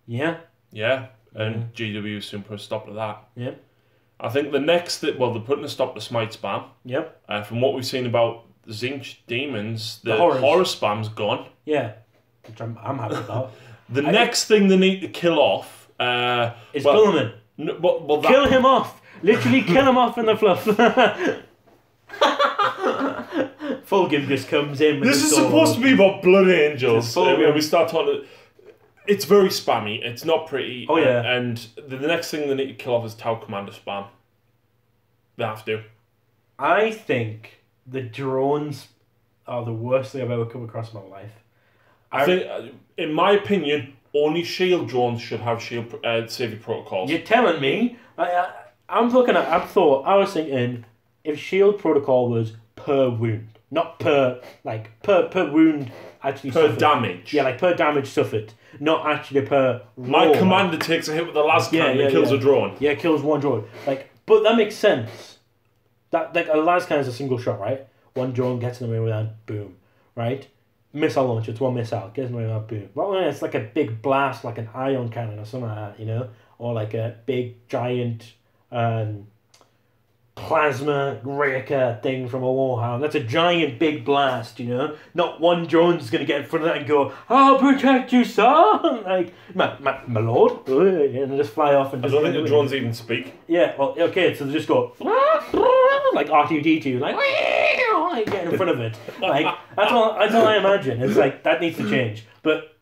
Yeah. Yeah, and GW soon put a stop to that. Yeah. I think the next well, they're putting a stop to smite spam. Yep. From what we've seen about the Zinch demons, the horrors. horror spam's gone. Yeah, which I'm happy about. The next thing they need to kill off is Guilliman. Kill him off. Literally kill him off in the fluff. Fulgrim just comes in with this is supposed to be about blood angels. We start talking. It's very spammy. It's not pretty. Oh yeah. And the next thing they need to kill off is Tau Commander spam. They have to. I think the drones are the worst thing I've ever come across in my life. I think, in my opinion, only shield drones should have shield saving protocols. You're telling me? I was thinking if shield protocol was per wound, not per wound actually per suffered. Damage. Yeah, like per damage suffered, not actually per. My commander takes a hit with the last cannon and kills a drone. Yeah, kills one drone. But that makes sense. That a last cannon is a single shot, right? One drone gets in the way with that, boom, right? Missile launcher, it's one missile, gets in the way with that, boom. Well, it's like a big blast, like an ion cannon or something like that, or like a big giant plasma raker thing from a Warhammer. That's a giant big blast, Not one drone's going to get in front of that and go, "I'll protect you, sir!" Like, my lord. And just fly off. And I don't think the drones even speak. Yeah, well, okay, so they just go, like R2-D2, like getting in front of it. That's all I imagine. It's like, that needs to change. But,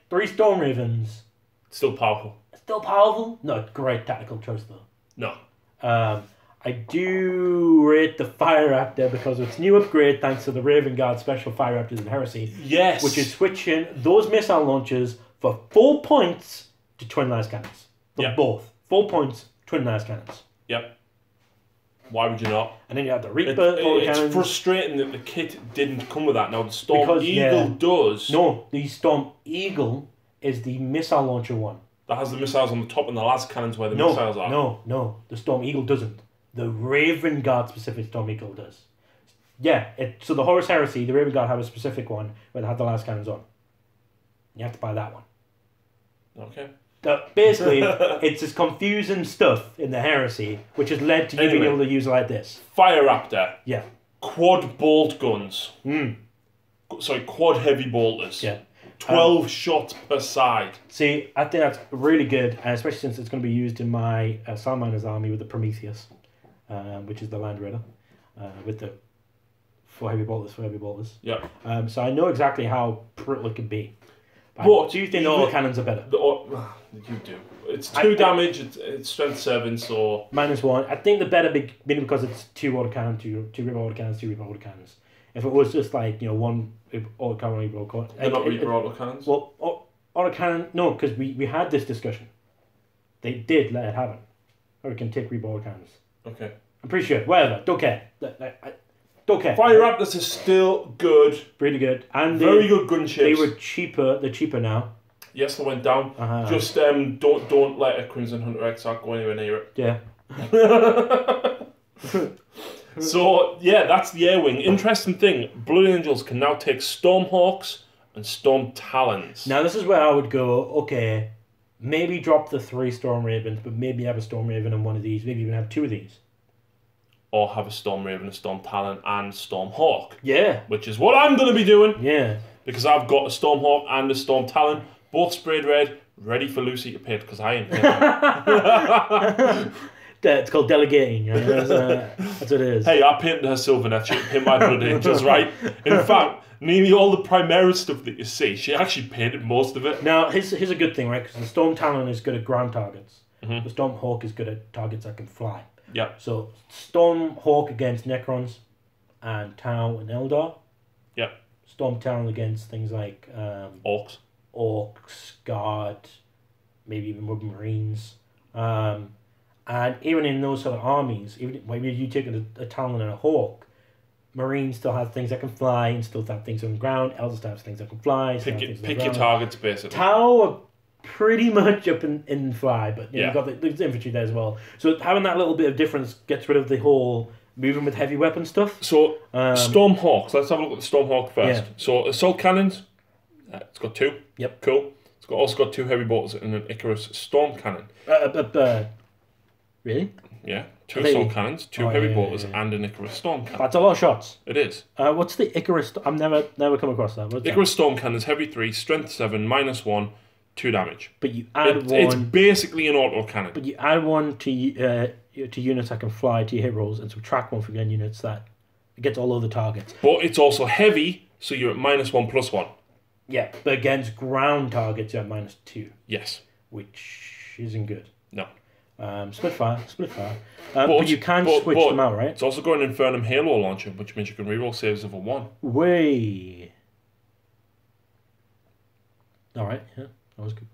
3 Storm Ravens. Still powerful. Still powerful? Not great tactical choice, though. No. I do rate the Fire Raptor because of its new upgrade thanks to the Vanguard special Fire Raptors in Heresy. Yes. Which is switching those missile launchers for 4 points to twin las cannons. For both. 4 points, twin las cannons. Yep. Why would you not? And then you have the Reaper It's frustrating that the kit didn't come with that. Now the Storm Eagle does. No, the Storm Eagle is the missile launcher one. That has the missiles on the top and the las cannons where the missiles are. No. The Storm Eagle doesn't. The Raven Guard specific Storm Eagle does. Yeah, so the Horus Heresy, the Raven Guard have a specific one where they have the las cannons on. You have to buy that one. Okay. Basically, it's this confusing stuff in the Heresy which has led to you being able to use it like this. Fire Raptor. Yeah. Quad bolt guns. Sorry, quad heavy bolters. Yeah. 12 shots per side. See, I think that's really good, and especially since it's going to be used in my Salmaner's army with the Prometheus, which is the Land Raider, with the 4 heavy bolters. Yeah. So I know exactly how brutal it can be. But do you think the autocannons are better? You do. It's 2 damage, it's strength 7, so... -1. I think the better, mainly because it's 2 autocannon, 2 Reaper autocannons, 2 Reaper autocannons. If it was just one autocannon, Reaper autocannon... They're not Reaper autocannons? Well, autocannon... No, because we had this discussion. They did let it happen. Or it can take Reaper autocannons. Okay. I'm pretty sure. Whatever. Don't care. Don't care. Fire Raptors is still good. Pretty good. And very good gunships. They were cheaper. They're cheaper now. Yes, they went down. Just don't let a Crimson Hunter Exarch go anywhere near it. Yeah. So, yeah, that's the Air Wing. Interesting thing, Blood Angels can now take Stormhawks and Storm Talons. Now, this is where I would go, okay, maybe drop the 3 Storm Ravens, but maybe have a Storm Raven and one of these. Maybe even have 2 of these. Or have a Storm Raven, a Storm Talon, and Stormhawk. Yeah. Which is what I'm going to be doing. Yeah. Because I've got a Stormhawk and a Storm Talon, both sprayed red, ready for Lucy to paint, because I ain't painting. It's called delegating, right? That's what it is. Hey, I painted her Sylvaneth, she painted my Blood Angels, right? In fact, nearly all the Primaris stuff that you see, she actually painted most of it. Now, here's a good thing, right? Because the Storm Talon is good at ground targets. The Storm Hawk is good at targets that can fly. Yeah. So, Storm Hawk against Necrons and Tau and Eldar. Yeah. Storm Talon against things like... Orcs, Guard, maybe even Wood Marines. And even in those sort of armies, even when you take a Talon and a Hawk, Marines still have things that can fly and still have things on the ground. Eldar still have things that can fly. Pick your targets, basically. Tau are pretty much up in fly, but you've got the infantry there as well. So having that little bit of difference gets rid of the whole moving with heavy weapon stuff. So, Stormhawks. Let's have a look at the Stormhawk first. Yeah. So, assault cannons. It's got 2. Yep. Cool. It's also got 2 heavy bolters and an Icarus storm cannon. Really? Yeah, 2 assault cannons, 2 heavy bolters, yeah. and an Icarus storm cannon. That's a lot of shots. It is. What's the Icarus? I've never come across that. What's Icarus storm cannons, heavy 3, strength 7, -1, 2 damage. But you add one. It's basically an auto cannon. But you add one to units that can fly to your hit rolls and subtract one from your units that gets all other targets. But it's also heavy, so you're at -1/+1. Yeah, but against ground targets you're at -2. Yes. Which isn't good. No. Split fire. But you can switch them out, right? It's also got an Infernum Halo launcher, which means you can reroll saves of a 1. Way. Alright, yeah, that was good.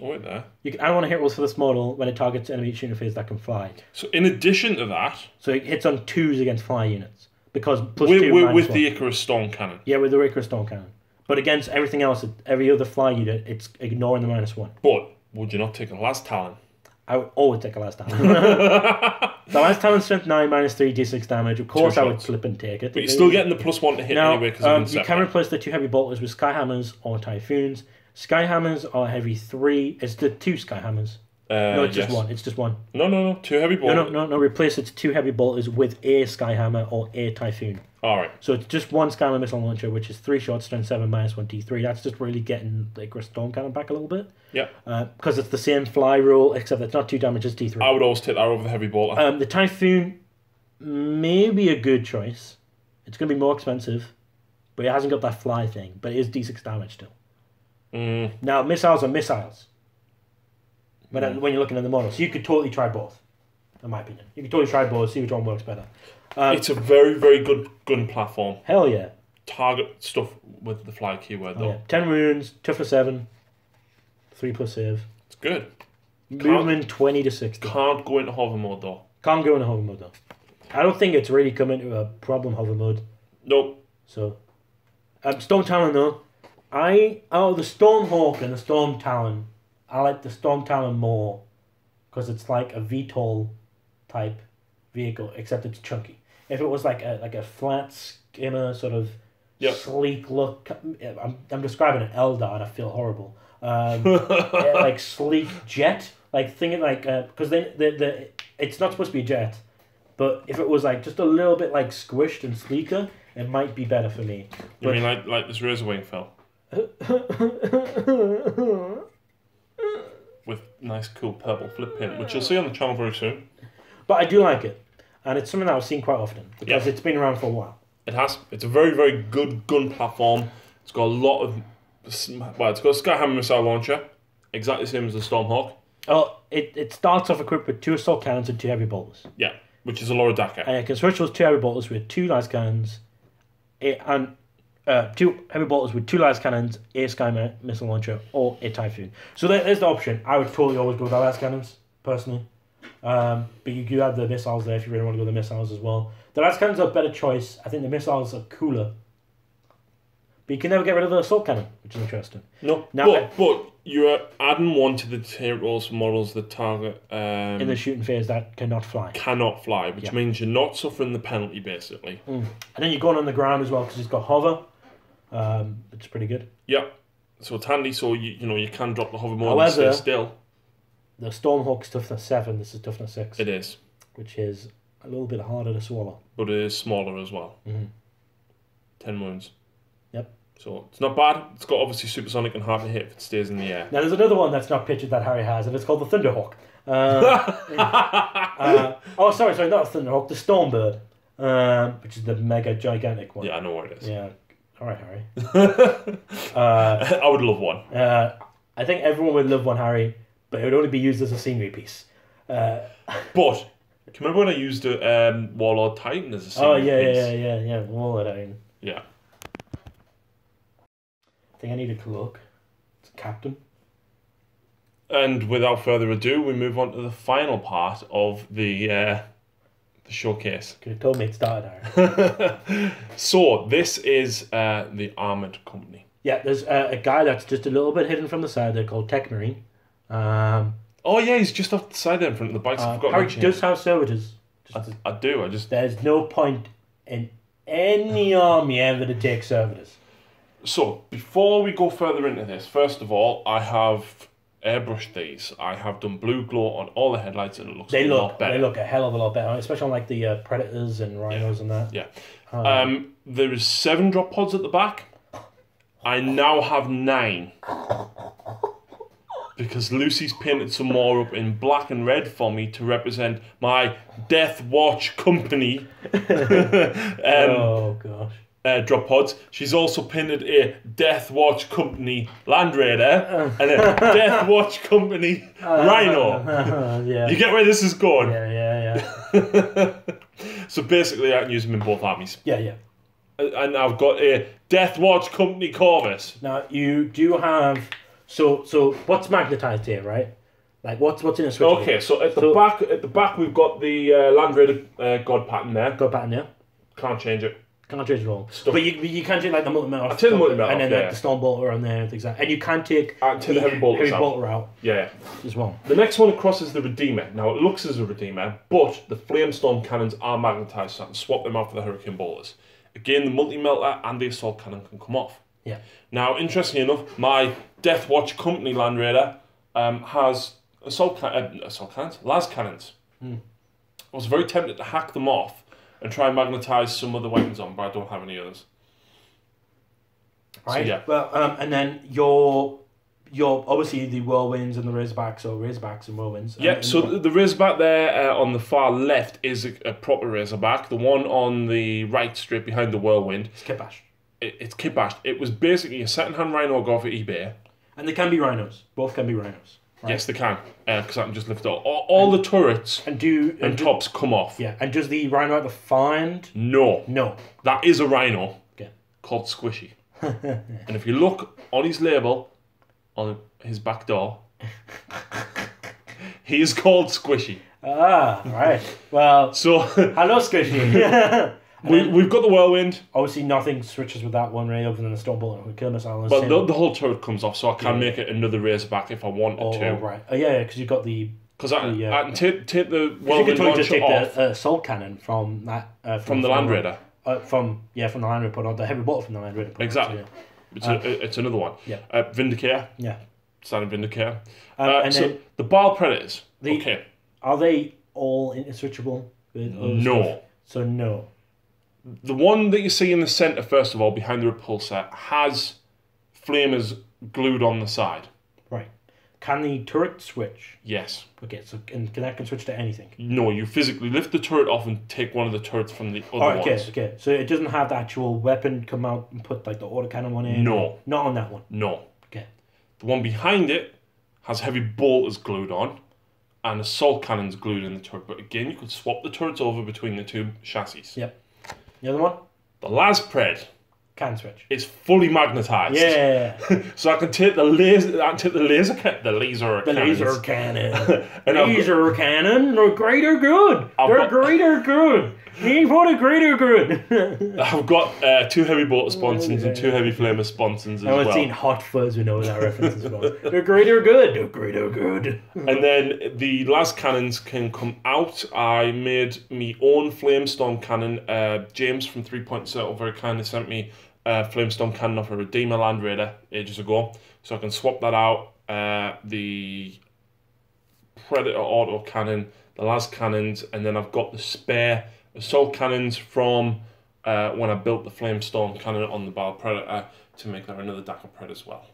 Oh, wait there. You can add one hit rolls for this model when it targets enemy unit phase that can fly. So in addition to that... So it hits on 2s against fly units. Because +2 with -1. the Icarus Storm Cannon. Yeah, with the Icarus Storm Cannon. But against everything else, every other fly unit, it's ignoring the -1. But would you not take a Last Talon? I would always take a Last Talon. The Last Talon strength 9, -3, d6 damage. Of course, I would flip and take it. But you're still getting the +1 to hit anyway because of you can replace the 2 heavy bolters with Skyhammers or Typhoons. Skyhammers are heavy 3. It's the 2 Skyhammers. No, it's just one. It's just one. No. 2 heavy bolters. No. Replace it to 2 heavy bolters with a Skyhammer or a Typhoon. Alright. So it's just 1 Skyhammer missile launcher, which is 3 shots, strength 7, -1 d3. That's just really getting the Icarus Storm Cannon back a little bit. Yeah. Because it's the same fly rule, except it's not 2 damage, it's d3. I would always take that over the heavy bolter. The Typhoon may be a good choice. It's going to be more expensive, but it hasn't got that fly thing. But it is d6 damage still. Now, missiles are missiles. When you're looking at the model. So you could totally try both, in my opinion. You could totally try both, see which one works better. It's a very, very good gun platform. Hell yeah. Target stuff with the fly keyword, though. Yeah. 10 wounds, toughness 7, 3+ save. It's good. Movement 20 to 60. Can't go into hover mode, though. Can't go into hover mode, though. I don't think it's really come into a problem hover mode. Nope. So, Storm Talon, though. Out of the Stormhawk and the Storm Talon, I like the Storm Talon more because it's like a VTOL type vehicle, except it's chunky. If it was like a flat skimmer sort of sleek look, I'm describing an Eldar and I feel horrible. Like sleek jet, like thinking like because it's not supposed to be a jet, but if it was like just a little bit like squished and sleeker, it might be better for me. You mean like this Razor Wing fell? With nice cool purple flip paint, which you'll see on the channel very soon. But I do like it, and it's something that I've seen quite often because it's been around for a while. It has. It's a very, very good gun platform. It's got a lot of... Well, it's got a Skyhammer missile launcher, exactly the same as the Stormhawk. Oh, it starts off equipped with 2 assault cannons and 2 heavy bolters. Yeah, which is a Laura Daka. And it can switch those 2 heavy bolters with 2 las cannons, and 2 heavy bolters with 2 las cannons, a Sky missile launcher, or a Typhoon. So there's the option. I would totally always go with the las cannons, personally. But you do have the missiles there if you really want to go with the missiles as well. The las cannons are a better choice. I think the missiles are cooler. But you can never get rid of the assault cannon, which is interesting. No, but you're adding one to the hit rolls models that target... in the shooting phase that cannot fly. Cannot fly, which means you're not suffering the penalty, basically. And then you're going on the ground as well, because it's got hover. It's pretty good. Yeah, so it's handy, so you can drop the hover mode However, and stay still. The Stormhawk's toughness 7, this is toughness 6. It is. Which is a little bit harder to swallow. But it is smaller as well. 10 wounds. Yep. So it's not bad. It's got obviously supersonic and hard to hit if it stays in the air. Now there's another one that's not pictured that Harry has, and it's called the Thunderhawk. Sorry, not the Thunderhawk, the Stormbird, which is the mega gigantic one. Yeah, I know what it is. Yeah. All right, Harry. I would love one. I think everyone would love one, Harry, but it would only be used as a scenery piece. But do you remember when I used a Warlord Titan as a scenery piece? Yeah, Warlord Titan. Yeah. I think I need a cloak. It's a captain. And without further ado, we move on to the final part of the showcase. Could have told me it started, Harry. So, this is the Armoured Company. Yeah, there's a guy that's just a little bit hidden from the side there called Terminators. Oh yeah, he's just off the side there in front of the bikes. I forgot Harry does have servitors. I do. There's no point in any army ever to take servitors. So, before we go further into this, first of all, I have airbrushed these. I have done blue glow on all the headlights, and it looks a lot better. They look a hell of a lot better, especially on like the Predators and Rhinos and that. Yeah. There is 7 drop pods at the back. I now have 9. Because Lucy's painted some more up in black and red for me to represent my Death Watch company. Oh gosh. Drop pods. She's also painted a Death Watch company Land Raider and a Death Watch company Rhino. Yeah. You get where this is going? Yeah. So basically, I can use them in both armies. Yeah. And I've got a Death Watch company Corvus. Now you do have so what's magnetized here, right? Like what's in a switch? Okay, so at the back we've got the Land Raider God pattern there. God pattern, yeah. Can't change it. Can't change it all. But you can take like the multi-metal. I take the multi-metal and then off, the stone bolter on there and things like that. And you can take the heavy bolter out. Yeah. As well. The next one across is the Redeemer. Now it looks as a Redeemer, but the Flamestorm cannons are magnetized, so I can swap them out for the Hurricane bolters. Again, the multi-melter and the assault cannon can come off. Yeah. Now, interestingly enough, my Death Watch company Land Raider has assault cannons, las cannons. I was very tempted to hack them off and try and magnetize some other weapons on, but I don't have any others. Right. So, yeah. Well, and then your obviously the Whirlwinds and the Razorbacks, or Razorbacks and Whirlwinds. Yeah. So the Razorback there on the far left is a proper Razorback. The one on the right, straight behind the Whirlwind, it's kit bashed. It's kit bashed. It was basically a second-hand Rhino I got for eBay. And they can be Rhinos. Both can be Rhinos. Right? Yes, they can. Because I can just lift it up. All the turrets and tops come off. Yeah. And does the Rhino have the far end? No. That is a Rhino. Okay. Called Squishy. And if you look on his label, on his back door, he is called Squishy. Ah, right. Well, so hello, Squishy. We've got the Whirlwind. Obviously, nothing switches with that one, right, other than the Stormbolt and kill missile. But the whole turret comes off, so I can make it another Razorback if I wanted to. Oh, right. Oh, yeah, because you've got the... Because I can take the Whirlwind launcher just take off. The assault cannon from that... from the Land Raider. From the Land Raider, put on the heavy bolter from the Land Raider. Exactly. It's another one. Yeah. Vindicator. Yeah. Standard Vindicator. And so then the Baal Predators. Okay. Are they all interswitchable? No. Stuff? So no. The one that you see in the centre, first of all, behind the repulsor, has flamers glued on the side. Right. Can the turret switch? Yes. Okay, so that can switch to anything? No, you physically lift the turret off and take one of the turrets from the other ones. Okay. So it doesn't have the actual weapon come out and put like the autocannon one in? No. Not on that one? No. Okay. The one behind it has heavy bolters glued on and assault cannons glued in the turret. But again, you could swap the turrets over between the two chassis. Yep. The other one? The Laspred can switch. It's fully magnetized. Yeah. So I can take the laser cannon. The laser cannon. They're great or good. Great or good. He put a greater good. I've got 2 heavy bolter sponsons and 2 heavy flamer sponsons as well. I've seen Hot Fuzz, we know that reference as well. They're greater good. They're greater good. And then the last cannons can come out. I made me own Flamestorm cannon. James from 3 Point Circle very kindly sent me a Flamestorm cannon off a Redeemer Land Raider ages ago. So I can swap that out. The Predator auto cannon, the last cannons, and then I've got the spare assault cannons from when I built the Flamestorm cannon on the Baal Predator to make that another Dakar Pred as well.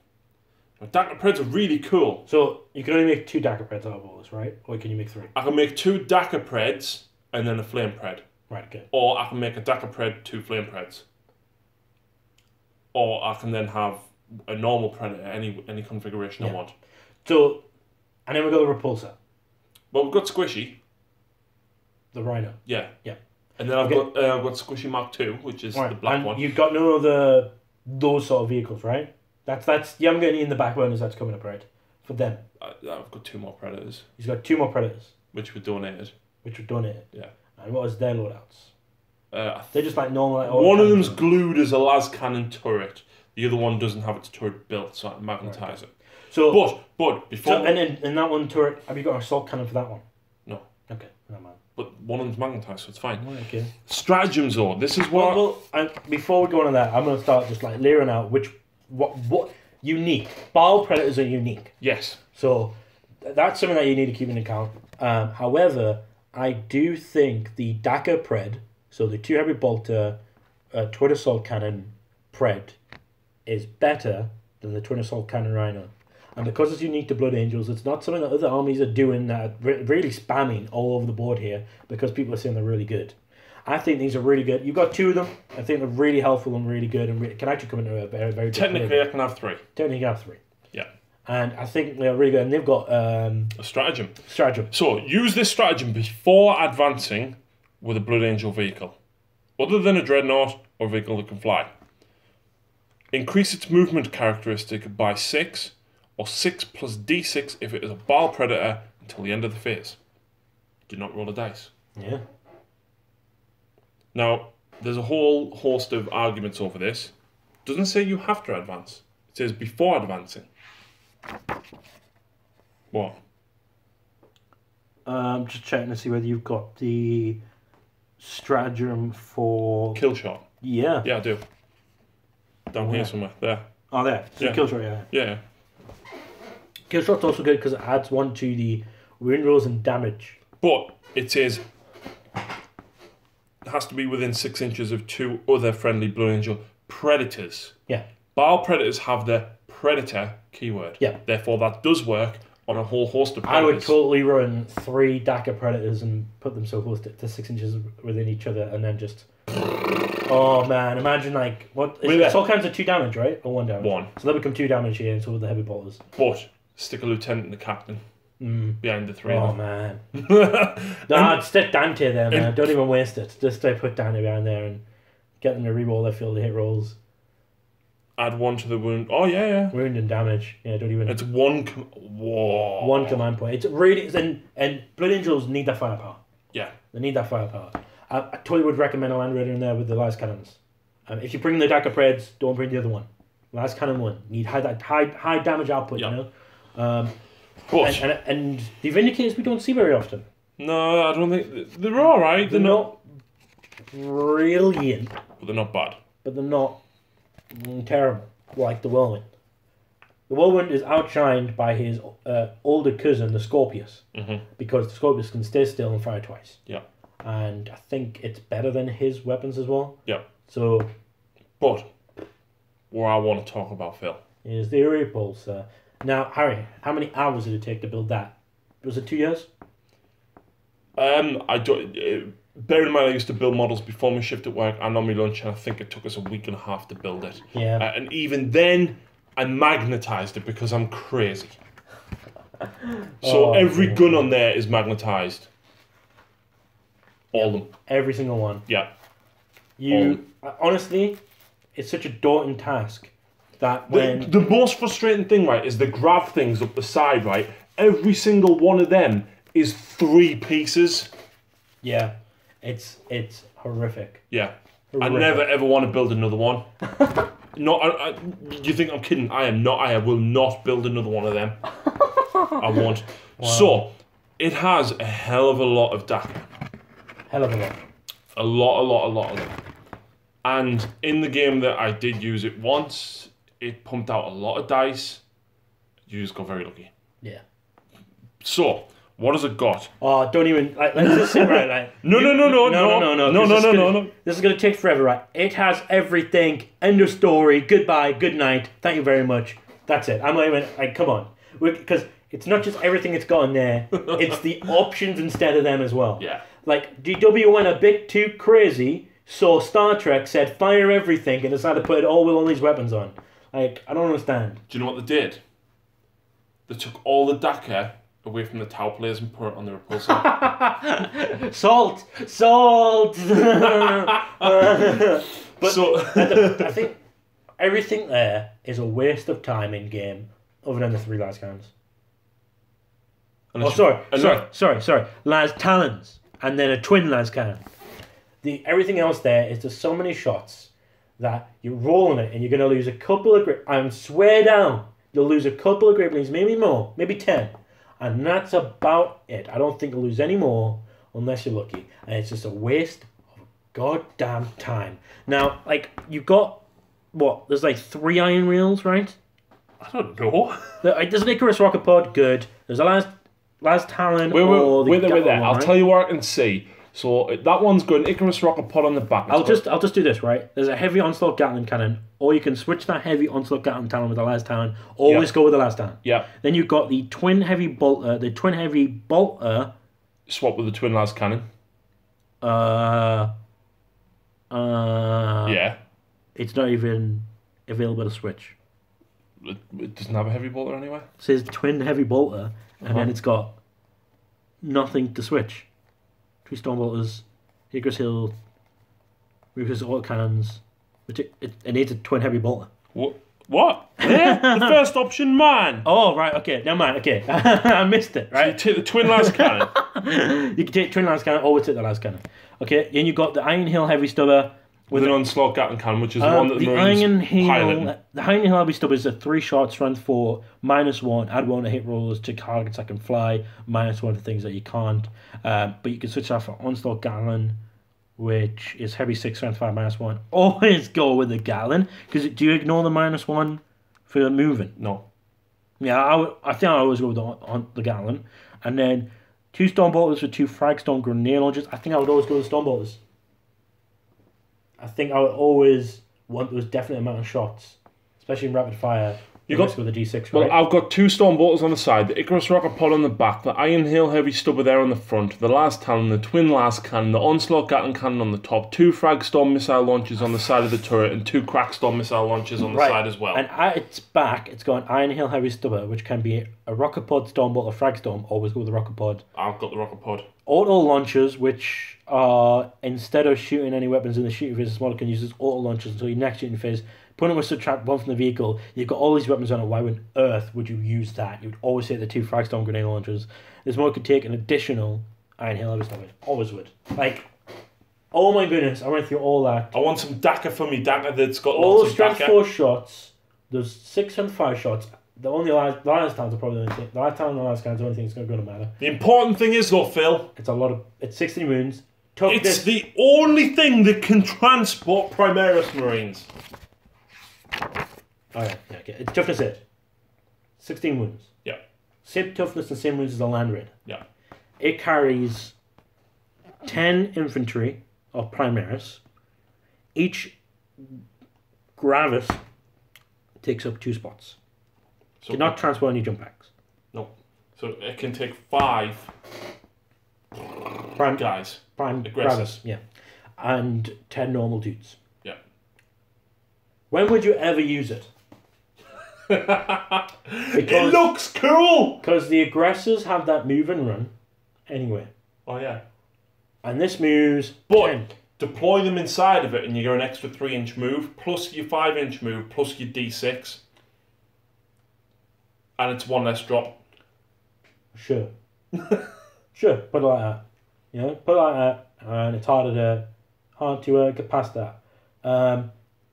Now, Dakar Preds are really cool. So you can only make 2 Dakar Preds out of all this, right? Or can you make 3? I can make 2 Dakar Preds and then a Flame Pred. Right, okay. Or I can make a Dakar Pred, 2 Flame Preds. Or I can then have a normal Predator, any configuration I want. So, and then we've got the Repulsor. Well, we've got Squishy. The Rhino. Yeah. Yeah. And then I've got Squishy Mark II, which is the black one. You've got none of those sort of vehicles, right? That's you haven't got any in the back burners that's coming up, right? For them. I've got 2 more Predators. He's got 2 more Predators. Which were donated. Yeah. And what was their loadouts? They're just like normal. Like, one of them's glued as a las cannon turret. The other one doesn't have its turret built, so I can magnetize it. So, but before. So, and then in that one turret, have you got an assault cannon for that one? No. Okay, no man. But one of them's magnetized, so it's fine. Okay. Stratagems, though. This is what. Well, before we go on to that, I'm gonna start just like layering out what unique. Bile predators are unique. Yes. So that's something that you need to keep in account. However, I do think the Dakka Pred, so the 2 heavy bolter twin assault cannon Pred, is better than the twin assault cannon Rhino. And because it's unique to Blood Angels, it's not something that other armies are doing that are really spamming all over the board here because people are saying they're really good. I think these are really good. You've got 2 of them. I think they're really helpful and really good and can actually come into a very, very good Technically, flavor. I can have 3. Technically, you can have 3. Yeah. And I think they're really good. And they've got... a stratagem. Stratagem. So, use this stratagem before advancing with a Blood Angel vehicle. Other than a Dreadnought or vehicle that can fly. Increase its movement characteristic by 6, or 6 plus d6 if it is a Bile Predator until the end of the phase. Do not roll a dice. Yeah. Now, there's a whole host of arguments over this. Doesn't say you have to advance. It says before advancing. What? Just checking to see whether you've got the stratagem for... Kill shot. Yeah. Yeah, I do. Down here somewhere. There. Oh, there. So Yeah. kill shot, yeah. Yeah. Kill shot's also good because it adds 1 to the wound rolls and damage. But it says it has to be within 6 inches of 2 other friendly Blood Angel predators. Yeah. Bile Predators have the predator keyword. Yeah. Therefore, that does work on a whole host of I predators. would totally run 3 Dakka Predators and put them so close to 6 inches within each other and then just... Oh man, imagine like... what? It's all kinds of 2 damage, right? Or 1 damage? 1. So they'll become 2 damage here, so with the heavy bolters. But stick a lieutenant and a captain behind the 3 Oh of them. man. No, I'd stick Dante there, man. Don't even waste it. Just put Dante behind there and get them to re-roll their field hit rolls. Add 1 to the wound. Oh, yeah. Wound and damage. Yeah, don't even... It's 1... Whoa. 1 command point. It's really... And Blood Angels need that firepower. Yeah. They need that firepower. I totally would recommend a Land Raider in there with the last cannons. If you bring the Dakka Preds, don't bring the other one. Last cannon 1. Need high damage output, you know? But... And the Vindicators we don't see very often. No, I don't think... They're alright. They're not brilliant. But they're not bad. But they're not terrible, like the Whirlwind. The Whirlwind is outshined by his older cousin, the Scorpius, because the Scorpius can stay still and fire twice. Yeah. And I think it's better than his weapons as well. Yeah. So... But, what I want to talk about, Phil... is the Repulsor. Now, Harry, how many hours did it take to build that? Was it 2 years? I don't... bear in mind, I used to build models before my shift at work and on my lunch, and I think it took us a week and a half to build it. Yeah. And even then, I magnetised it because I'm crazy. So every gun on there is magnetised. All of them. Every single one. Yeah. Honestly, it's such a daunting task that when... The most frustrating thing, right, is the grav things up the side, right? Every single one of them is 3 pieces. Yeah. It's horrific. Yeah. Horrific. I never ever want to build another one. No, you think I'm kidding? I am not. I will not build another one of them. I won't. Wow. So, it has a hell of a lot of DAC. Hell of a lot. A lot of them. And in the game that I did use it once, it pumped out a lot of dice. You just got very lucky. Yeah. So, what has it got? Oh, don't even... let's just sit right, like... No. This is going to take forever, right? It has everything. End of story. Goodbye. Good night. Thank you very much. That's it. I'm not even... Like, come on. Because it's not just everything it's got in there. It's the options instead of them as well. Yeah. Like, DW went a bit too crazy, so Star Trek said fire everything and decided to put all these weapons on. Like, I don't understand. Do you know what they did? They took all the DACA away from the Tau players and put it on the Repulsor. Salt! But I think everything there is a waste of time in game, other than the 3 las cannons. Sorry. Las talons, and then a twin las cannon. Everything else there is just so many shots that you're rolling it and you're going to lose a couple of I swear down, you'll lose a couple of grapplings, maybe more, maybe 10. And that's about it. I don't think you'll lose any more unless you're lucky. And it's just a waste of goddamn time. Now, like, you've got, there's like 3 iron rails, right? I don't know. There's an Icarus rocket pod, good. There's a last Talon or the wait there. one, I'll right? tell you what I can see. So that one's got an Icarus rocket pod on the back. I'll just do this, right? There's a heavy onslaught Gatling cannon, or you can switch that heavy onslaught Gatling Talon with the last Talon. Always go with the last Talon. Yeah. Then you've got the twin heavy bolter. The twin heavy bolter. Swap with the twin las cannon. Yeah. It's not even available to switch. It doesn't have a heavy bolter anyway. It says twin heavy bolter, and then it's got nothing to switch. 3 storm bolters, Icarus Hill, Rufus autocannons. It needs a twin heavy bolter. What? Yeah, the first option, man. Oh, right, okay, never mind, okay. I missed it, right? So you take the twin las cannon. You can take twin lance cannon, or we'll take the lance cannon. Okay, then you've got the Iron Hill heavy stubber. With an onslaught Gatling cannon, which is the one that the Marines piloting. The Iron Hill heavy stubber is a 3-shot strength 4, -1, add 1 to hit rolls to targets that can fly, -1 to things that you can't. But you can switch that for onslaught Gatling, which is heavy 6, strength 5, -1. Always go with the Gatling, because do you ignore the -1 for moving? No. Yeah, I think I always go with the Gatling. And then 2 storm bolters with 2 frag storm grenade launchers. I think I would always go with storm bolters. I think I would always want those definite amount of shots, especially in rapid fire. You got with the D6, right? Well, I've got 2 storm bolters on the side, the Icarus rocket pod on the back, the Iron Hill heavy stubber there on the front, the last Talon, the twin last cannon, the onslaught Gatling cannon on the top, 2 frag storm missile launchers on the side of the turret, and 2 crack storm missile launchers on the side as well. And at its back, it's got an Iron Hill heavy stubber, which can be a rocket pod, storm bolt, or frag storm. Always go with the rocket pod. I've got the rocket pod. Auto launchers, which are, instead of shooting any weapons in the shooting phase, the model can use as auto launchers until your next shooting phase. Put them with subtract 1 from the vehicle. You've got all these weapons on it. Why on earth would you use that? You would always take the 2 frag storm grenade launchers. This model could take an additional Iron Hill heavy stubber. Always would. Like, oh my goodness, I went through all that. I want some DACA for me, DACA that's got all lots of strength DACA. 4 shots. There's 6 and 5 shots. The last times are probably the last time and the last time's the only thing that's going to matter. The important thing is though, Phil, it's 16 wounds. It's the only thing that can transport Primaris Marines. Alright, yeah, okay. It's toughness 8. 16 wounds. Yeah. Same toughness and same wounds as the Land Raid. Yeah. It carries 10 infantry of Primaris. Each Gravis takes up 2 spots. So cannot transport any jump packs. No. So it can take 5 prime guys. Prime aggressors. Gravis, yeah. And 10 normal dudes. Yeah. When would you ever use it? It looks cool! Because the aggressors have that move and run anyway. Oh, yeah. And this moves but 10. Deploy them inside of it and you get an extra 3-inch move, plus your 5-inch move, plus your D6. And it's 1 less drop. Sure. Sure, put it like that. You know, put it like that, and it's hard to get past that.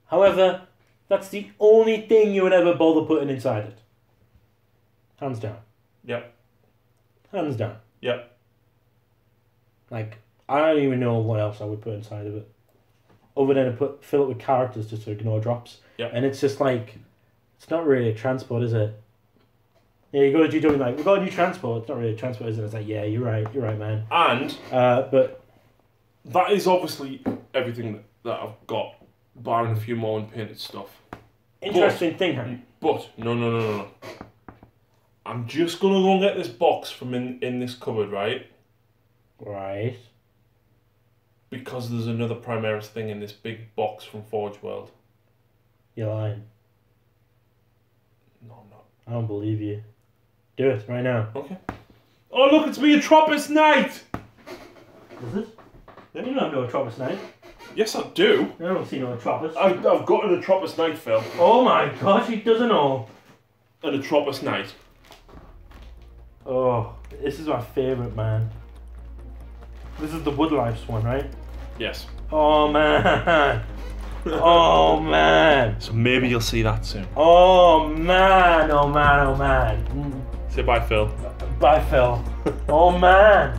However, that's the only thing you would ever bother putting inside it. Hands down. Yep. Hands down. Yep. Like, I don't even know what else I would put inside of it. Other than to fill it with characters just to ignore drops. Yep. And it's just like, it's not really a transport, is it? Yeah, you go to GW like, we've got a new transport. It's not really a transport, is it? It's like, yeah, you're right, man. And but that is obviously everything that I've got, barring a few more unpainted stuff. Interesting thing, Harry. But no. I'm just gonna go and get this box from in this cupboard, right? Right. Because there's another Primaris thing in this big box from Forge World. You're lying. No, I'm not. I don't believe you. Do it right now. Okay. Oh look, it's me, Atropos Knight! Is it? You don't have no Atropos Knight. Yes, I do. I don't see no Atropos. I've got an Atropos Knight, Phil. Oh my gosh, he doesn't know. An Atropos Knight. Oh, this is my favourite, man. This is the Woodlife one, right? Yes. Oh man. Oh man. So maybe you'll see that soon. Oh man. Oh man. Oh man. Say bye, Phil. Bye, Phil. Oh man.